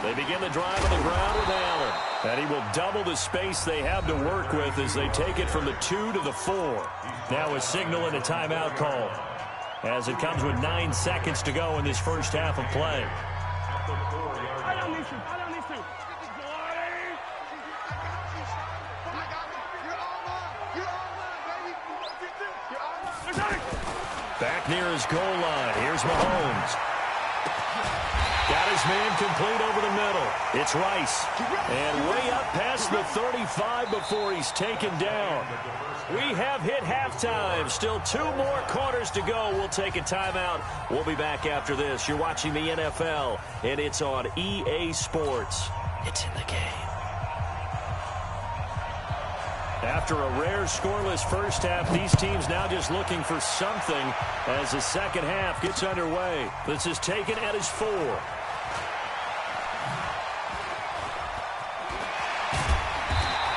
They begin the drive on the ground with Allen. And he will double the space they have to work with as they take it from the 2 to the 4. Now a signal and a timeout call as it comes with 9 seconds to go in this first half of play. I don't need you. I don't need you. Back near his goal line. Here's Mahomes. Got his man complete over the middle. It's Rice. And way up past the 35 before he's taken down. We have hit halftime. Still 2 more quarters to go. We'll take a timeout. We'll be back after this. You're watching the NFL, and it's on EA Sports. It's in the game. After a rare scoreless first half, these teams now just looking for something as the second half gets underway. This is taken at his 4.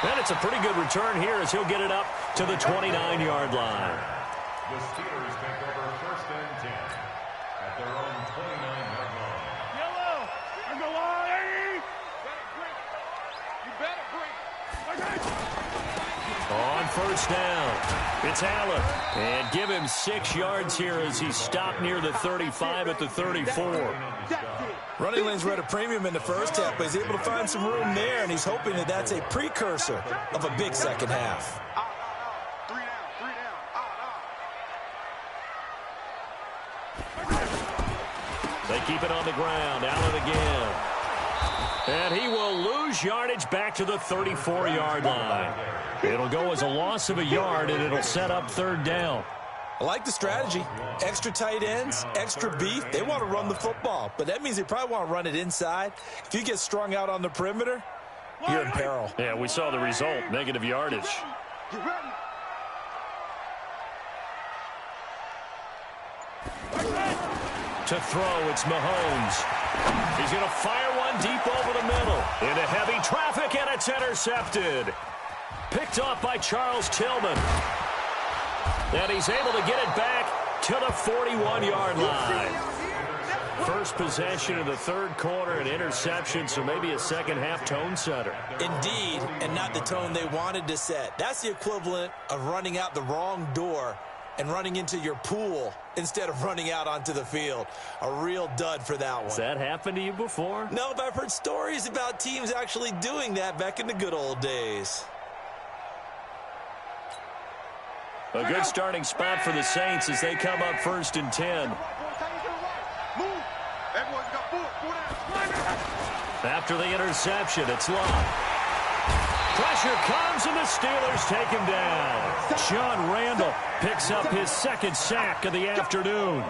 And it's a pretty good return here as he'll get it up to the 29-yard line. The Steelers take over 1st and 10 at their own 29-yard line. Yellow. On the line. You better break. On first down, it's Allen. And give him 6 yards here as he stopped near the 35 at the 34. Running lanes were at a premium in the first half, but he's able to find some room there, and he's hoping that that's a precursor of a big second half. They keep it on the ground. Allen again. And he will lose yardage back to the 34-yard line. It'll go as a loss of a yard, and it'll set up third down. I like the strategy. Extra tight ends, extra beef. They want to run the football, but that means they probably want to run it inside. If you get strung out on the perimeter, you're in peril. Yeah, we saw the result, negative yardage. To throw, it's Mahomes. He's going to fire one deep over the middle. Into heavy traffic, and it's intercepted. Picked off by Charles Tillman. And he's able to get it back to the 41-yard line. First possession of the third quarter, an interception, so maybe a second-half tone setter. Indeed, and not the tone they wanted to set. That's the equivalent of running out the wrong door and running into your pool instead of running out onto the field. A real dud for that one. Has that happened to you before? No, but I've heard stories about teams actually doing that back in the good old days. A good starting spot for the Saints as they come up 1st and 10. After the interception, it's Locke. Pressure comes, and the Steelers take him down. John Randall picks up his second sack of the afternoon.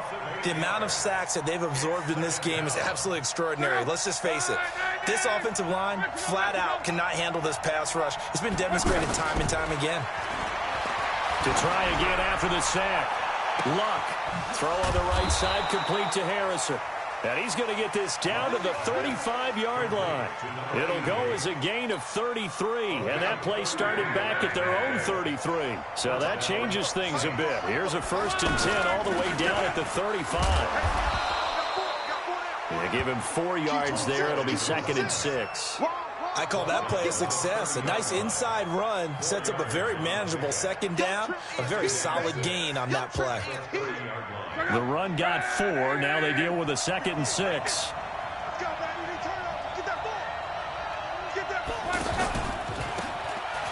The amount of sacks that they've absorbed in this game is absolutely extraordinary. Let's just face it. This offensive line, flat out, cannot handle this pass rush. It's been demonstrated time and time again. To try again after the sack. Luck. Throw on the right side, complete to Harrison. And he's going to get this down to the 35-yard line. It'll go as a gain of 33, and that play started back at their own 33. So that changes things a bit. Here's a 1st and 10 all the way down at the 35. They give him 4 yards there. It'll be 2nd and 6. I call that play a success. A nice inside run sets up a very manageable 2nd down. A very solid gain on that play. The run got 4. Now they deal with a 2nd and 6.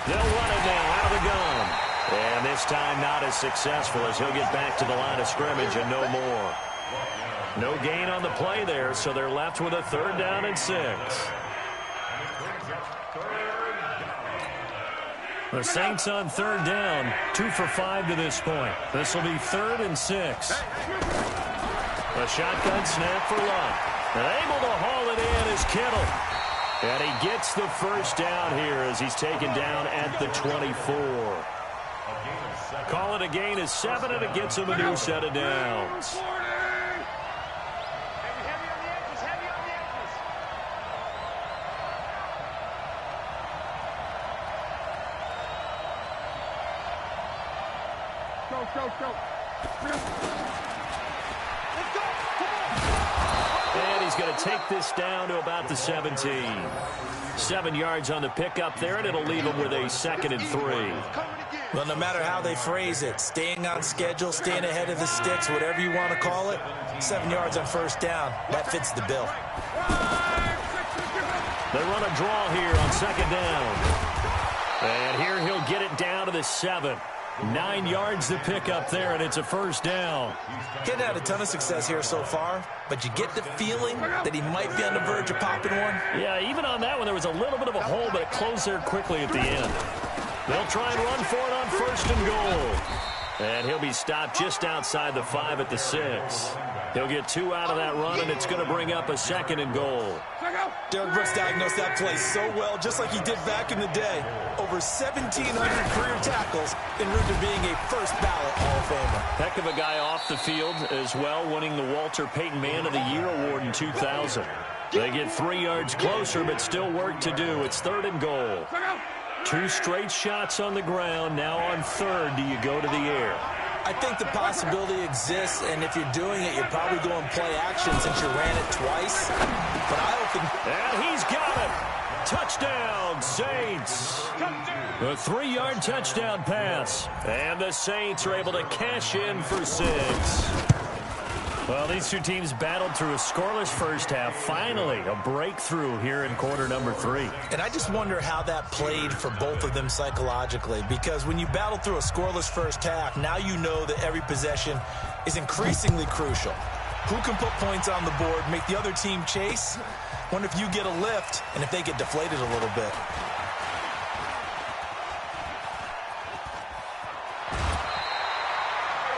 They'll run it now out of the gun. And this time not as successful as he'll get back to the line of scrimmage and no more. No gain on the play there, so they're left with a 3rd down and 6. The Saints on 3rd down, 2 for 5 to this point. This will be 3rd and 6. A shotgun snap for Luck. And able to haul it in is Kittle. And he gets the 1st down here as he's taken down at the 24. Call it a gain of 7, and it gets him a new set of downs. And he's going to take this down to about the 17. 7 yards on the pickup there, and it'll leave him with a 2nd and 3. Well, no matter how they phrase it, staying on schedule, staying ahead of the sticks, whatever you want to call it, 7 yards on 1st down, that fits the bill. They run a draw here on 2nd down. And here he'll get it down to the 7. 9 yards to pick up there, and it's a 1st down. He hadn't had a ton of success here so far, but you get the feeling that he might be on the verge of popping one. Yeah, even on that one, there was a little bit of a hole, but it closed there quickly at the end. They'll try and run for it on 1st and goal. And he'll be stopped just outside the 5 at the 6. He'll get 2 out of that run, and it's going to bring up a 2nd and goal. Derek Brooks diagnosed that play so well, just like he did back in the day. Over 1,700 career tackles en route to being a first ballot Hall of Famer. Heck of a guy off the field as well, winning the Walter Payton Man of the Year award in 2000. They get 3 yards closer, but still work to do. It's 3rd and goal. 2 straight shots on the ground. Now on 3rd, do you go to the air? I think the possibility exists, and if you're doing it, you're probably going play action since you ran it twice. But I don't think... And he's got it. Touchdown, Saints. A 3-yard touchdown pass. And the Saints are able to cash in for 6. Well, these two teams battled through a scoreless first half. Finally, a breakthrough here in quarter number 3. And I just wonder how that played for both of them psychologically, because when you battle through a scoreless first half, now you know that every possession is increasingly crucial. Who can put points on the board, make the other team chase? Wonder if you get a lift and if they get deflated a little bit.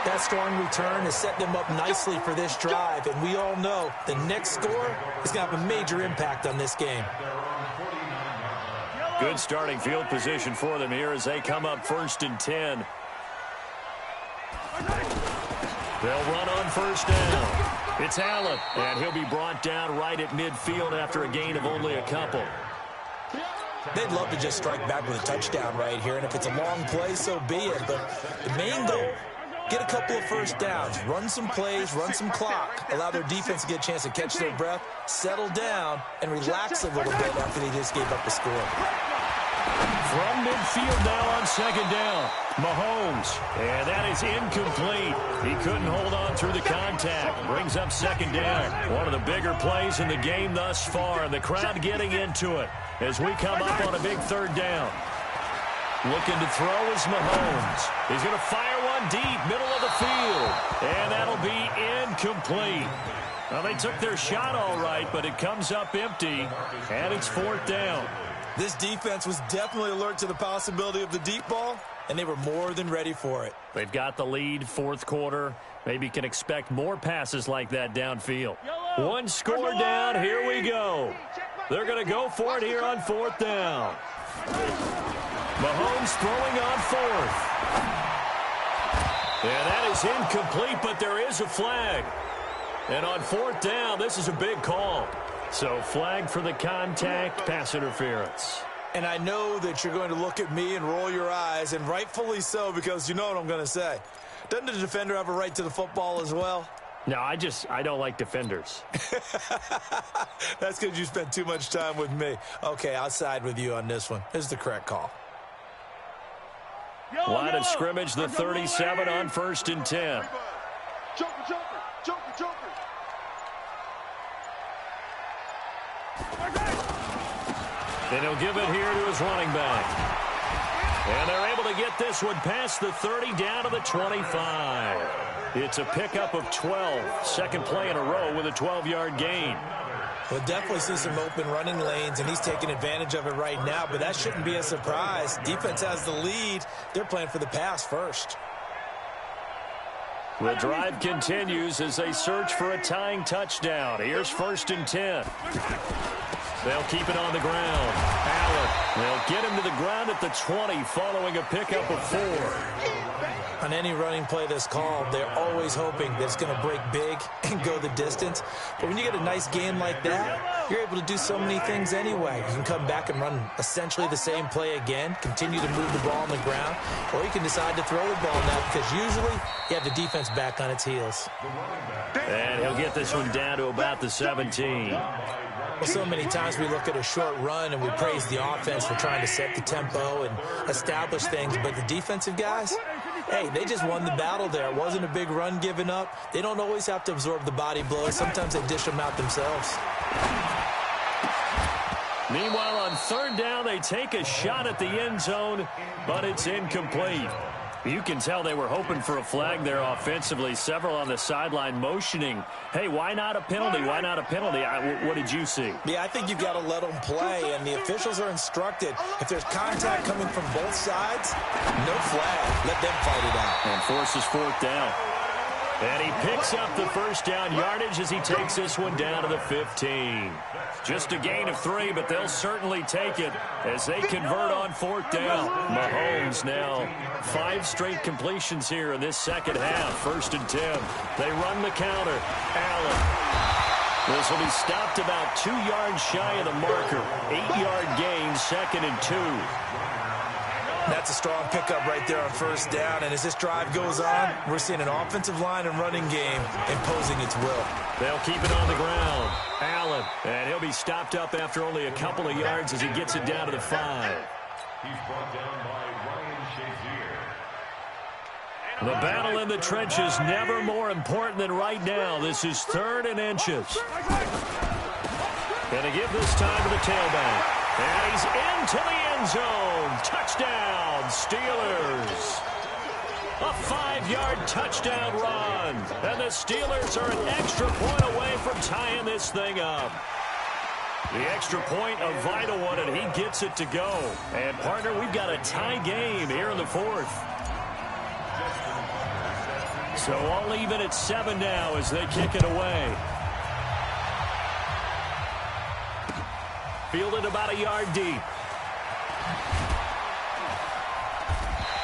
That strong return has set them up nicely for this drive, and we all know the next score is going to have a major impact on this game. Good starting field position for them here as they come up 1st and 10. They'll run on 1st down. It's Allen, and he'll be brought down right at midfield after a gain of only a couple. They'd love to just strike back with a touchdown right here, and if it's a long play, so be it. But the main goal, get a couple of first downs, run some plays, run some clock, allow their defense to get a chance to catch their breath, settle down, and relax a little bit after they just gave up a score. From midfield now on 2nd down, Mahomes, and that is incomplete. He couldn't hold on through the contact. Brings up 2nd down. One of the bigger plays in the game thus far, and the crowd getting into it as we come up on a big 3rd down. Looking to throw is Mahomes. He's going to fire one deep, middle of the field. And that'll be incomplete. Well, they took their shot all right, but it comes up empty, and it's 4th down. This defense was definitely alert to the possibility of the deep ball, and they were more than ready for it. They've got the lead, 4th quarter. Maybe can expect more passes like that downfield. One score down, here we go. They're going to go for it here on 4th down. Mahomes throwing on 4th. And that is incomplete, but there is a flag. And on 4th down, this is a big call. So flag for the contact, pass interference. And I know that you're going to look at me and roll your eyes, and rightfully so, because you know what I'm going to say. Doesn't the defender have a right to the football as well? No, I don't like defenders. That's because you spent too much time with me. Okay, I'll side with you on this one. This is the correct call. Line of scrimmage, the 37 on 1st and 10. Joker, Joker, Joker, Joker. And he'll give it here to his running back. And they're able to get this one past the 30 down to the 25. It's a pickup of 12. Second play in a row with a 12-yard gain. We'll definitely see some open running lanes, and he's taking advantage of it right now, but that shouldn't be a surprise. Defense has the lead. They're playing for the pass first. The drive continues as they search for a tying touchdown. Here's 1st and 10. They'll keep it on the ground. Allen, they'll get him to the ground at the 20 following a pickup of 4. On any running play that's called, they're always hoping that it's going to break big and go the distance. But when you get a nice game like that, you're able to do so many things anyway. You can come back and run essentially the same play again, continue to move the ball on the ground, or you can decide to throw the ball now because usually you have the defense back on its heels. And he'll get this one down to about the 17. Well, so many times we look at a short run and we praise the offense for trying to set the tempo and establish things, but the defensive guys, hey, they just won the battle there. It wasn't a big run given up. They don't always have to absorb the body blows. Sometimes they dish them out themselves. Meanwhile, on 3rd down, they take a shot at the end zone, but it's incomplete. You can tell they were hoping for a flag there offensively. Several on the sideline motioning, hey, why not a penalty? Why not a penalty? What did you see? Yeah, I think you've got to let them play, and the officials are instructed. If there's contact coming from both sides, no flag. Let them fight it out. And forces 4th down. And he picks up the 1st down yardage as he takes this one down to the 15. Just a gain of 3, but they'll certainly take it as they convert on 4th down. Mahomes now 5 straight completions here in this second half. 1st and 10. They run the counter. Allen. This will be stopped about 2 yards shy of the marker. 8-yard gain, 2nd and 2. That's a strong pickup right there on 1st down. And as this drive goes on, we're seeing an offensive line and running game imposing its will. They'll keep it on the ground. Allen, and he'll be stopped up after only a couple of yards as he gets it down to the 5. He's brought down by Ryan Shazier. The battle in the trenches never more important than right now. This is 3rd and inches. Going to give this time to the tailback. And he's into the end zone. Touchdown, Steelers. A 5-yard touchdown run. And the Steelers are an extra point away from tying this thing up. The extra point, a vital one, and he gets it to go. And, partner, we've got a tie game here in the 4th. So all even at 7 now as they kick it away. Fielded about a yard deep.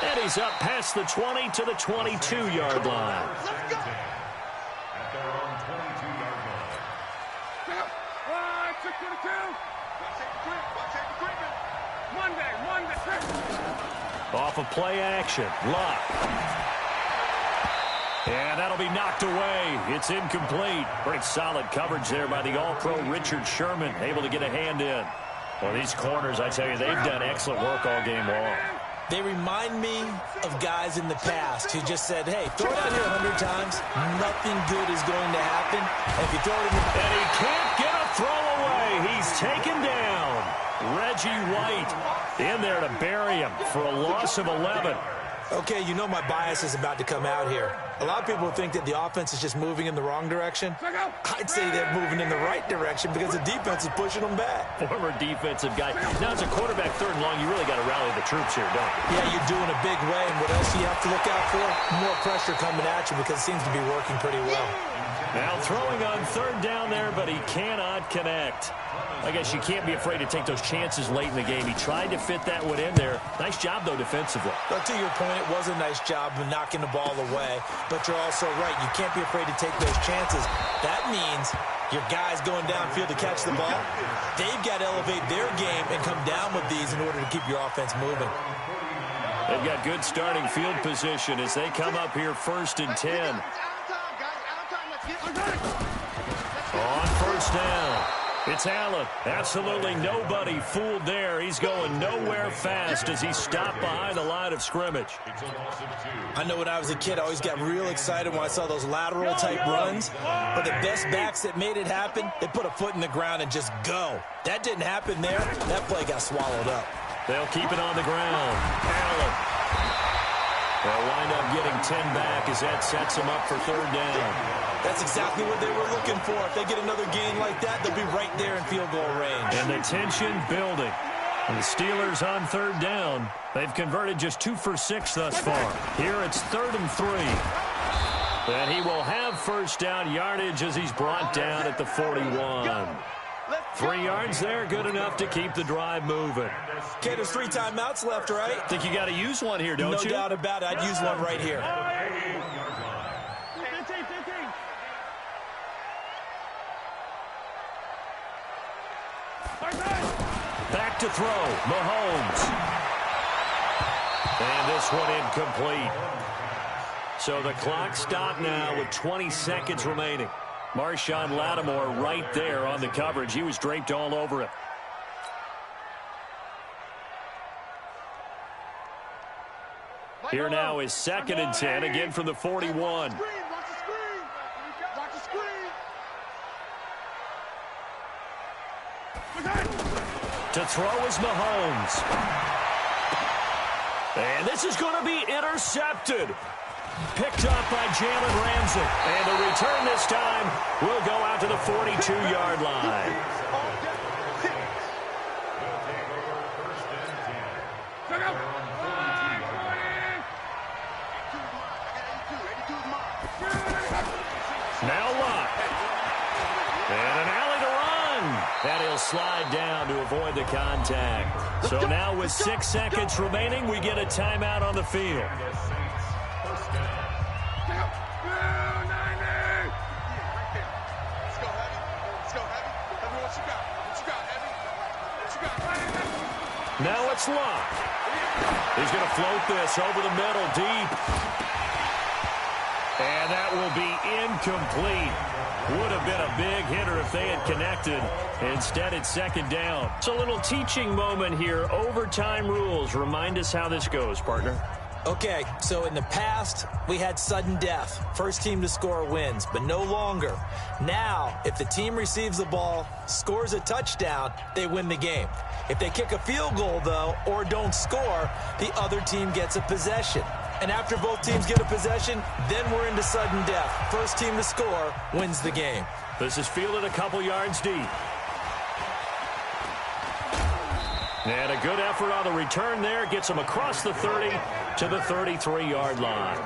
And he's up past the 20 to the 22-yard line. At their own 22-yard line. Off of play action. Luck. And that'll be knocked away. It's incomplete. Pretty solid coverage there by the All-Pro Richard Sherman. Able to get a hand in. Well, these corners, I tell you, they've done excellent work all game long. They remind me of guys in the past who just said, hey, throw it out here 100 times. Nothing good is going to happen. If you throw it in the... And he can't get a throw away. He's taken down. Reggie White in there to bury him for a loss of 11. Okay, you know my bias is about to come out here. A lot of people think that the offense is just moving in the wrong direction. I'd say they're moving in the right direction because the defense is pushing them back. Former defensive guy. Now, as a quarterback 3rd and long, you really got to rally the troops here, don't you? Yeah, you're doing a big way, and what else do you have to look out for? More pressure coming at you because it seems to be working pretty well. Now throwing on 3rd down there, but he cannot connect. I guess you can't be afraid to take those chances late in the game. He tried to fit that one in there. Nice job, though, defensively. But to your point, it was a nice job of knocking the ball away. But you're also right. You can't be afraid to take those chances. That means your guys going downfield to catch the ball, they've got to elevate their game and come down with these in order to keep your offense moving. They've got good starting field position as they come up here 1st and 10. On 1st down. It's Allen. Absolutely nobody fooled there. He's going nowhere fast as he stopped behind the line of scrimmage. I know when I was a kid, I always got real excited when I saw those lateral-type runs. But the best backs that made it happen, they put a foot in the ground and just go. That didn't happen there. That play got swallowed up. They'll keep it on the ground. Allen. They'll wind up getting 10 back as that sets them up for 3rd down. That's exactly what they were looking for. If they get another gain like that, they'll be right there in field goal range. And the tension building. And the Steelers on 3rd down. They've converted just 2 for 6 thus far. Here it's 3rd and 3. And he will have 1st down yardage as he's brought down at the 41. 3 yards there, good enough to keep the drive moving. Okay, there's 3 timeouts left, right? Think you got to use one here, don't you? No doubt about it. I'd use one right here. Back to throw, Mahomes. And this one incomplete. So the clock stopped now with 20 seconds remaining. Marshawn Lattimore right there on the coverage. He was draped all over it. Here now is 2nd and 10, again from the 41. To throw is Mahomes. And this is going to be intercepted. Picked up by Jalen Ramsey. And the return this time will go out to the 42-yard line. Now Luck. And an alley to run. And he'll slide down to avoid the contact. So now with 6 seconds remaining, we get a timeout on the field. Now it's Luck. He's going to float this over the middle deep. And that will be incomplete. Would have been a big hitter if they had connected. Instead, it's second down. It's a little teaching moment here. Overtime rules. Remind us how this goes, partner. Okay, so in the past, we had sudden death. First team to score wins, but no longer. Now, if the team receives the ball, scores a touchdown, they win the game. If they kick a field goal, though, or don't score, the other team gets a possession. And after both teams get a possession, then we're into sudden death. First team to score wins the game. This is fielded a couple yards deep. And a good effort on the return there. Gets him across the 30 to the 33-yard line.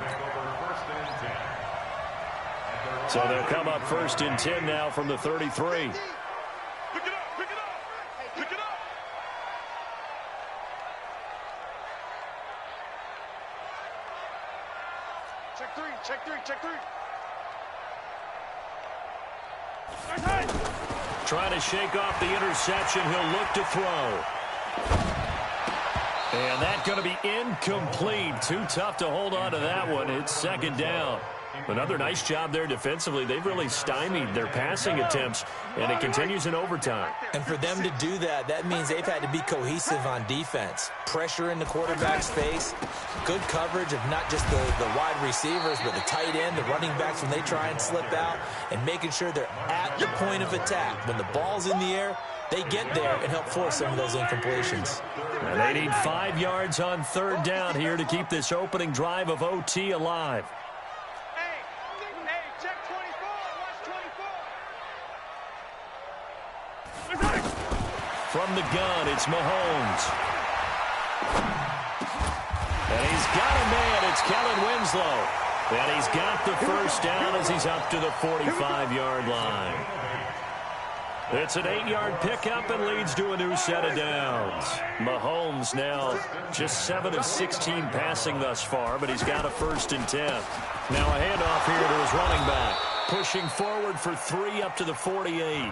So they'll come up first and 10 now from the 33. Pick it up, pick it up, pick it up. Check three, check three, check three. Trying to shake off the interception. He'll look to throw. And that's going to be incomplete. Too tough to hold on to that one. It's second down. Another nice job there defensively. They've really stymied their passing attempts, and it continues in overtime. And for them to do that, that means they've had to be cohesive on defense. Pressure in the quarterback's face, good coverage of not just the wide receivers, but the tight end, the running backs when they try and slip out, and making sure they're at the point of attack. When the ball's in the air, they get there and help force some of those incompletions. And they need 5 yards on third down here to keep this opening drive of OT alive. Hey, check 24. Watch 24. From the gun, it's Mahomes. And he's got a man. It's Kellen Winslow. And he's got the first down as he's up to the 45-yard line. It's an 8-yard pickup and leads to a new set of downs. Mahomes now just 7 of 16 passing thus far, but he's got a first and 10. Now a handoff here to his running back. Pushing forward for 3 up to the 48.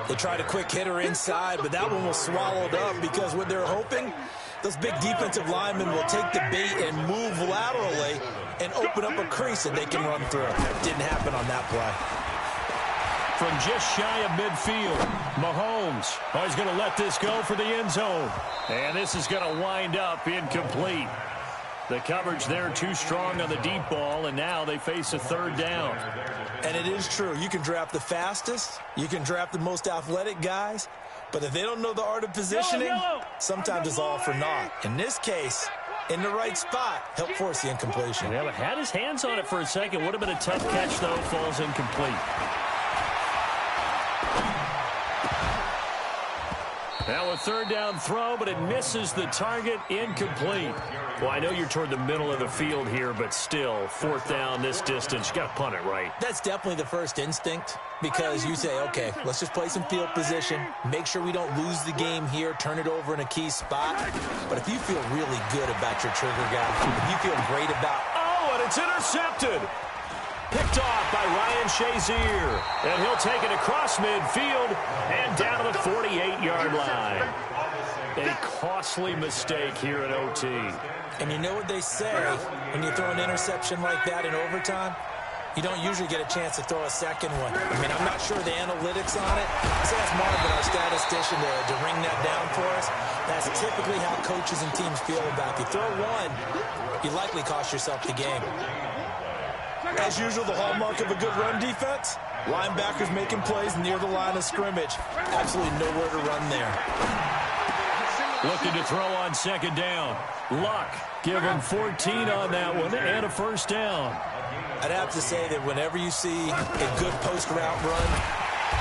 They tried a quick hitter inside, but that one was swallowed up because what they're hoping, those big defensive linemen will take the bait and move laterally and open up a crease that they can run through. Didn't happen on that play. From just shy of midfield, Mahomes. Oh, he's going to let this go for the end zone. And this is going to wind up incomplete. The coverage there too strong on the deep ball, and now they face a third down. And it is true. You can draft the fastest. You can draft the most athletic guys. But if they don't know the art of positioning, sometimes it's all for naught. In this case, in the right spot, help force the incompletion. Yeah, but had his hands on it for a second. Would have been a tough catch, though. Falls incomplete. Now a third down throw, but it misses the target, incomplete. Well, I know you're toward the middle of the field here, but still, fourth down this distance, you got to punt it right. That's definitely the first instinct because you say, okay, let's just play some field position, make sure we don't lose the game here, turn it over in a key spot. But if you feel really good about your trigger guy, if you feel great about... Oh, and it's intercepted. Picked off by Ryan Shazier. And he'll take it across midfield and down to the 48-yard line. A costly mistake here at OT. And you know what they say, when you throw an interception like that in overtime, you don't usually get a chance to throw a second one. I mean, I'm not sure the analytics on it. So that's Marvin, our statistician, to ring that down for us. That's typically how coaches and teams feel about it. If you throw one, you likely cost yourself the game. As usual, the hallmark of a good run defense, linebackers making plays near the line of scrimmage. Absolutely nowhere to run there. Looking to throw on second down. Luck, give him 14 on that one and a first down. I'd have to say that whenever you see a good post-route run,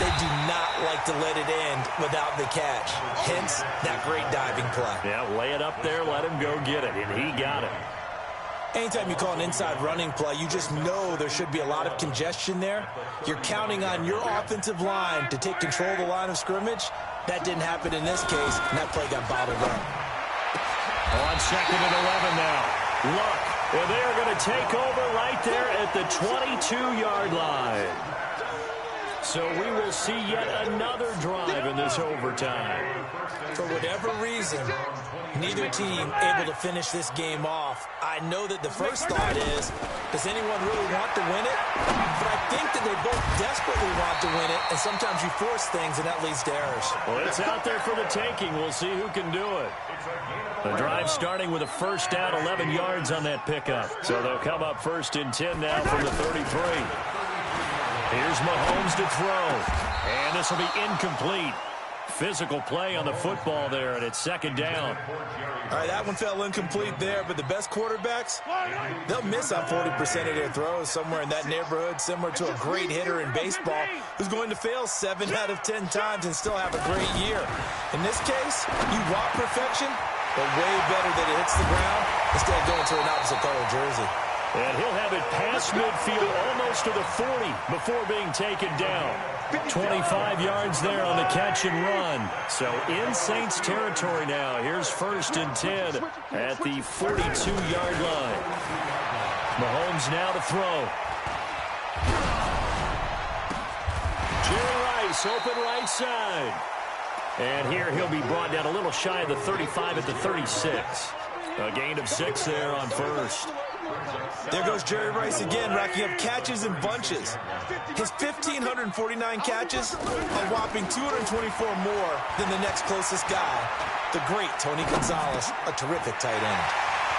they do not like to let it end without the catch. Hence, that great diving play. Yeah, lay it up there, let him go get it, and he got it. Anytime you call an inside running play, you just know there should be a lot of congestion there. You're counting on your offensive line to take control of the line of scrimmage. That didn't happen in this case, and that play got bottled up. On second and 11 now. Luck, and they are going to take over right there at the 22-yard line. So we will see yet another drive in this overtime. For whatever reason, neither team able to finish this game off. I know that the first thought is, does anyone really want to win it? But I think that they both desperately want to win it, and sometimes you force things, and that leads to errors. Well, it's out there for the taking. We'll see who can do it. The drive starting with a first down, 11 yards on that pickup. So they'll come up first and 10 now from the 33. Here's Mahomes to throw. And this will be incomplete. Physical play on the football there, and it's second down. All right, that one fell incomplete there, but the best quarterbacks, they'll miss on 40% of their throws, somewhere in that neighborhood, similar to a great hitter in baseball who's going to fail 7 out of 10 times and still have a great year. In this case, you want perfection, but way better that it hits the ground instead of going to an opposite color jersey. And he'll have it past midfield, almost to the 40 before being taken down. 25 yards there on the catch and run. So in Saints territory now. Here's first and 10 at the 42-yard line. Mahomes now to throw. Jerry Rice, open right side. And here he'll be brought down a little shy of the 35 at the 36. A gain of 6 there on first. There goes Jerry Rice again, racking up catches in bunches. His 1,549 catches, a whopping 224 more than the next closest guy, the great Tony Gonzalez, a terrific tight end.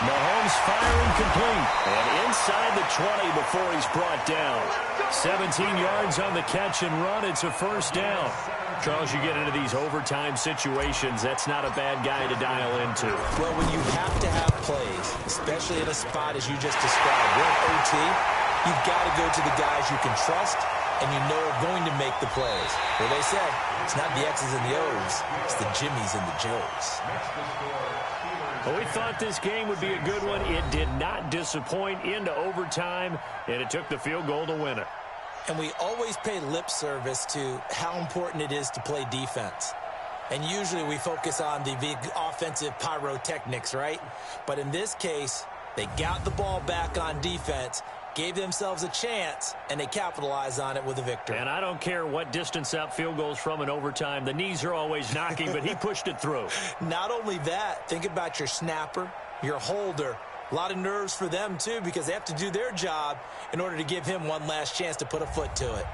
Mahomes firing complete, and inside the 20 before he's brought down. 17 yards on the catch and run. It's a first down. Charles, you get into these overtime situations, that's not a bad guy to dial into. Well, when you have to have plays, especially in a spot as you just described, we're in OT, you've got to go to the guys you can trust and you know are going to make the plays. Well, they said, it's not the X's and the O's, it's the Jimmies and the Joes. Well, we thought this game would be a good one. It did not disappoint into overtime, and it took the field goal to win it. And we always pay lip service to how important it is to play defense. And usually we focus on the big offensive pyrotechnics, right? But in this case, they got the ball back on defense, gave themselves a chance, and they capitalized on it with a victory. And I don't care what distance out field goals from in overtime. The knees are always knocking, but he pushed it through. Not only that, think about your snapper, your holder. A lot of nerves for them, too, because they have to do their job in order to give him one last chance to put a foot to it.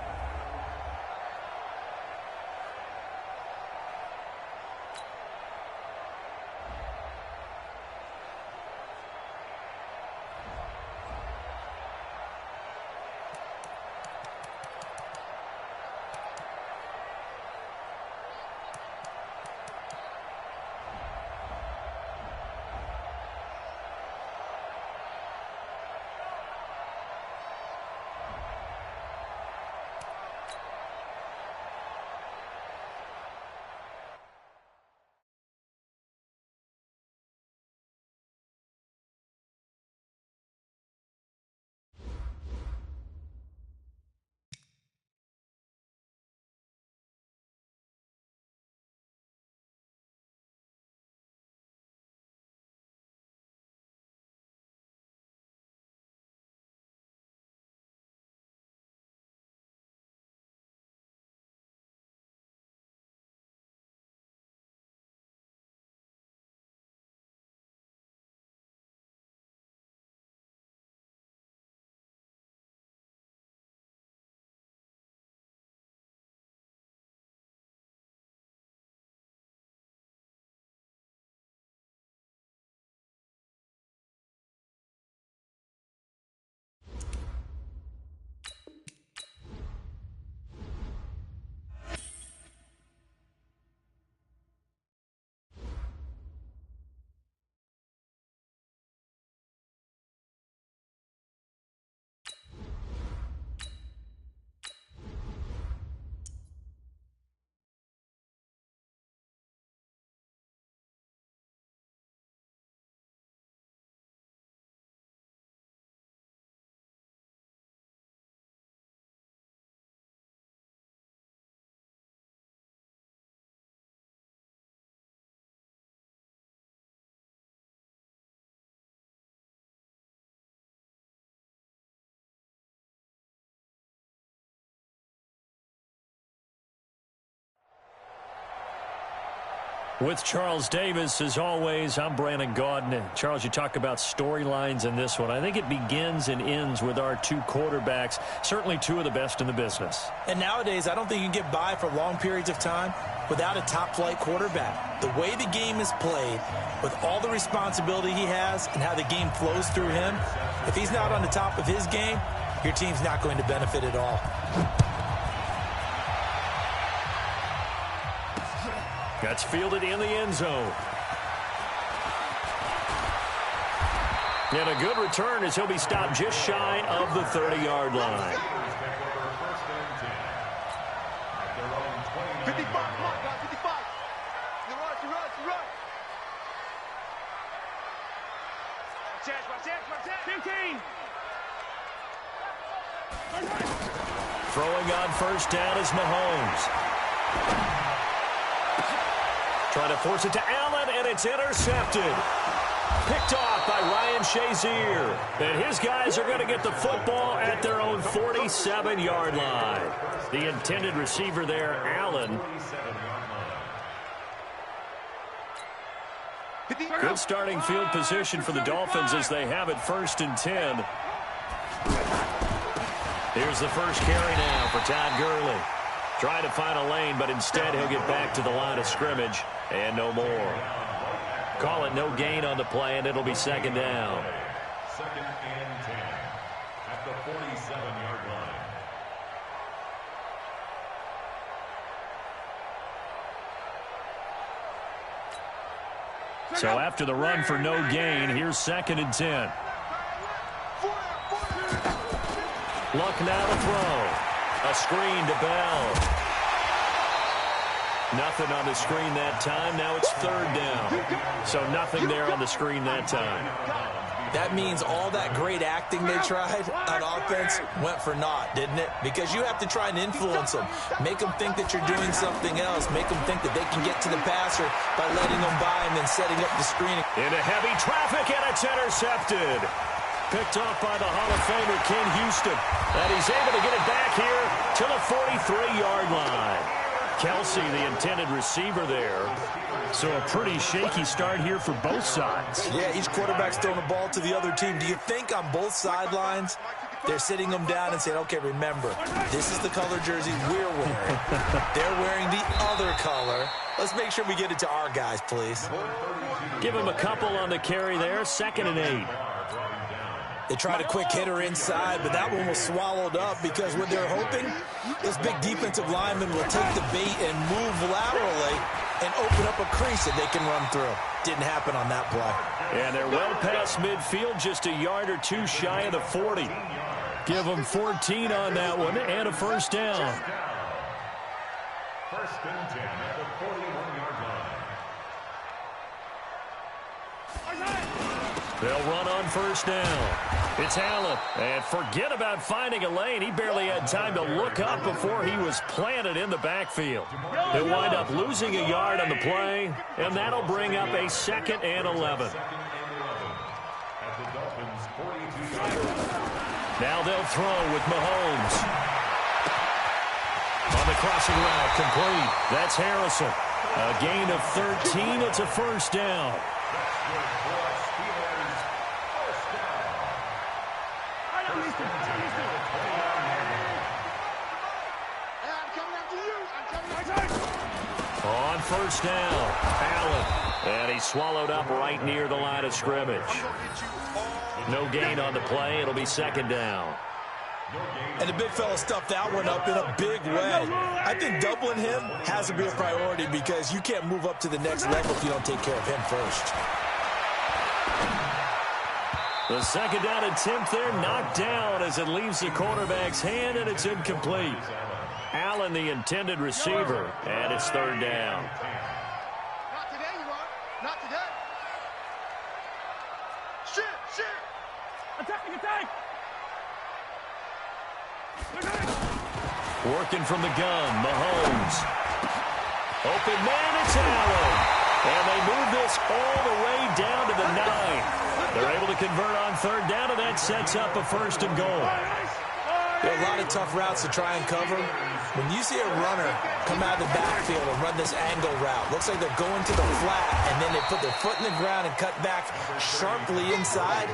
With Charles Davis, as always, I'm Brandon Gaudin. Charles, you talk about storylines in this one. I think it begins and ends with our two quarterbacks, certainly two of the best in the business. And nowadays, I don't think you can get by for long periods of time without a top-flight quarterback. The way the game is played, with all the responsibility he has and how the game flows through him, if he's not on the top of his game, your team's not going to benefit at all. That's fielded in the end zone. And a good return as he'll be stopped just shy of the 30-yard line. 55, come on, guys, 55. You run. Watch 15. Throwing on first down is Mahomes. Trying to force it to Allen, and it's intercepted. Picked off by Ryan Shazier. And his guys are going to get the football at their own 47-yard line. The intended receiver there, Allen. Good starting field position for the Dolphins as they have it 1st and 10. Here's the first carry now for Todd Gurley. Trying to find a lane, but instead he'll get back to the line of scrimmage and no more. Call it no gain on the play, and it'll be 2nd down. 2nd and 10 at the 47-yard line. So after the run for no gain, here's 2nd and 10. Luck now to throw. A screen to Bell. Nothing on the screen that time. Now it's 3rd down. So nothing there on the screen that time. That means all that great acting they tried on offense went for naught, didn't it? Because you have to try and influence them. Make them think that you're doing something else. Make them think that they can get to the passer by letting them by and then setting up the screen. Into heavy traffic, and it's intercepted. Picked off by the Hall of Famer Ken Houston. And he's able to get it back here to the 43-yard line. Kelsey, the intended receiver there. So a pretty shaky start here for both sides. Yeah, each quarterback's throwing the ball to the other team. Do you think on both sidelines they're sitting them down and saying, okay, remember, this is the color jersey we're wearing. They're wearing the other color. Let's make sure we get it to our guys, please. Give him a couple on the carry there. 2nd and 8. They tried a quick hitter inside, but that one was swallowed up because what they're hoping, this big defensive lineman will take the bait and move laterally and open up a crease that they can run through. Didn't happen on that play. And they're well past midfield, just a yard or two shy of the 40. Give them 14 on that one and a 1st down. 1st and 10 at the 41-yard line. They'll run on 1st down. It's Allen. And forget about finding a lane. He barely had time to look up before he was planted in the backfield. He'll wind up losing a yard on the play, and that'll bring up a 2nd and 11. Now they'll throw with Mahomes. On the crossing route, complete. That's Harrison. A gain of 13. It's a 1st down. On 1st down, Allen. And he's swallowed up right near the line of scrimmage. No gain on the play. It'll be 2nd down. And the big fella stuffed that one up in a big way. I think doubling him has to be a priority because you can't move up to the next level if you don't take care of him first. The 2nd down attempt there knocked down as it leaves the quarterback's hand, and it's incomplete. Allen, the intended receiver, and it's 3rd down. Not today, you are. Not today. Shit. Attack. Working from the gun, Mahomes. Open man, it's Allen. And they move this all the way down to the 9. They're able to convert on 3rd down, and that sets up a 1st and goal. There are a lot of tough routes to try and cover, When you see a runner come out of the backfield and run this angle route, looks like they're going to the flat, and then they put their foot in the ground and cut back sharply inside,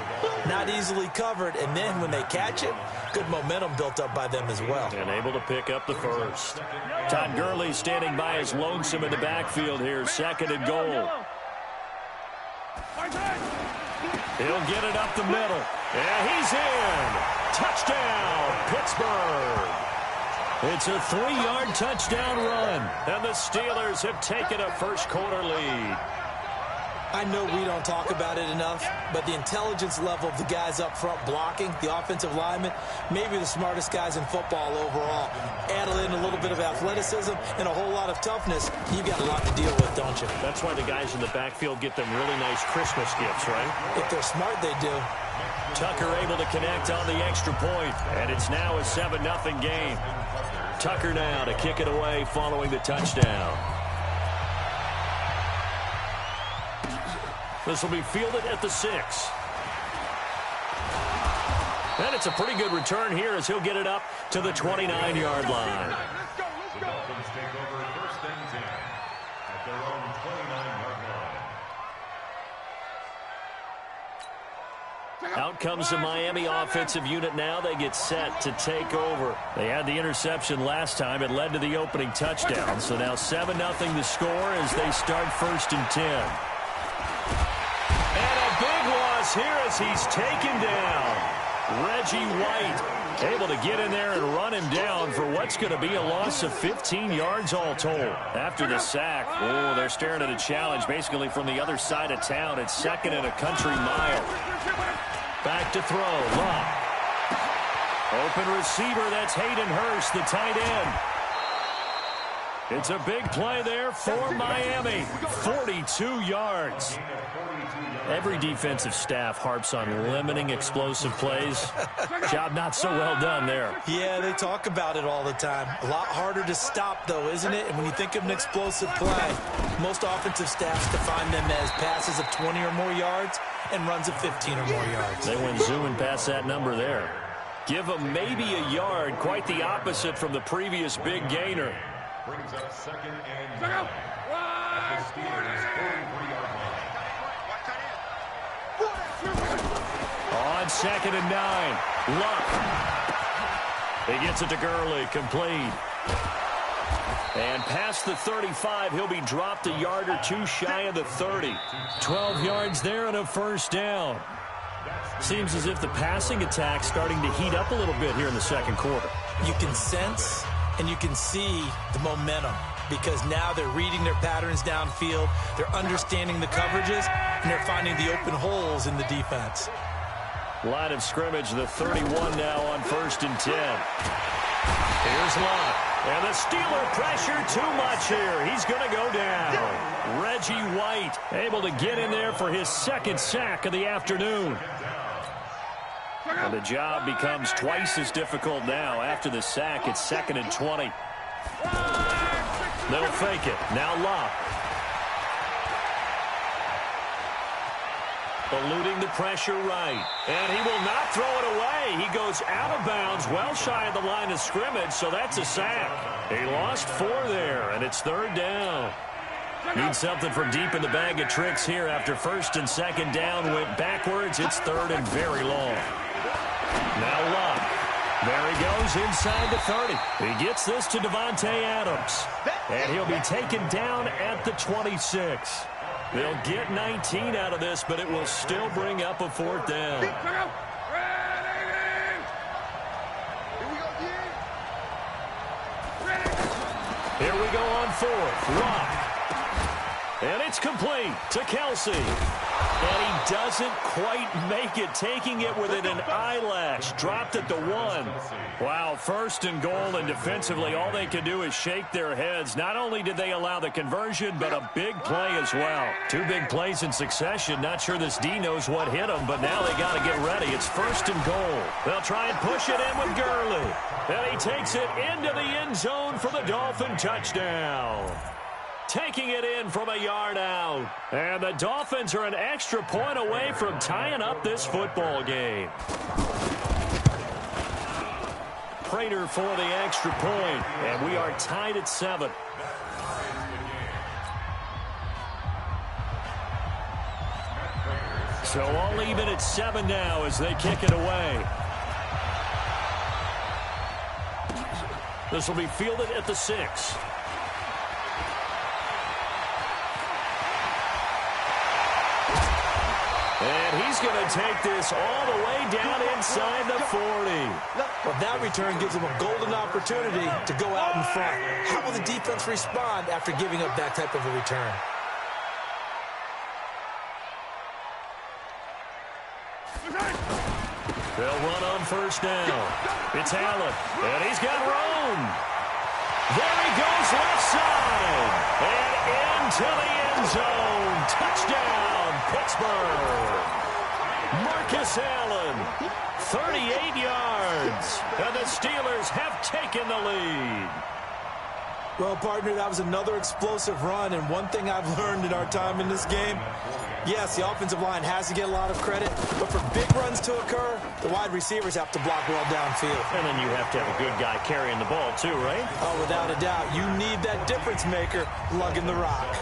not easily covered, and then when they catch it, good momentum built up by them as well. And able to pick up the first. Todd Gurley standing by his lonesome in the backfield here, second and goal. He'll get it up the middle. And he's in. Touchdown, Pittsburgh. It's a 3-yard touchdown run, and the Steelers have taken a first-quarter lead. I know we don't talk about it enough, but the intelligence level of the guys up front blocking, the offensive linemen, maybe the smartest guys in football overall. Add in a little bit of athleticism and a whole lot of toughness, you've got a lot to deal with, don't you? That's why the guys in the backfield get them really nice Christmas gifts, right? If they're smart, they do. Tucker able to connect on the extra point, and it's now a 7-0 game. Tucker now to kick it away following the touchdown. This will be fielded at the 6. And it's a pretty good return here as he'll get it up to the 29-yard line. The Dolphins take over first and 10 at their own 29-yard line. Out comes the Miami offensive unit now. They get set to take over. They had the interception last time. It led to the opening touchdown. So now 7-0 the score as they start first and 10. And a big loss here as he's taken down. Reggie White able to get in there and run him down for what's going to be a loss of 15 yards all told. After the sack, oh, they're staring at a challenge basically from the other side of town. It's second and a country mile. Back to throw. Love. Open receiver. That's Hayden Hurst, the tight end. It's a big play there for Miami. 42 yards. Every defensive staff harps on limiting explosive plays. Job not so well done there. Yeah, they talk about it all the time. A lot harder to stop, though, isn't it? And when you think of an explosive play, most offensive staffs define them as passes of 20 or more yards and runs of 15 or more yards. They went zooming past that number there. Give them maybe a yard. Quite the opposite from the previous big gainer. Brings up second and 9 at the Steelers' 43-yard line. On second and 9, Luck. He gets it to Gurley, complete. And past the 35, he'll be dropped a yard or two shy of the 30. 12 yards there and a first down. Seems as if the passing attack's starting to heat up a little bit here in the second quarter. You can sense and you can see the momentum because now they're reading their patterns downfield, they're understanding the coverages, and they're finding the open holes in the defense. Line of scrimmage, the 31 now on first and 10. Here's Lott. And the Steeler pressure too much here. He's going to go down. Reggie White able to get in there for his second sack of the afternoon. And the job becomes twice as difficult now. After the sack, it's second and 20. They'll fake it. Now Lott. Eluding the pressure right. And he will not throw it away. He goes out of bounds, well shy of the line of scrimmage, so that's a sack. He lost 4 there, and it's third down. Need something from deep in the bag of tricks here after first and second down went backwards. It's third and very long. Now Lott. There he goes inside the 30. He gets this to Devontae Adams. And he'll be taken down at the 26. They'll get 19 out of this, but it will still bring up a fourth down. Here we go on fourth. Rock. And it's complete to Kelsey. And he doesn't quite make it, taking it within an eyelash. Dropped at the 1. Wow, first and goal, and defensively all they can do is shake their heads. Not only did they allow the conversion, but a big play as well. 2 big plays in succession. Not sure this D knows what hit them, but now they got to get ready. It's first and goal. They'll try and push it in with Gurley. And he takes it into the end zone for the Dolphin touchdown. Taking it in from a yard out. And the Dolphins are an extra point away from tying up this football game. Prater for the extra point, and we are tied at 7. So all even at 7 now as they kick it away. This will be fielded at the 6. And he's going to take this all the way down inside the 40. Well, that return gives him a golden opportunity to go out in front. How will the defense respond after giving up that type of a return? They'll run on first down. It's Allen, and he's got room. There he goes left side, and into the end zone. Touchdown, Pittsburgh. Marcus Allen, 38 yards, and the Steelers have taken the lead. Well, partner, that was another explosive run, and one thing I've learned in our time in this game, yes, the offensive line has to get a lot of credit, but for big runs to occur, the wide receivers have to block well downfield. And then you have to have a good guy carrying the ball too, right? Oh, without a doubt. You need that difference maker lugging the rock.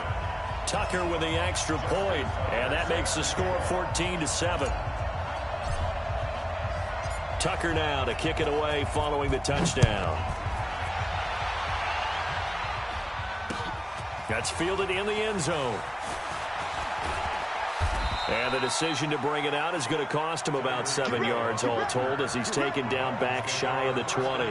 Tucker with the extra point, and that makes the score 14-7. Tucker now to kick it away following the touchdown. That's fielded in the end zone. And the decision to bring it out is going to cost him about 7 yards all told as he's taken down back shy of the 20.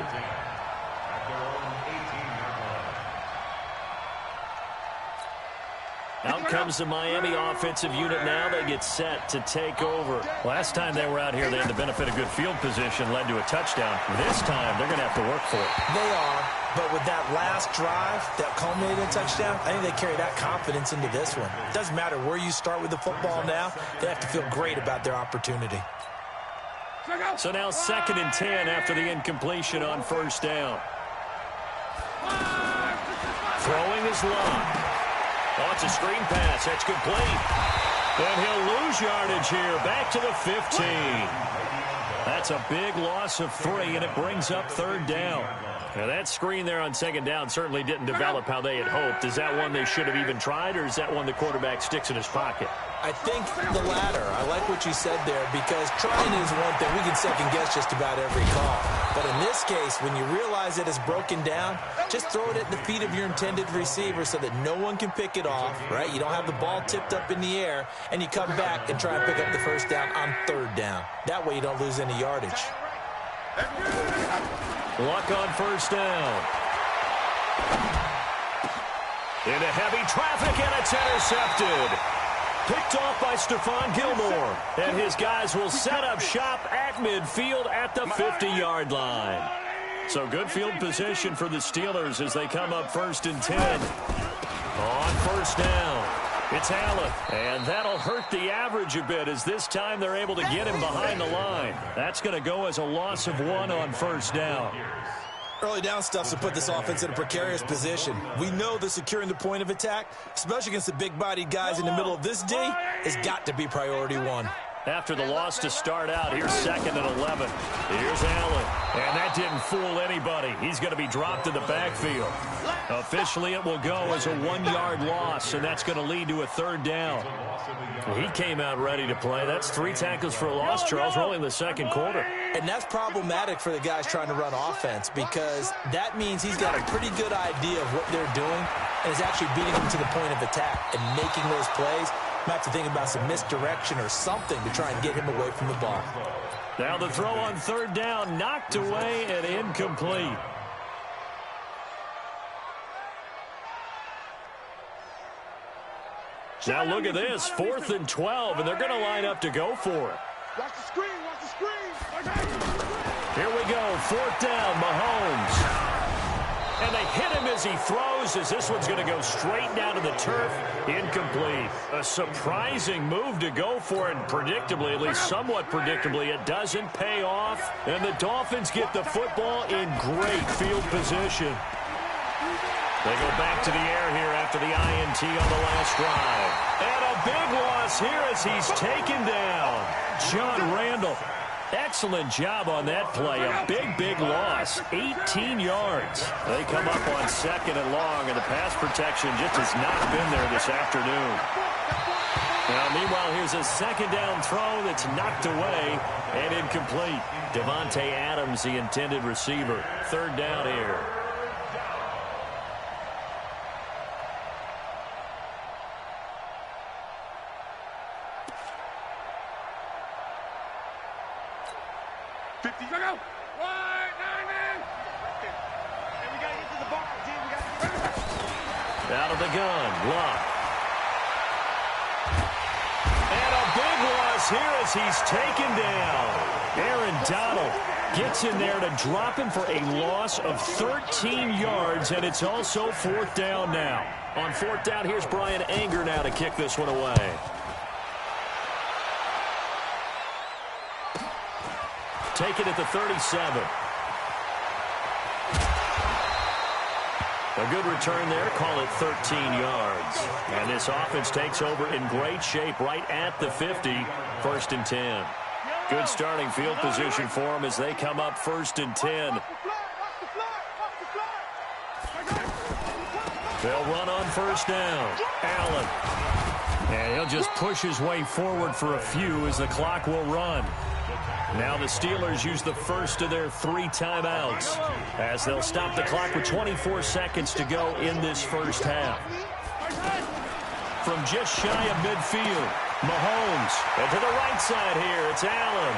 Out comes the Miami offensive unit now. They get set to take over. Last time they were out here, they had the benefit of good field position, led to a touchdown. This time, they're going to have to work for it. They are, but with that last drive that culminated in a touchdown, I think they carry that confidence into this one. It doesn't matter where you start with the football now. They have to feel great about their opportunity. So now 2nd and 10 after the incompletion on first down. Throwing is Love. Oh, it's a screen pass. That's complete. And he'll lose yardage here. Back to the 15. That's a big loss of 3, and it brings up 3rd down. Now, that screen there on 2nd down certainly didn't develop how they had hoped. Is that one they should have even tried, or is that one the quarterback sticks in his pocket? I think the latter. I like what you said there, because trying is one thing. We can second-guess just about every call. But in this case, when you realize it is broken down, just throw it at the feet of your intended receiver so that no one can pick it off, right? You don't have the ball tipped up in the air, and you come back and try and pick up the first down on 3rd down. That way you don't lose any yardage. Luck on first down. Into heavy traffic, and it's intercepted. Picked off by Stephon Gilmore. And his guys will set up shop at midfield at the 50-yard line. So good field position for the Steelers as they come up 1st and 10. On first down, it's Allen. And that'll hurt the average a bit as this time they're able to get him behind the line. That's going to go as a loss of 1 on first down. Early down stuff to put this offense in a precarious position. We know that securing the point of attack, especially against the big-bodied guys in the middle of this D, has got to be priority 1. After the loss to start out, here's 2nd and 11. Here's Allen, and that didn't fool anybody. He's going to be dropped in the backfield. Officially, it will go as a 1-yard loss, and that's going to lead to a 3rd down. He came out ready to play. That's 3 tackles for a loss, Charles. We're only in the 2nd quarter. And that's problematic for the guys trying to run offense, because that means he's got a pretty good idea of what they're doing and is actually beating them to the point of attack and making those plays. Might have to think about some misdirection or something to try and get him away from the ball. Now the throw on 3rd down, knocked away and incomplete. Now look at this, 4th and 12, and they're going to line up to go for it. Watch the screen, watch the screen. Here we go, 4th down, Mahomes. And they hit him as he throws, as this one's going to go straight down to the turf. Incomplete. A surprising move to go for it, and predictably, at least somewhat predictably, it doesn't pay off. And the Dolphins get the football in great field position. They go back to the air here after the INT on the last drive. And a big loss here as he's taken down. John Randall. Excellent job on that play. A big, big loss. pass, 18 yards. They come up on 2nd and long, and the pass protection just has not been there this afternoon. Now, meanwhile, here's a 2nd down throw that's knocked away and incomplete. Davante Adams, the intended receiver. 3rd down here. Out of the gun, Luck. And a big loss here as he's taken down. Aaron Donald gets in there to drop him for a loss of 13 yards, and it's also 4th down now. On 4th down, here's Brian Anger now to kick this one away. Take it at the 37. A good return there. Call it 13 yards. And this offense takes over in great shape right at the 50. 1st and 10. Good starting field position for them as they come up 1st and 10. They'll run on 1st down. Allen. And he'll just push his way forward for a few as the clock will run. Now the Steelers use the first of their 3 timeouts as they'll stop the clock with 24 seconds to go in this first half. From just shy of midfield, Mahomes. And to the right side here, it's Allen.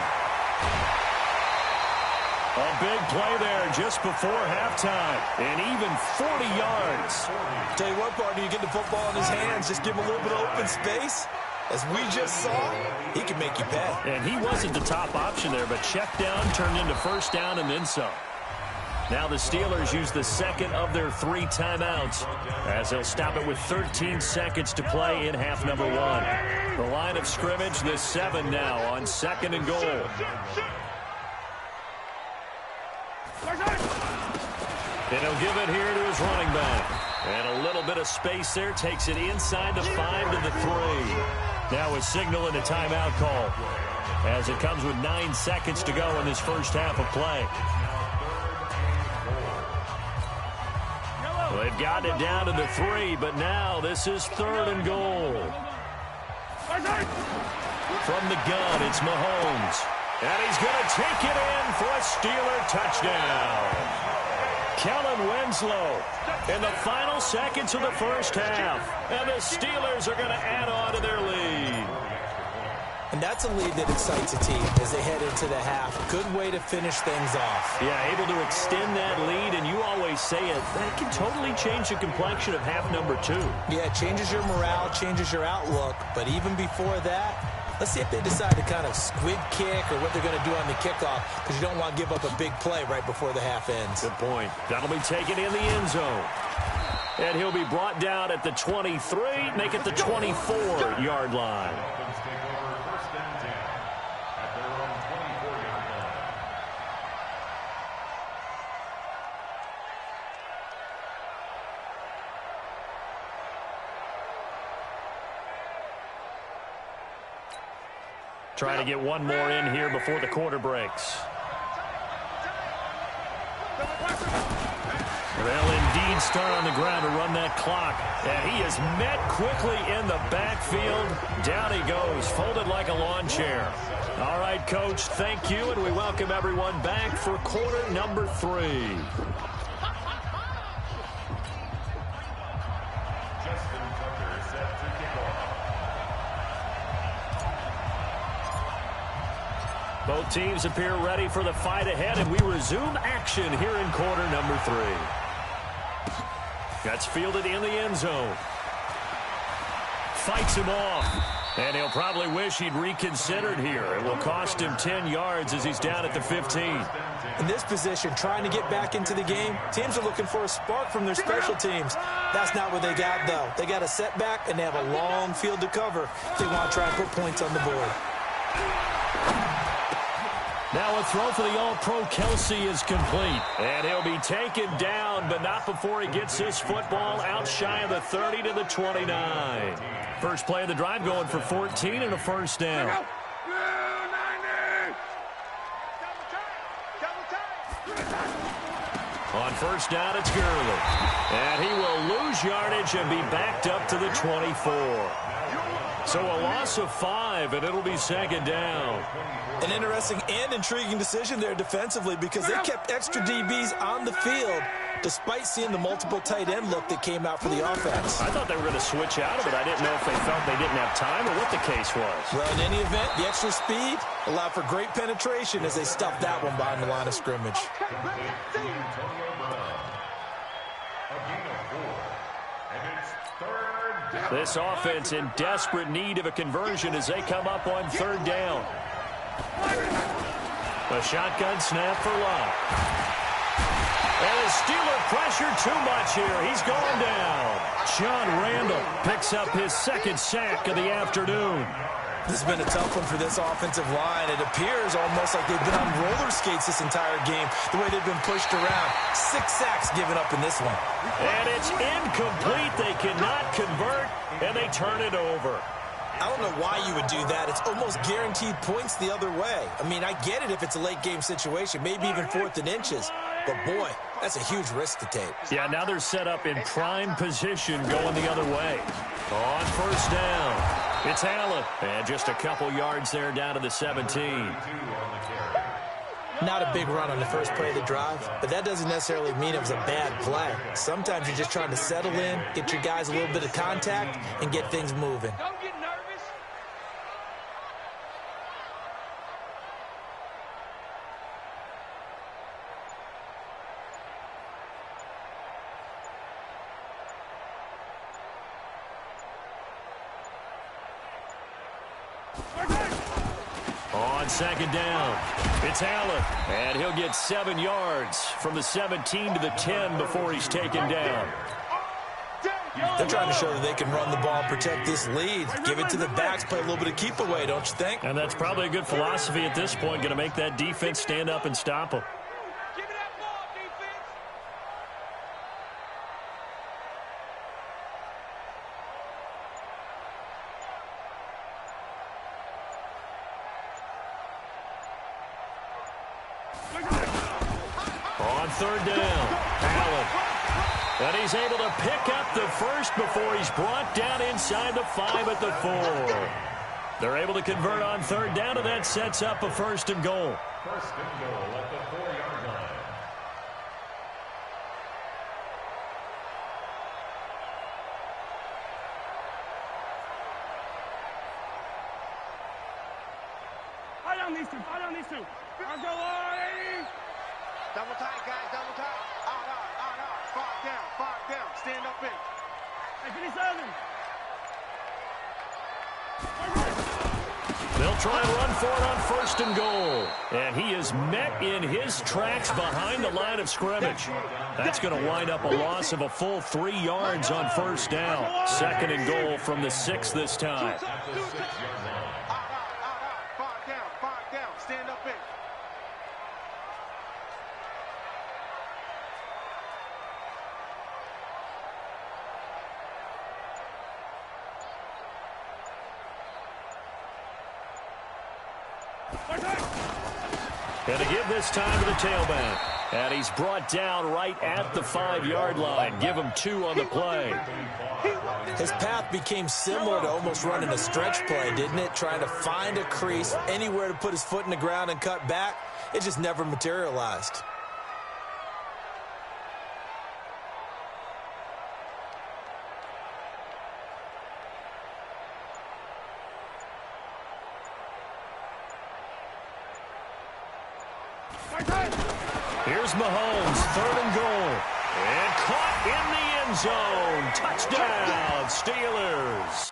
A big play there just before halftime. And even 40 yards. Tell you what, partner, you get the football in his hands, just give him a little bit of open space. As we just saw, he can make you pay. And he wasn't the top option there, but check down turned into 1st down and then some. Now the Steelers use the 2nd of their 3 timeouts as they'll stop it with 13 seconds to play in half number 1. The line of scrimmage, the 7 now on 2nd and goal. And he'll give it here to his running back. And a little bit of space there takes it inside the 5 to the 3. Now a signal and a timeout call as it comes with 9 seconds to go in this first half of play. Well, they've gotten it down to the 3, but now this is 3rd and goal. From the gun, it's Mahomes. And he's going to take it in for a Steeler touchdown. Kellen Winslow in the final seconds of the first half. And the Steelers are going to add on to their lead. And that's a lead that excites a team as they head into the half. Good way to finish things off. Yeah, able to extend that lead, and you always say it, that can totally change the complexion of half number 2. Yeah, it changes your morale, changes your outlook. But even before that, let's see if they decide to kind of squib kick or what they're going to do on the kickoff, because you don't want to give up a big play right before the half ends. Good point. That'll be taken in the end zone. And he'll be brought down at the 23, make it the 24-yard line. Trying to get one more in here before the quarter breaks. They'll indeed start on the ground to run that clock. And he is met quickly in the backfield. Down he goes, folded like a lawn chair. All right, Coach, thank you, and we welcome everyone back for quarter number 3. Both teams appear ready for the fight ahead, and we resume action here in quarter number 3. That's fielded in the end zone. Fights him off, and he'll probably wish he'd reconsidered here. It will cost him 10 yards as he's down at the 15. In this position, trying to get back into the game, teams are looking for a spark from their special teams. That's not what they got, though. They got a setback, and they have a long field to cover if they want to try and put points on the board. Now a throw for the All-Pro Kelsey is complete. And he'll be taken down, but not before he gets this football out shy of the 30 to the 29. First play of the drive going for 14 and a first down. On first down, it's Gurley. And he will lose yardage and be backed up to the 24. So a loss of 5, and it'll be second down. An interesting and intriguing decision there defensively because they kept extra DBs on the field despite seeing the multiple tight end look that came out for the offense. I thought they were going to switch out of it. I didn't know if they felt they didn't have time or what the case was. Well, in any event, the extra speed allowed for great penetration as they stuffed that one behind the line of scrimmage. This offense in desperate need of a conversion as they come up on third down. A shotgun snap for Locke. And the Steeler pressure too much here. He's gone down. John Randall picks up his second sack of the afternoon. This has been a tough one for this offensive line. It appears almost like they've been on roller skates this entire game, the way they've been pushed around. 6 sacks given up in this one. And it's incomplete. They cannot convert, and they turn it over. I don't know why you would do that. It's almost guaranteed points the other way. I mean, I get it if it's a late-game situation, maybe even 4th and inches. But, boy, that's a huge risk to take. Yeah, now they're set up in prime position going the other way. On first down, it's Allen. And just a couple yards there down to the 17. Not a big run on the first play of the drive, but that doesn't necessarily mean it was a bad play. Sometimes you're just trying to settle in, get your guys a little bit of contact, and get things moving. Don't get nervous. On second down, it's Allen. And he'll get 7 yards from the 17 to the 10 before he's taken down. They're trying to show that they can run the ball and protect this lead. Give it to the backs, play a little bit of keep away, don't you think? And that's probably a good philosophy at this point, going to make that defense stand up and stop them. Give me that ball, defense. On third down, Allen. And he's able to pick up the first before he's brought down inside the 5 at the 4. They're able to convert on third down, and that sets up a 1st and goal. 1st and goal at the 4-yard line. Fight on these two. Fight on these two. I'll go on. Double tight, guys, double tight. Out. 5 down. Stand up in. Hey, 57. They'll try and run for it on 1st and goal. And he is met in his tracks behind the line of scrimmage. That's going to wind up a loss of a full 3 yards on 1st down. 2nd and goal from the 6 this time. Out. 5 down. Stand up in. And to give this time to the tailback. And he's brought down right at the 5-yard line. Give him 2 on the play. His path became similar to almost running a stretch play, didn't it? Trying to find a crease, anywhere to put his foot in the ground and cut back. It just never materialized. Here's Mahomes, 3rd and goal. And caught in the end zone. Touchdown, Steelers.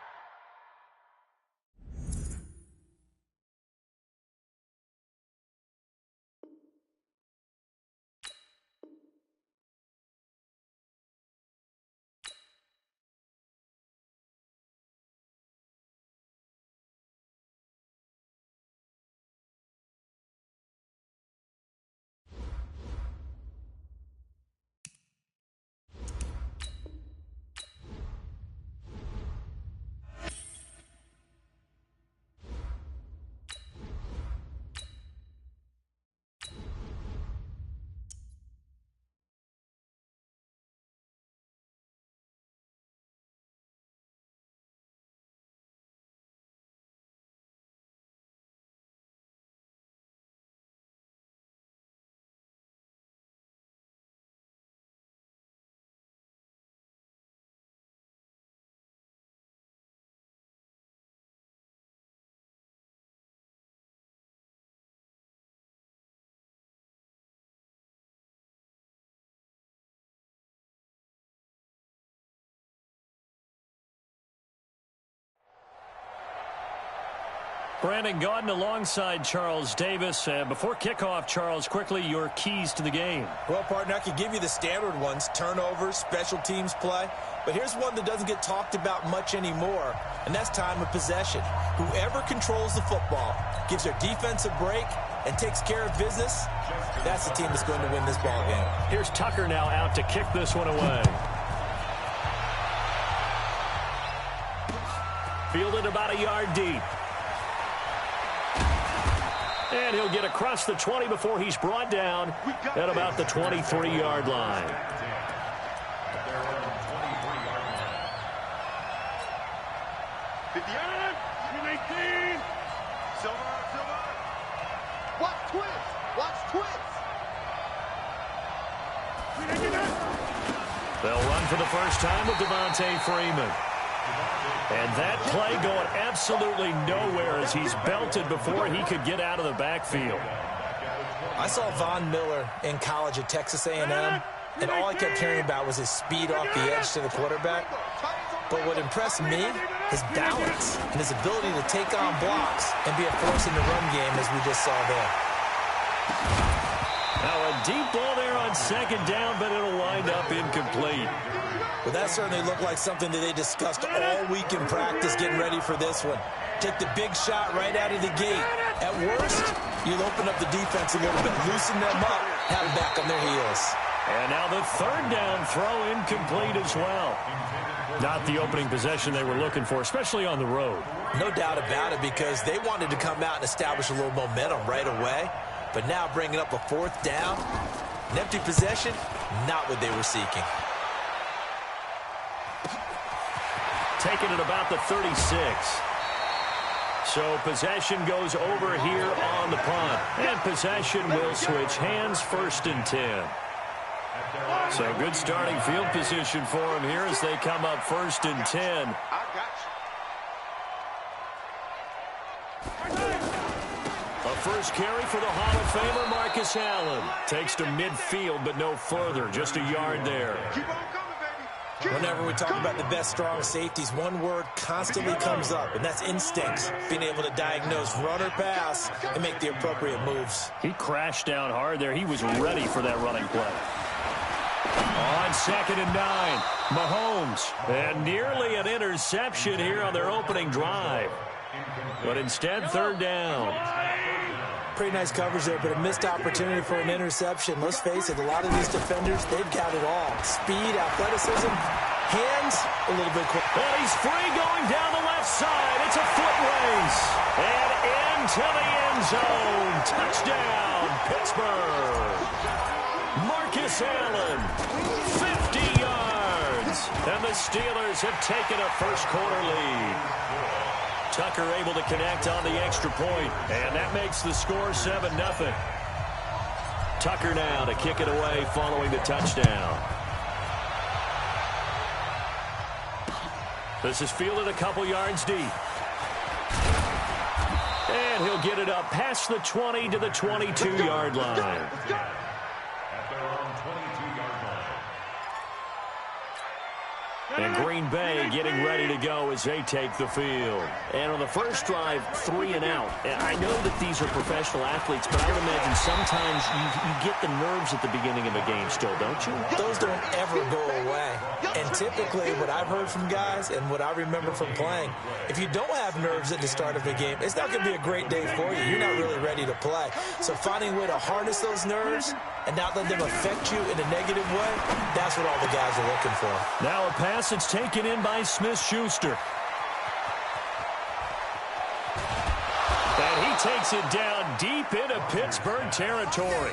Brandon Gaudin alongside Charles Davis. Before kickoff, Charles, quickly, your keys to the game. Well, partner, I could give you the standard ones, turnovers, special teams play. But here's one that doesn't get talked about much anymore, and that's time of possession. Whoever controls the football, gives their defense a break, and takes care of business, that's the team that's going to win this ball game. Here's Tucker now out to kick this one away. Fielded about a yard deep. And he'll get across the 20 before he's brought down at about the 23-yard line. Watch twins. Watch twins. They'll run for the first time with Devontae Freeman. And that play going absolutely nowhere as he's belted before he could get out of the backfield. I saw Von Miller in college at Texas A&M, and all I kept hearing about was his speed off the edge to the quarterback. But what impressed me, his balance and his ability to take on blocks and be a force in the run game, as we just saw there. Now a deep ball there on second down, but it'll wind up incomplete. Well, that certainly looked like something that they discussed all week in practice getting ready for this one. Take the big shot right out of the gate. At worst, you'll open up the defense a little bit, loosen them up, have them back on their heels. And now the third down throw incomplete as well. Not the opening possession they were looking for, especially on the road. No doubt about it, because they wanted to come out and establish a little momentum right away. But now bringing up a fourth down, an empty possession, not what they were seeking. Taking it about the 36. So possession goes over here on the punt. And possession will switch hands, 1st and 10. So good starting field position for him here as they come up 1st and 10. A first carry for the Hall of Famer Marcus Allen. Takes to midfield, but no further. Just a yard there. Whenever we talk about the best strong safeties, one word constantly comes up, and that's instincts. Being able to diagnose run or pass and make the appropriate moves. He crashed down hard there. He was ready for that running play. On 2nd and 9, Mahomes. And nearly an interception here on their opening drive. But instead, 3rd down. Pretty nice coverage there, but a missed opportunity for an interception. Let's face it, a lot of these defenders, they've got it all. Speed, athleticism, hands, a little bit quick. And he's free going down the left side. It's a foot race. And into the end zone. Touchdown, Pittsburgh. Marcus Allen, 50 yards. And the Steelers have taken a first-quarter lead. Tucker able to connect on the extra point, and that makes the score 7-0. Tucker now to kick it away following the touchdown. This is fielded a couple yards deep. And he'll get it up past the 20 to the 22-yard line. At their own 22-yard line. And Green Bay getting ready to go as they take the field. And on the first drive, 3 and out. I know that these are professional athletes, but I would imagine sometimes you get the nerves at the beginning of a game still, don't you? Those don't ever go away. And typically what I've heard from guys and what I remember from playing, if you don't have nerves at the start of a game, it's not going to be a great day for you. You're not really ready to play. So finding a way to harness those nerves and not let them affect you in a negative way, that's what all the guys are looking for. Now a pass that's taken in by Smith-Schuster. And he takes it down deep into Pittsburgh territory.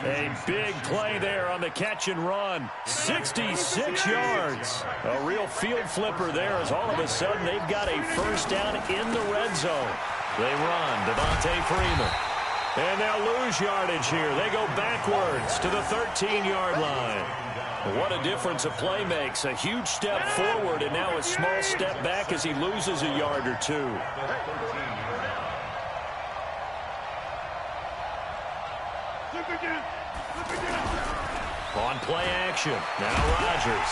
A big play there on the catch and run. 66 yards. A real field flipper there as all of a sudden they've got a first down in the red zone. They run Devontae Freeman. And they'll lose yardage here. They go backwards to the 13-yard line. What a difference a play makes. A huge step forward and now a small step back as he loses a yard or two. On play action. Now Rodgers.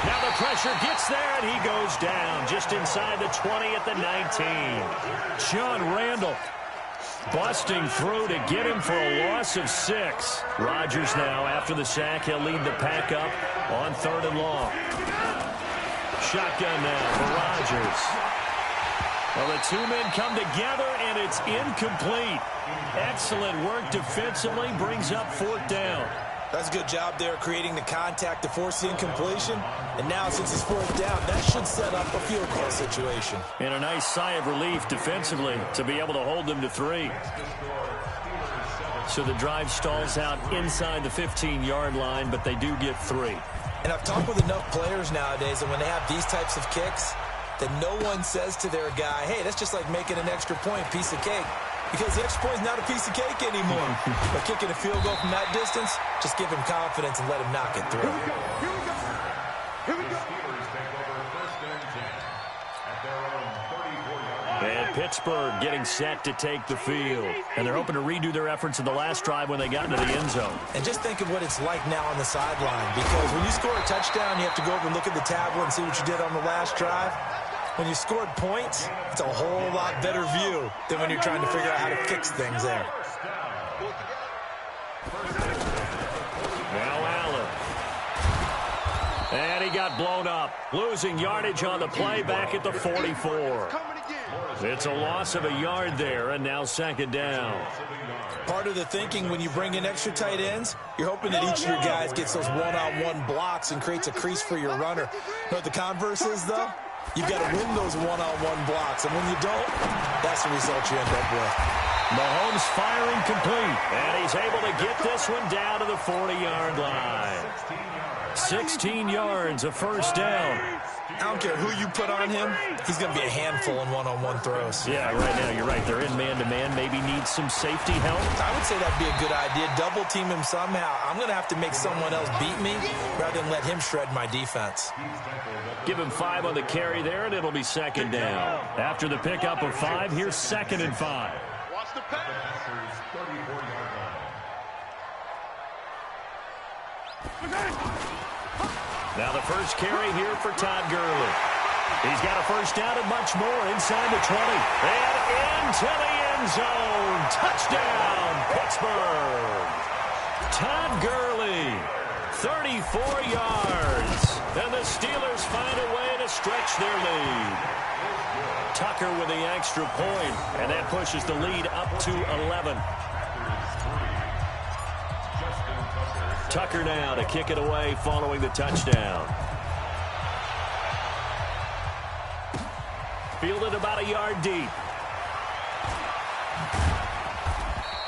Now the pressure gets there, and he goes down just inside the 20 at the 19. John Randall busting through to get him for a loss of 6. Rodgers now, after the sack, he'll lead the pack up on 3rd and long. Shotgun now for Rodgers. Well, the two men come together, and it's incomplete. Excellent work defensively, brings up 4th down. That's a good job there creating the contact to force the incompletion. And now, since it's 4th down, that should set up a field goal situation. And a nice sigh of relief defensively to be able to hold them to 3. So the drive stalls out inside the 15-yard line, but they do get 3. And I've talked with enough players nowadays, and when they have these types of kicks, that no one says to their guy, hey, that's just like making an extra point, piece of cake. Because the extra point is not a piece of cake anymore. But kicking a field goal from that distance, just give him confidence and let him knock it through. Here we go. Here we go. Here we go. Steelers take over 1st and 10 at their own 34-yard line. And Pittsburgh getting set to take the field. And they're hoping to redo their efforts in the last drive when they got into the end zone. And just think of what it's like now on the sideline. Because when you score a touchdown, you have to go over and look at the tablet and see what you did on the last drive. When you scored points, it's a whole lot better view than when you're trying to figure out how to fix things there. Now Allen. And he got blown up. Losing yardage on the play back at the 44. It's a loss of a yard there, and now 2nd down. Part of the thinking when you bring in extra tight ends, you're hoping that each of your guys gets those one-on-one blocks and creates a crease for your runner. You know what the converse is, though? You've got to win those one-on-one blocks, and when you don't, that's the result you end up with. Mahomes firing complete, and he's able to get this one down to the 40-yard line. 16 yards, a 1st down. I don't care who you put on him, he's going to be a handful in one-on-one throws. Yeah, right now, you're right. They're in man-to-man, maybe needs some safety help. I would say that'd be a good idea. Double team him somehow. I'm going to have to make someone else beat me rather than let him shred my defense. Give him 5 on the carry there, and it'll be 2nd down. After the pickup of 5, here's 2nd and 5. Watch the pass. Passers 34-yard line. Now the first carry here for Todd Gurley. He's got a 1st down and much more inside the 20. And into the end zone. Touchdown, Pittsburgh. Todd Gurley, 34 yards. And the Steelers find a way to stretch their lead. Tucker with the extra point, and that pushes the lead up to 11. Tucker now to kick it away following the touchdown. Fielded about a yard deep.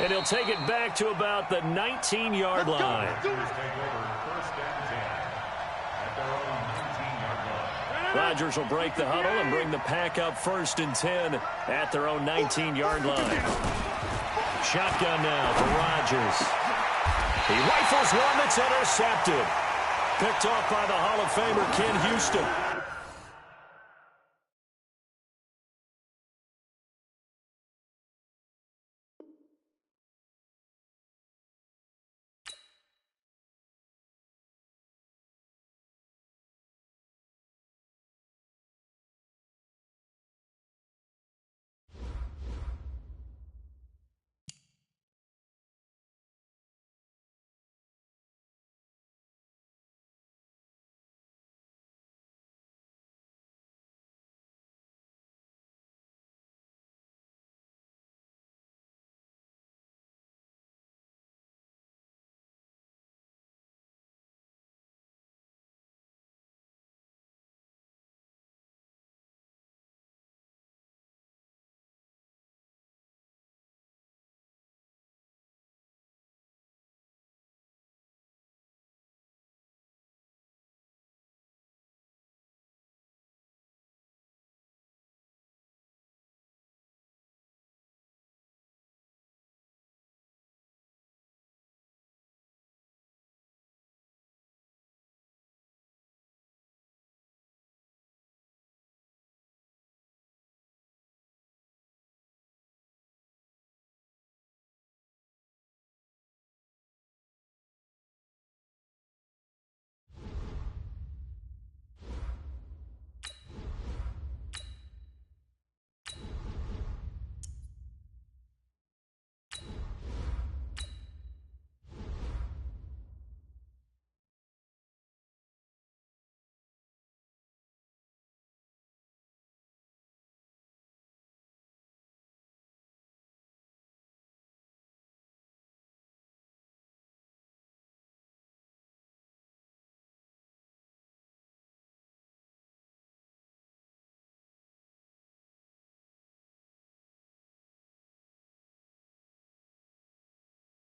And he'll take it back to about the 19-yard line. Rodgers will break the huddle and bring the pack up 1st and 10 at their own 19-yard line. Shotgun now for Rodgers. He rifles one that's intercepted. Picked off by the Hall of Famer Ken Houston.